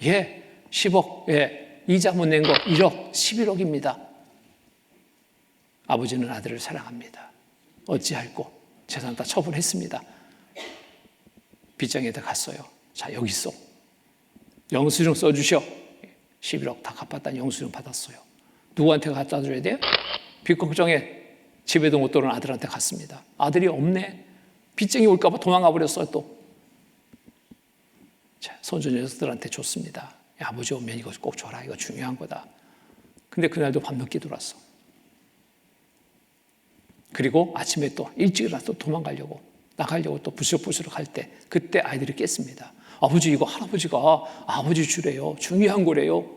Speaker 1: 예, 10억. 예, 이자 못 낸 거 1억, 11억입니다. 아버지는 아들을 사랑합니다. 어찌할꼬 재산 다 처분했습니다. 빚쟁이한테 갔어요. 자, 여기 있어. 영수증 써주셔. 11억 다 갚았다는 영수증 받았어요. 누구한테 갖다 줘야 돼요? 빚 걱정에 집에도 못 들어오는 아들한테 갔습니다. 아들이 없네. 빚쟁이 올까 봐 도망가 버렸어요 또. 자, 손주 녀석들한테 줬습니다. 야, 아버지 오면 이거 꼭 줘라. 이거 중요한 거다. 근데 그날도 밤늦게 들어왔어. 그리고 아침에 또 일찍 일어나서 도망가려고 나가려고 또 부스럭부스럭 할 때 그때 아이들이 깼습니다. 아버지 이거 할아버지가 아버지 주래요. 중요한 거래요.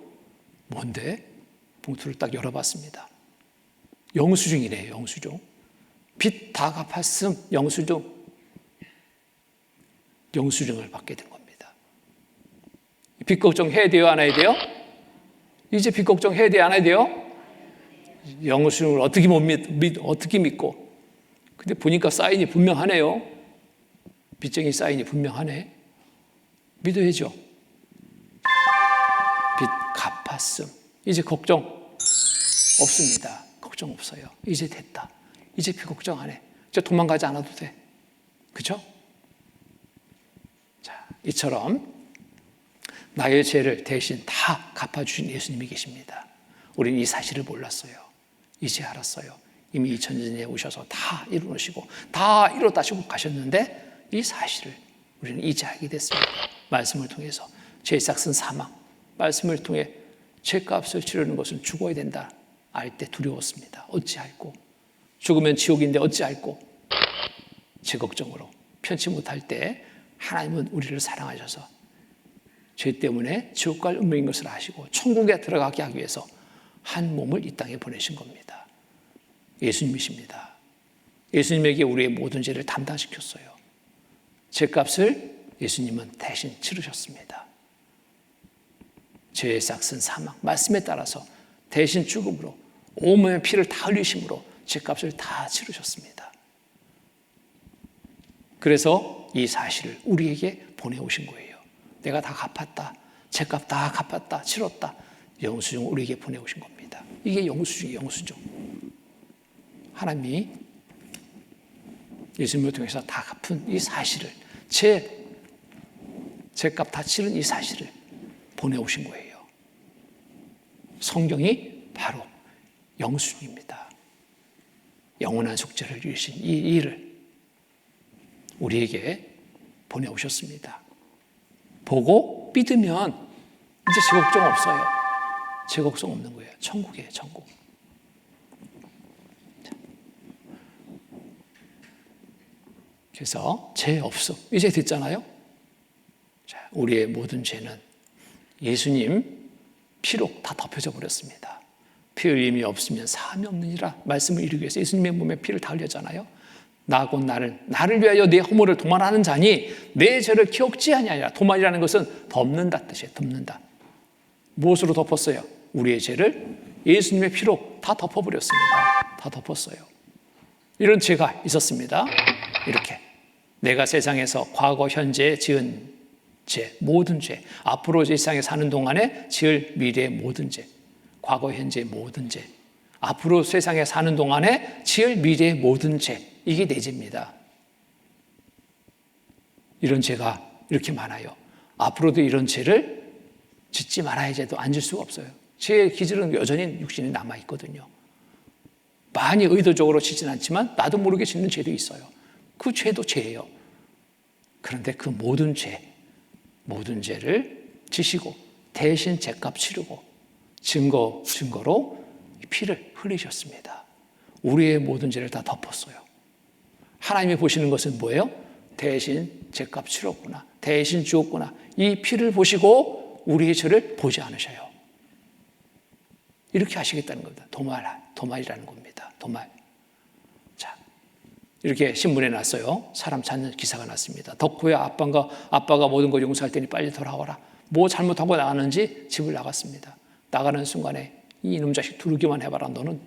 Speaker 1: 뭔데? 봉투를 딱 열어봤습니다. 영수증이래요. 영수증. 빚 다 갚았음 영수증을 받게 된 겁니다. 빚 걱정 해야 돼요? 안 해야 돼요? 이제 빚 걱정 해야 돼요? 안 해야 돼요? 영수증을 어떻게 믿고. 근데 보니까 사인이 분명하네요. 빚쟁이 사인이 분명하네. 믿어야죠. 빚 갚았음. 이제 걱정 없습니다. 걱정 없어요. 이제 됐다. 이제 빚 걱정 안 해. 이제 도망가지 않아도 돼. 그렇죠? 자, 이처럼 나의 죄를 대신 다 갚아주신 예수님이 계십니다. 우리는 이 사실을 몰랐어요. 이제 알았어요. 이미 2000년 전에 오셔서 다 이루시고 다 이뤘다 하시고 가셨는데 이 사실을 우리는 이제 알게 됐습니다. 말씀을 통해서 죄의 삭은 사망, 말씀을 통해 죄값을 치르는 것은 죽어야 된다 알 때 두려웠습니다. 어찌할꼬. 죽으면 지옥인데 어찌할꼬. 죄 걱정으로 편치 못할 때 하나님은 우리를 사랑하셔서 죄 때문에 지옥 갈 운명인 것을 아시고 천국에 들어가게 하기 위해서 한 몸을 이 땅에 보내신 겁니다. 예수님이십니다. 예수님에게 우리의 모든 죄를 담당시켰어요. 죄값을 예수님은 대신 치르셨습니다. 죄의 삭은 사망, 말씀에 따라서 대신 죽음으로 온몸의 피를 다 흘리심으로 죄값을 다 치르셨습니다. 그래서 이 사실을 우리에게 보내오신 거예요. 내가 다 갚았다. 죄값 다 갚았다. 치렀다. 영수증 우리에게 보내오신 겁니다. 이게 영수증. 하나님이 예수님을 통해서 다 갚은 이 사실을 죄값 다 치른 이 사실을 보내오신 거예요. 성경이 바로 영수증입니다. 영원한 속죄를 이루신 이 일을 우리에게 보내오셨습니다. 보고 믿으면 이제 죄 걱정 없어요. 죄 걱정 없는 거예요. 천국이에요, 천국. 그래서 죄 없음. 이제 됐잖아요. 자, 우리의 모든 죄는 예수님 피로 다 덮여져 버렸습니다. 피 흘림이 없으면 사함이 없느니라 말씀을 이루기 위해서 예수님의 몸에 피를 다 흘렸잖아요. 나 곧 나를 위하여 내 허물을 도말하는 자니 내 죄를 기억지 아니하리라. 도말이라는 것은 덮는다 뜻이에요. 덮는다. 무엇으로 덮었어요? 우리의 죄를 예수님의 피로 다 덮어버렸습니다. 다 덮었어요. 이런 죄가 있었습니다. 이렇게 내가 세상에서 과거 현재 지은 죄, 모든 죄, 앞으로 세상에 사는 동안에 지을 미래의 모든 죄, 과거 현재 모든 죄, 앞으로 세상에 사는 동안에 지을 미래의 모든 죄, 이게 내 죄입니다. 이런 죄가 이렇게 많아요. 앞으로도 이런 죄를 짓지 말아야지도 앉을 수가 없어요. 죄의 기질은 여전히 육신에 남아있거든요. 많이 의도적으로 짓진 않지만 나도 모르게 짓는 죄도 있어요. 그 죄도 죄예요. 그런데 그 모든 죄를 지시고 대신 죄값 치르고 증거로 피를 흘리셨습니다. 우리의 모든 죄를 다 덮었어요. 하나님이 보시는 것은 뭐예요? 대신 죄값 치렀구나, 대신 죽었구나. 이 피를 보시고 우리의 죄를 보지 않으셔요. 이렇게 하시겠다는 겁니다. 도말이라는 겁니다. 도말. 자, 이렇게 신문에 났어요. 사람 찾는 기사가 났습니다. 덕후야, 아빠가 모든 걸 용서할 테니 빨리 돌아와라. 뭐 잘못하고 나갔는지 집을 나갔습니다. 나가는 순간에 이놈 자식 두르기만 해봐라 너는.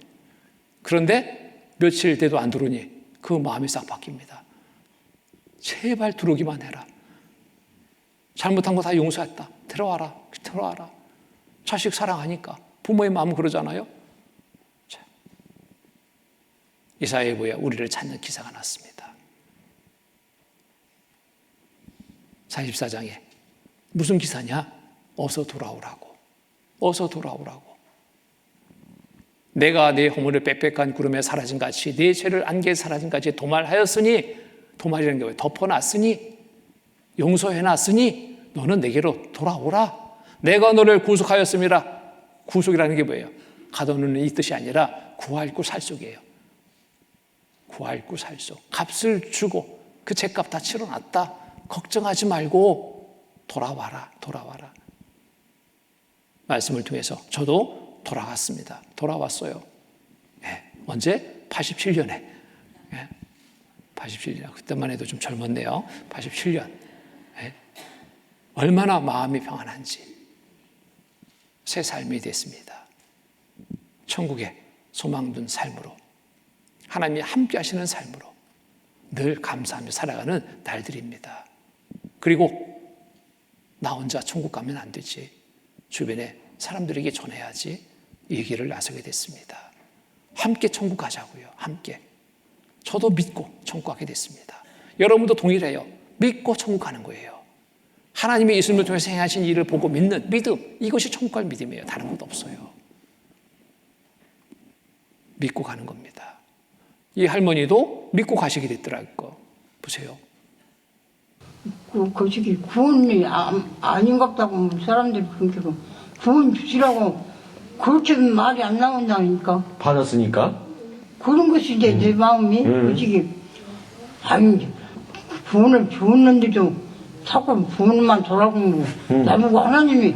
Speaker 1: 그런데 며칠 돼도 안 두르니 그 마음이 싹 바뀝니다. 제발 두르기만 해라. 잘못한 거 다 용서했다. 들어와라. 자식 사랑하니까. 부모의 마음은 그러잖아요. 자, 이사야에 우리를 찾는 기사가 났습니다. 44장에 무슨 기사냐? 어서 돌아오라고. 내가 네 허물을 빽빽한 구름에 사라진 같이 네 죄를 안개에 사라진 같이 도말하였으니, 도말이라는 게 뭐예요? 덮어놨으니, 용서해놨으니 너는 내게로 돌아오라. 내가 너를 구속하였습니다. 구속이라는 게 뭐예요? 가둬놓는 이 뜻이 아니라 구할구 살속이에요. 구할구 살속. 값을 주고 그 죄값 다 치러놨다. 걱정하지 말고 돌아와라. 말씀을 통해서 저도 돌아갔습니다. 돌아왔어요. 네. 언제? 87년에. 네. 87년. 그때만 해도 좀 젊었네요. 87년. 네. 얼마나 마음이 평안한지. 새 삶이 됐습니다. 천국에 소망둔 삶으로, 하나님이 함께 하시는 삶으로 늘 감사하며 살아가는 날들입니다. 그리고 나 혼자 천국 가면 안 되지. 주변에 사람들에게 전해야지. 이 길을 나서게 됐습니다. 함께 천국 가자고요. 함께. 저도 믿고 천국 가게 됐습니다. 여러분도 동일해요. 믿고 천국 가는 거예요. 하나님의 예수님을 통해서 행하신 일을 보고 믿는 믿음, 이것이 천국 갈 믿음이에요. 다른 것도 없어요. 믿고 가는 겁니다. 이 할머니도 믿고 가시게 됐더라고요. 보세요.
Speaker 3: 그 시기 구원이 아닌 것 같다고 사람들이 그렇게 구원 주시라고 그렇게 말이 안 나온다니까.
Speaker 4: 받았으니까?
Speaker 3: 그런 것이 이제 내 마음이 그 시기 아니 구원을 주었는데도 자꾸 구원만 돌아보고 나보고 하나님이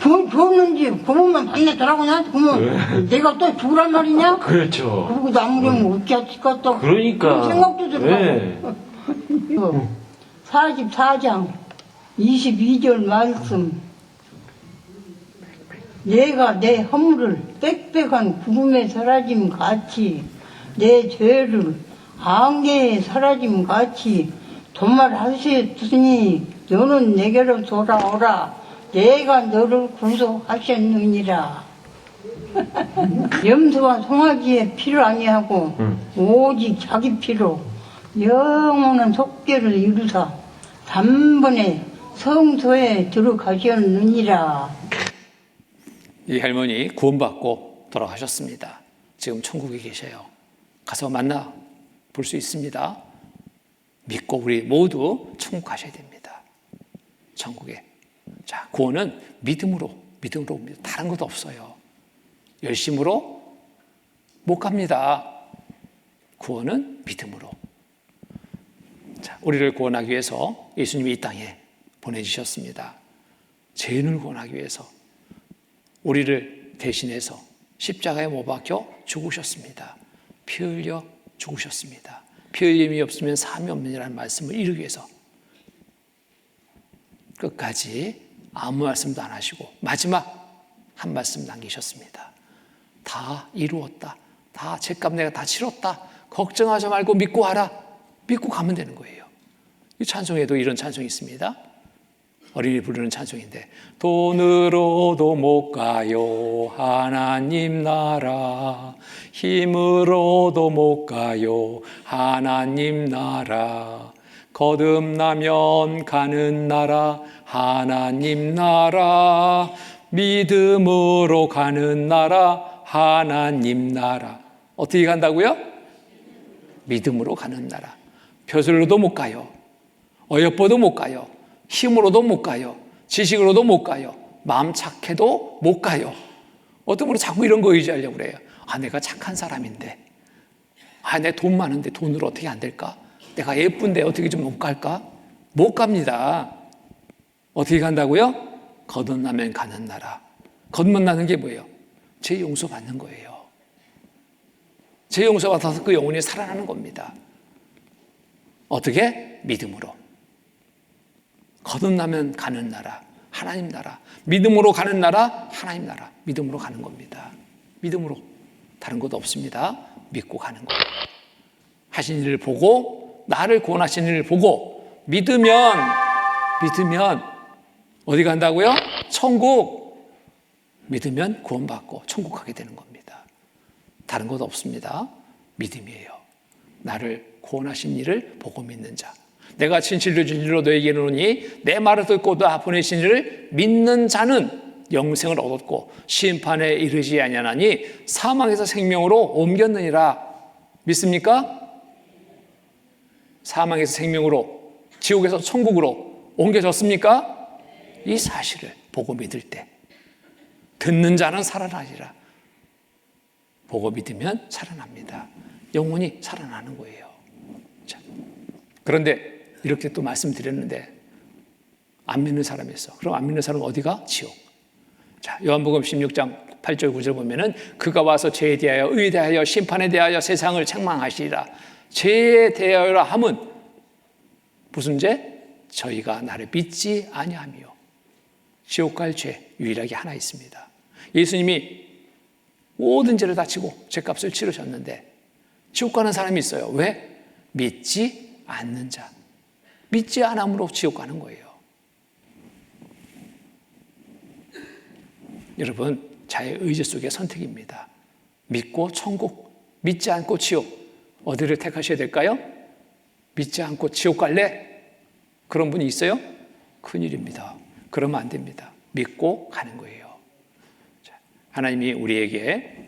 Speaker 3: 구원 주었는지 구원만 받네 돌아고 나한테 그러면 내가 또 죽으란 말이냐?
Speaker 4: 그렇죠.
Speaker 3: 그리고 나무려면 어떻게 할까 또
Speaker 4: 그러니까.
Speaker 3: 그런 생각도 들고. 44장 22절 말씀. 내가 내 허물을 빽빽한 구름에 사라짐 같이 내 죄를 안개에 사라짐 같이 도말하셨으니 너는 내게로 돌아오라. 내가 너를 구속하셨느니라. 염소와 송아지의 피를 아니하고 오직 자기 피로 영원한 속죄를 이루사 단번에 성소에 들어가셨느니라.
Speaker 1: 이 할머니 구원받고 돌아가셨습니다. 지금 천국에 계셔요. 가서 만나 볼 수 있습니다. 믿고 우리 모두 천국 가셔야 됩니다. 천국에. 자, 구원은 믿음으로 옵니다. 다른 것도 없어요. 열심으로 못 갑니다. 구원은 믿음으로. 자, 우리를 구원하기 위해서 예수님이 이 땅에 보내주셨습니다. 죄인을 구원하기 위해서 우리를 대신해서 십자가에 못 박혀 죽으셨습니다. 피 흘려 죽으셨습니다. 피 흘림이 없으면 사함이 없느니라는 말씀을 이루기 위해서 끝까지 아무 말씀도 안 하시고 마지막 한 말씀 남기셨습니다. 다 이루었다. 다 죄값 내가 다 치렀다. 걱정하지 말고 믿고 하라. 믿고 가면 되는 거예요. 이 찬송에도 이런 찬송이 있습니다. 어린이 부르는 찬송인데 돈으로도 못 가요 하나님 나라 힘으로도 못 가요 하나님 나라 거듭나면 가는 나라 하나님 나라 믿음으로 가는 나라 하나님 나라 어떻게 간다고요? 믿음으로 가는 나라 벼슬로도 못 가요. 어여뻐도 못 가요. 힘으로도 못 가요. 지식으로도 못 가요. 마음 착해도 못 가요. 어떤 분은 자꾸 이런 거 의지하려고 그래요. 내가 착한 사람인데, 내 돈 많은데 돈으로 어떻게 안 될까? 내가 예쁜데 어떻게 좀 못 갈까? 못 갑니다. 어떻게 간다고요? 거듭나면 가는 나라. 거듭나는 게 뭐예요? 죄 용서 받는 거예요. 죄 용서 받아서 그 영혼이 살아나는 겁니다. 어떻게? 믿음으로. 거듭나면 가는 나라, 하나님 나라. 믿음으로 가는 나라, 하나님 나라. 믿음으로 가는 겁니다. 믿음으로. 다른 것도 없습니다. 믿고 가는 거예요. 하신 일을 보고, 나를 구원하신 일을 보고 믿으면 어디 간다고요? 천국. 믿으면 구원받고 천국 가게 되는 겁니다. 다른 것 없습니다. 믿음이에요. 나를 구원하신 이를 보고 믿는 자. 내가 진실로 진실로 너에게 이르노니 내 말을 듣고 나 보내신 이를 믿는 자는 영생을 얻었고 심판에 이르지 아니하나니 사망에서 생명으로 옮겼느니라. 믿습니까? 사망에서 생명으로, 지옥에서 천국으로 옮겨졌습니까? 이 사실을 보고 믿을 때 듣는 자는 살아나리라. 보고 믿으면 살아납니다. 영혼이 살아나는 거예요. 자, 그런데 이렇게 또 말씀드렸는데 안 믿는 사람이 있어. 그럼 안 믿는 사람은 어디가? 지옥. 자, 요한복음 16장 8절 9절 보면은 그가 와서 죄에 대하여 의에 대하여 심판에 대하여 세상을 책망하시리라. 죄에 대하여라 함은 무슨 죄? 저희가 나를 믿지 아니하며. 지옥 갈 죄 유일하게 하나 있습니다. 예수님이 모든 죄를 다 지고 죄값을 치르셨는데 지옥 가는 사람이 있어요. 왜? 믿지 않는 자. 믿지 않음으로 지옥 가는 거예요. 여러분, 자의 의지 속의 선택입니다. 믿고 천국, 믿지 않고 지옥. 어디를 택하셔야 될까요? 믿지 않고 지옥 갈래? 그런 분이 있어요? 큰일입니다. 그러면 안 됩니다. 믿고 가는 거예요. 자, 하나님이 우리에게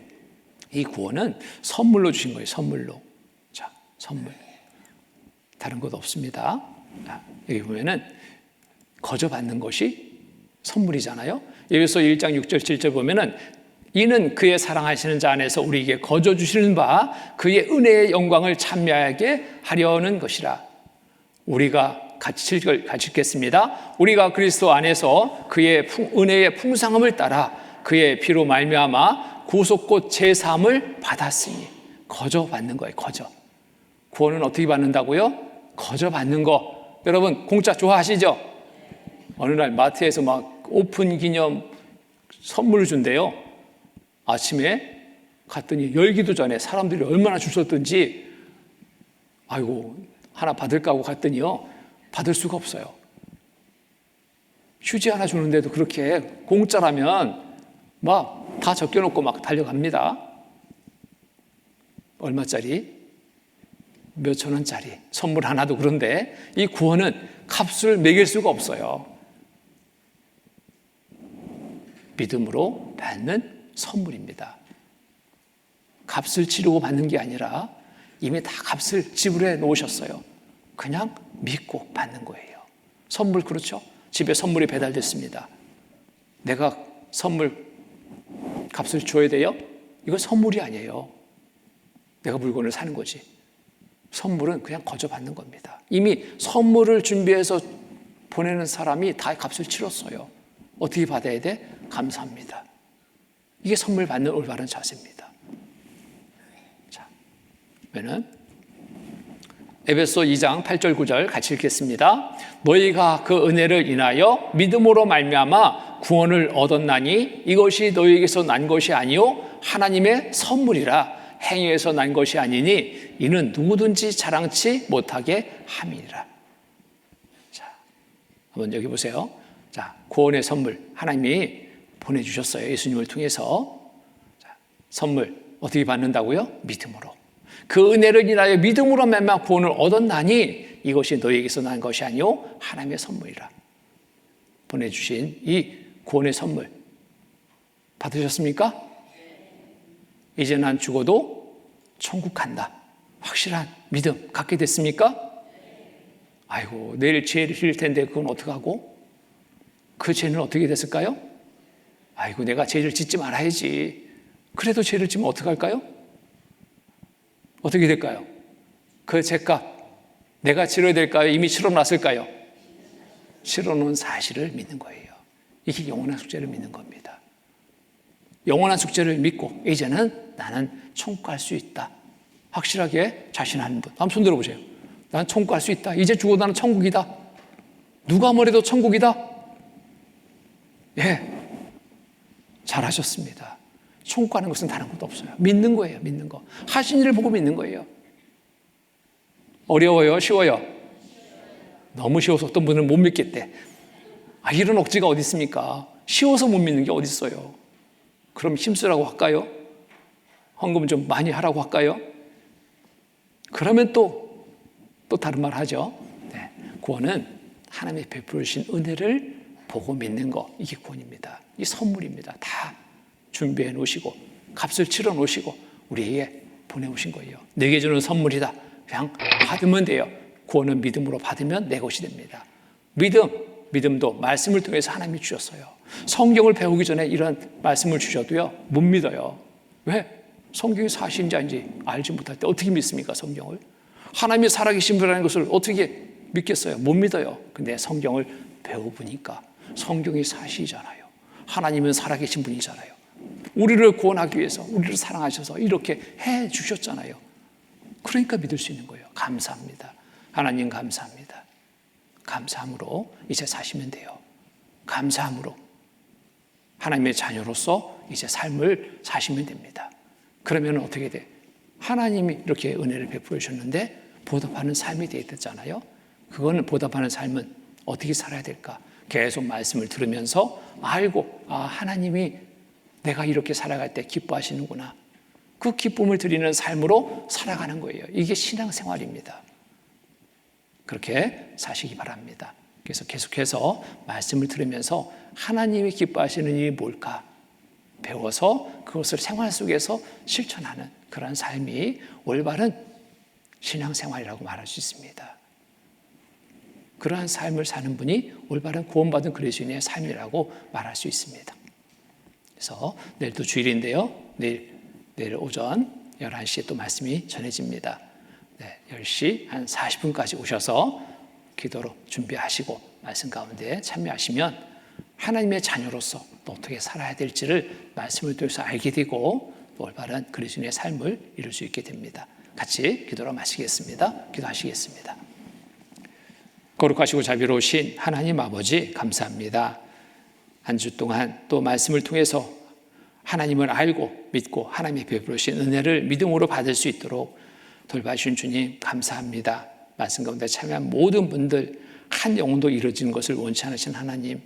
Speaker 1: 이 구원은 선물로 주신 거예요. 선물로. 자, 선물. 다른 것 없습니다. 자, 여기 보면은 거저 받는 것이 선물이잖아요. 에베소 1장 6절 7절 보면은 이는 그의 사랑하시는 자 안에서 우리에게 거저 주시는 바 그의 은혜의 영광을 찬미하게 하려는 것이라. 우리가 같이 읽겠습니다. 우리가 그리스도 안에서 그의 은혜의 풍성함을 따라 그의 피로 말미암아 구속곧 제사함을 받았으니. 거저 받는 거예요. 거저. 구원은 어떻게 받는다고요? 거저 받는 거. 여러분 공짜 좋아하시죠? 어느 날 마트에서 막 오픈 기념 선물을 준대요. 아침에 갔더니 열기도 전에 사람들이 얼마나 줄 섰던지, 아이고 하나 받을까 하고 갔더니요, 받을 수가 없어요. 휴지 하나 주는데도 그렇게 공짜라면 막 다 적겨놓고 막 달려갑니다. 얼마짜리? 몇천 원짜리 선물 하나도. 그런데 이 구원은 값을 매길 수가 없어요. 믿음으로 받는 선물입니다. 값을 치르고 받는 게 아니라 이미 다 값을 지불해 놓으셨어요. 그냥 믿고 받는 거예요. 선물, 그렇죠? 집에 선물이 배달됐습니다. 내가 선물 값을 줘야 돼요? 이건 선물이 아니에요. 내가 물건을 사는 거지. 선물은 그냥 거저 받는 겁니다. 이미 선물을 준비해서 보내는 사람이 다 값을 치렀어요. 어떻게 받아야 돼? 감사합니다. 이게 선물 받는 올바른 자세입니다. 자, 그러면 에베소 2장 8절 9절 같이 읽겠습니다. 너희가 그 은혜를 인하여 믿음으로 말미암아 구원을 얻었나니 이것이 너희에게서 난 것이 아니요 하나님의 선물이라. 행위에서 난 것이 아니니 이는 누구든지 자랑치 못하게 함이니라. 자, 한번 여기 보세요. 자, 구원의 선물 하나님이 보내주셨어요. 예수님을 통해서. 자, 선물 어떻게 받는다고요? 믿음으로. 그 은혜를 인하여 믿음으로 말미암아 구원을 얻었나니 이것이 너희에게서 난 것이 아니요 하나님의 선물이라. 보내주신 이 구원의 선물 받으셨습니까? 이제 난 죽어도 천국 간다. 확실한 믿음 갖게 됐습니까? 아이고, 내일 죄를 지을 텐데 그건 어떡하고? 그 죄는 어떻게 됐을까요? 아이고, 내가 죄를 짓지 말아야지. 그래도 죄를 지면 어떡할까요? 어떻게 될까요? 그 죄값 내가 치러야 될까요? 이미 치러놨을까요? 치러놓은 사실을 믿는 거예요. 이게 영원한 숙제를 믿는 겁니다. 영원한 숙제를 믿고 이제는 나는 천국갈 수 있다. 확실하게 자신하는 분. 한번 손 들어보세요. 나는 천국갈 수 있다. 이제 죽어도 나는 천국이다. 누가 뭐래도 천국이다. 예, 잘하셨습니다. 천국 가는 것은 다른 것도 없어요. 믿는 거예요. 믿는 거. 하신 일을 보고 믿는 거예요. 어려워요? 쉬워요? 너무 쉬워서 어떤 분은 못 믿겠대. 이런 억지가 어디 있습니까? 쉬워서 못 믿는 게 어디 있어요? 그럼 힘쓰라고 할까요? 헌금 좀 많이 하라고 할까요? 그러면 또 다른 말 하죠. 네, 구원은 하나님의 베풀으신 은혜를 보고 믿는 거, 이게 구원입니다. 이 선물입니다. 다 준비해 놓으시고 값을 치러 놓으시고 우리에게 보내오신 거예요. 내게 주는 선물이다. 그냥 받으면 돼요. 구원은 믿음으로 받으면 내 것이 됩니다. 믿음도 말씀을 통해서 하나님이 주셨어요. 성경을 배우기 전에 이런 말씀을 주셔도요, 못 믿어요. 왜? 성경이 사실인지 아닌지 알지 못할 때 어떻게 믿습니까, 성경을? 하나님이 살아계신 분이라는 것을 어떻게 믿겠어요? 못 믿어요. 근데 성경을 배워보니까 성경이 사실이잖아요. 하나님은 살아계신 분이잖아요. 우리를 구원하기 위해서, 우리를 사랑하셔서 이렇게 해 주셨잖아요. 그러니까 믿을 수 있는 거예요. 감사합니다. 하나님 감사합니다. 감사함으로 이제 사시면 돼요. 감사함으로 하나님의 자녀로서 이제 삶을 사시면 됩니다. 그러면 어떻게 돼? 하나님이 이렇게 은혜를 베풀어 주셨는데 보답하는 삶이 되어야 되잖아요. 그거는 보답하는 삶은 어떻게 살아야 될까? 계속 말씀을 들으면서 알고, 하나님이 내가 이렇게 살아갈 때 기뻐하시는구나. 그 기쁨을 드리는 삶으로 살아가는 거예요. 이게 신앙생활입니다. 그렇게 사시기 바랍니다. 그래서 계속해서 말씀을 들으면서 하나님이 기뻐하시는 일이 뭘까? 배워서 그것을 생활 속에서 실천하는 그런 삶이 올바른 신앙생활이라고 말할 수 있습니다. 그러한 삶을 사는 분이 올바른 구원받은 그리스도인의 삶이라고 말할 수 있습니다. 그래서 내일도 주일인데요. 내일 오전 11시에 또 말씀이 전해집니다. 10시 한 40분까지 오셔서 기도로 준비하시고 말씀 가운데 참여하시면 하나님의 자녀로서 또 어떻게 살아야 될지를 말씀을 통해서 알게 되고 또 올바른 그리스도인의 삶을 이룰 수 있게 됩니다. 같이 기도로 마치겠습니다. 기도하시겠습니다. 거룩하시고 자비로우신 하나님 아버지 감사합니다. 한 주 동안 또 말씀을 통해서 하나님을 알고 믿고 하나님의 베풀으신 은혜를 믿음으로 받을 수 있도록 돌봐주신 주님 감사합니다. 말씀 가운데 참여한 모든 분들 한 영혼도 이루어지는 것을 원치 않으신 하나님,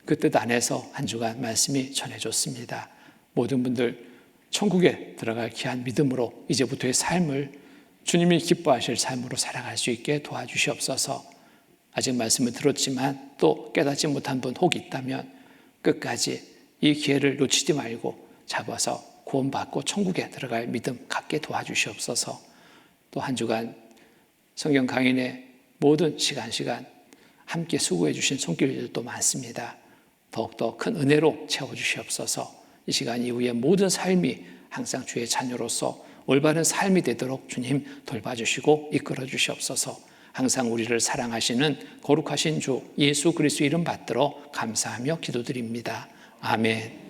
Speaker 1: 그 뜻 안에서 한 주간 말씀이 전해졌습니다. 모든 분들 천국에 들어갈 귀한 믿음으로 이제부터의 삶을 주님이 기뻐하실 삶으로 살아갈 수 있게 도와주시옵소서. 아직 말씀을 들었지만 또 깨닫지 못한 분 혹 있다면 끝까지 이 기회를 놓치지 말고 잡아서 구원받고 천국에 들어갈 믿음 갖게 도와주시옵소서. 또 한 주간 성경 강인의 모든 시간 함께 수고해 주신 손길들도 많습니다. 더욱더 큰 은혜로 채워주시옵소서. 이 시간 이후에 모든 삶이 항상 주의 자녀로서 올바른 삶이 되도록 주님 돌봐주시고 이끌어 주시옵소서. 항상 우리를 사랑하시는 거룩하신 주 예수 그리스도 이름 받들어 감사하며 기도드립니다. 아멘.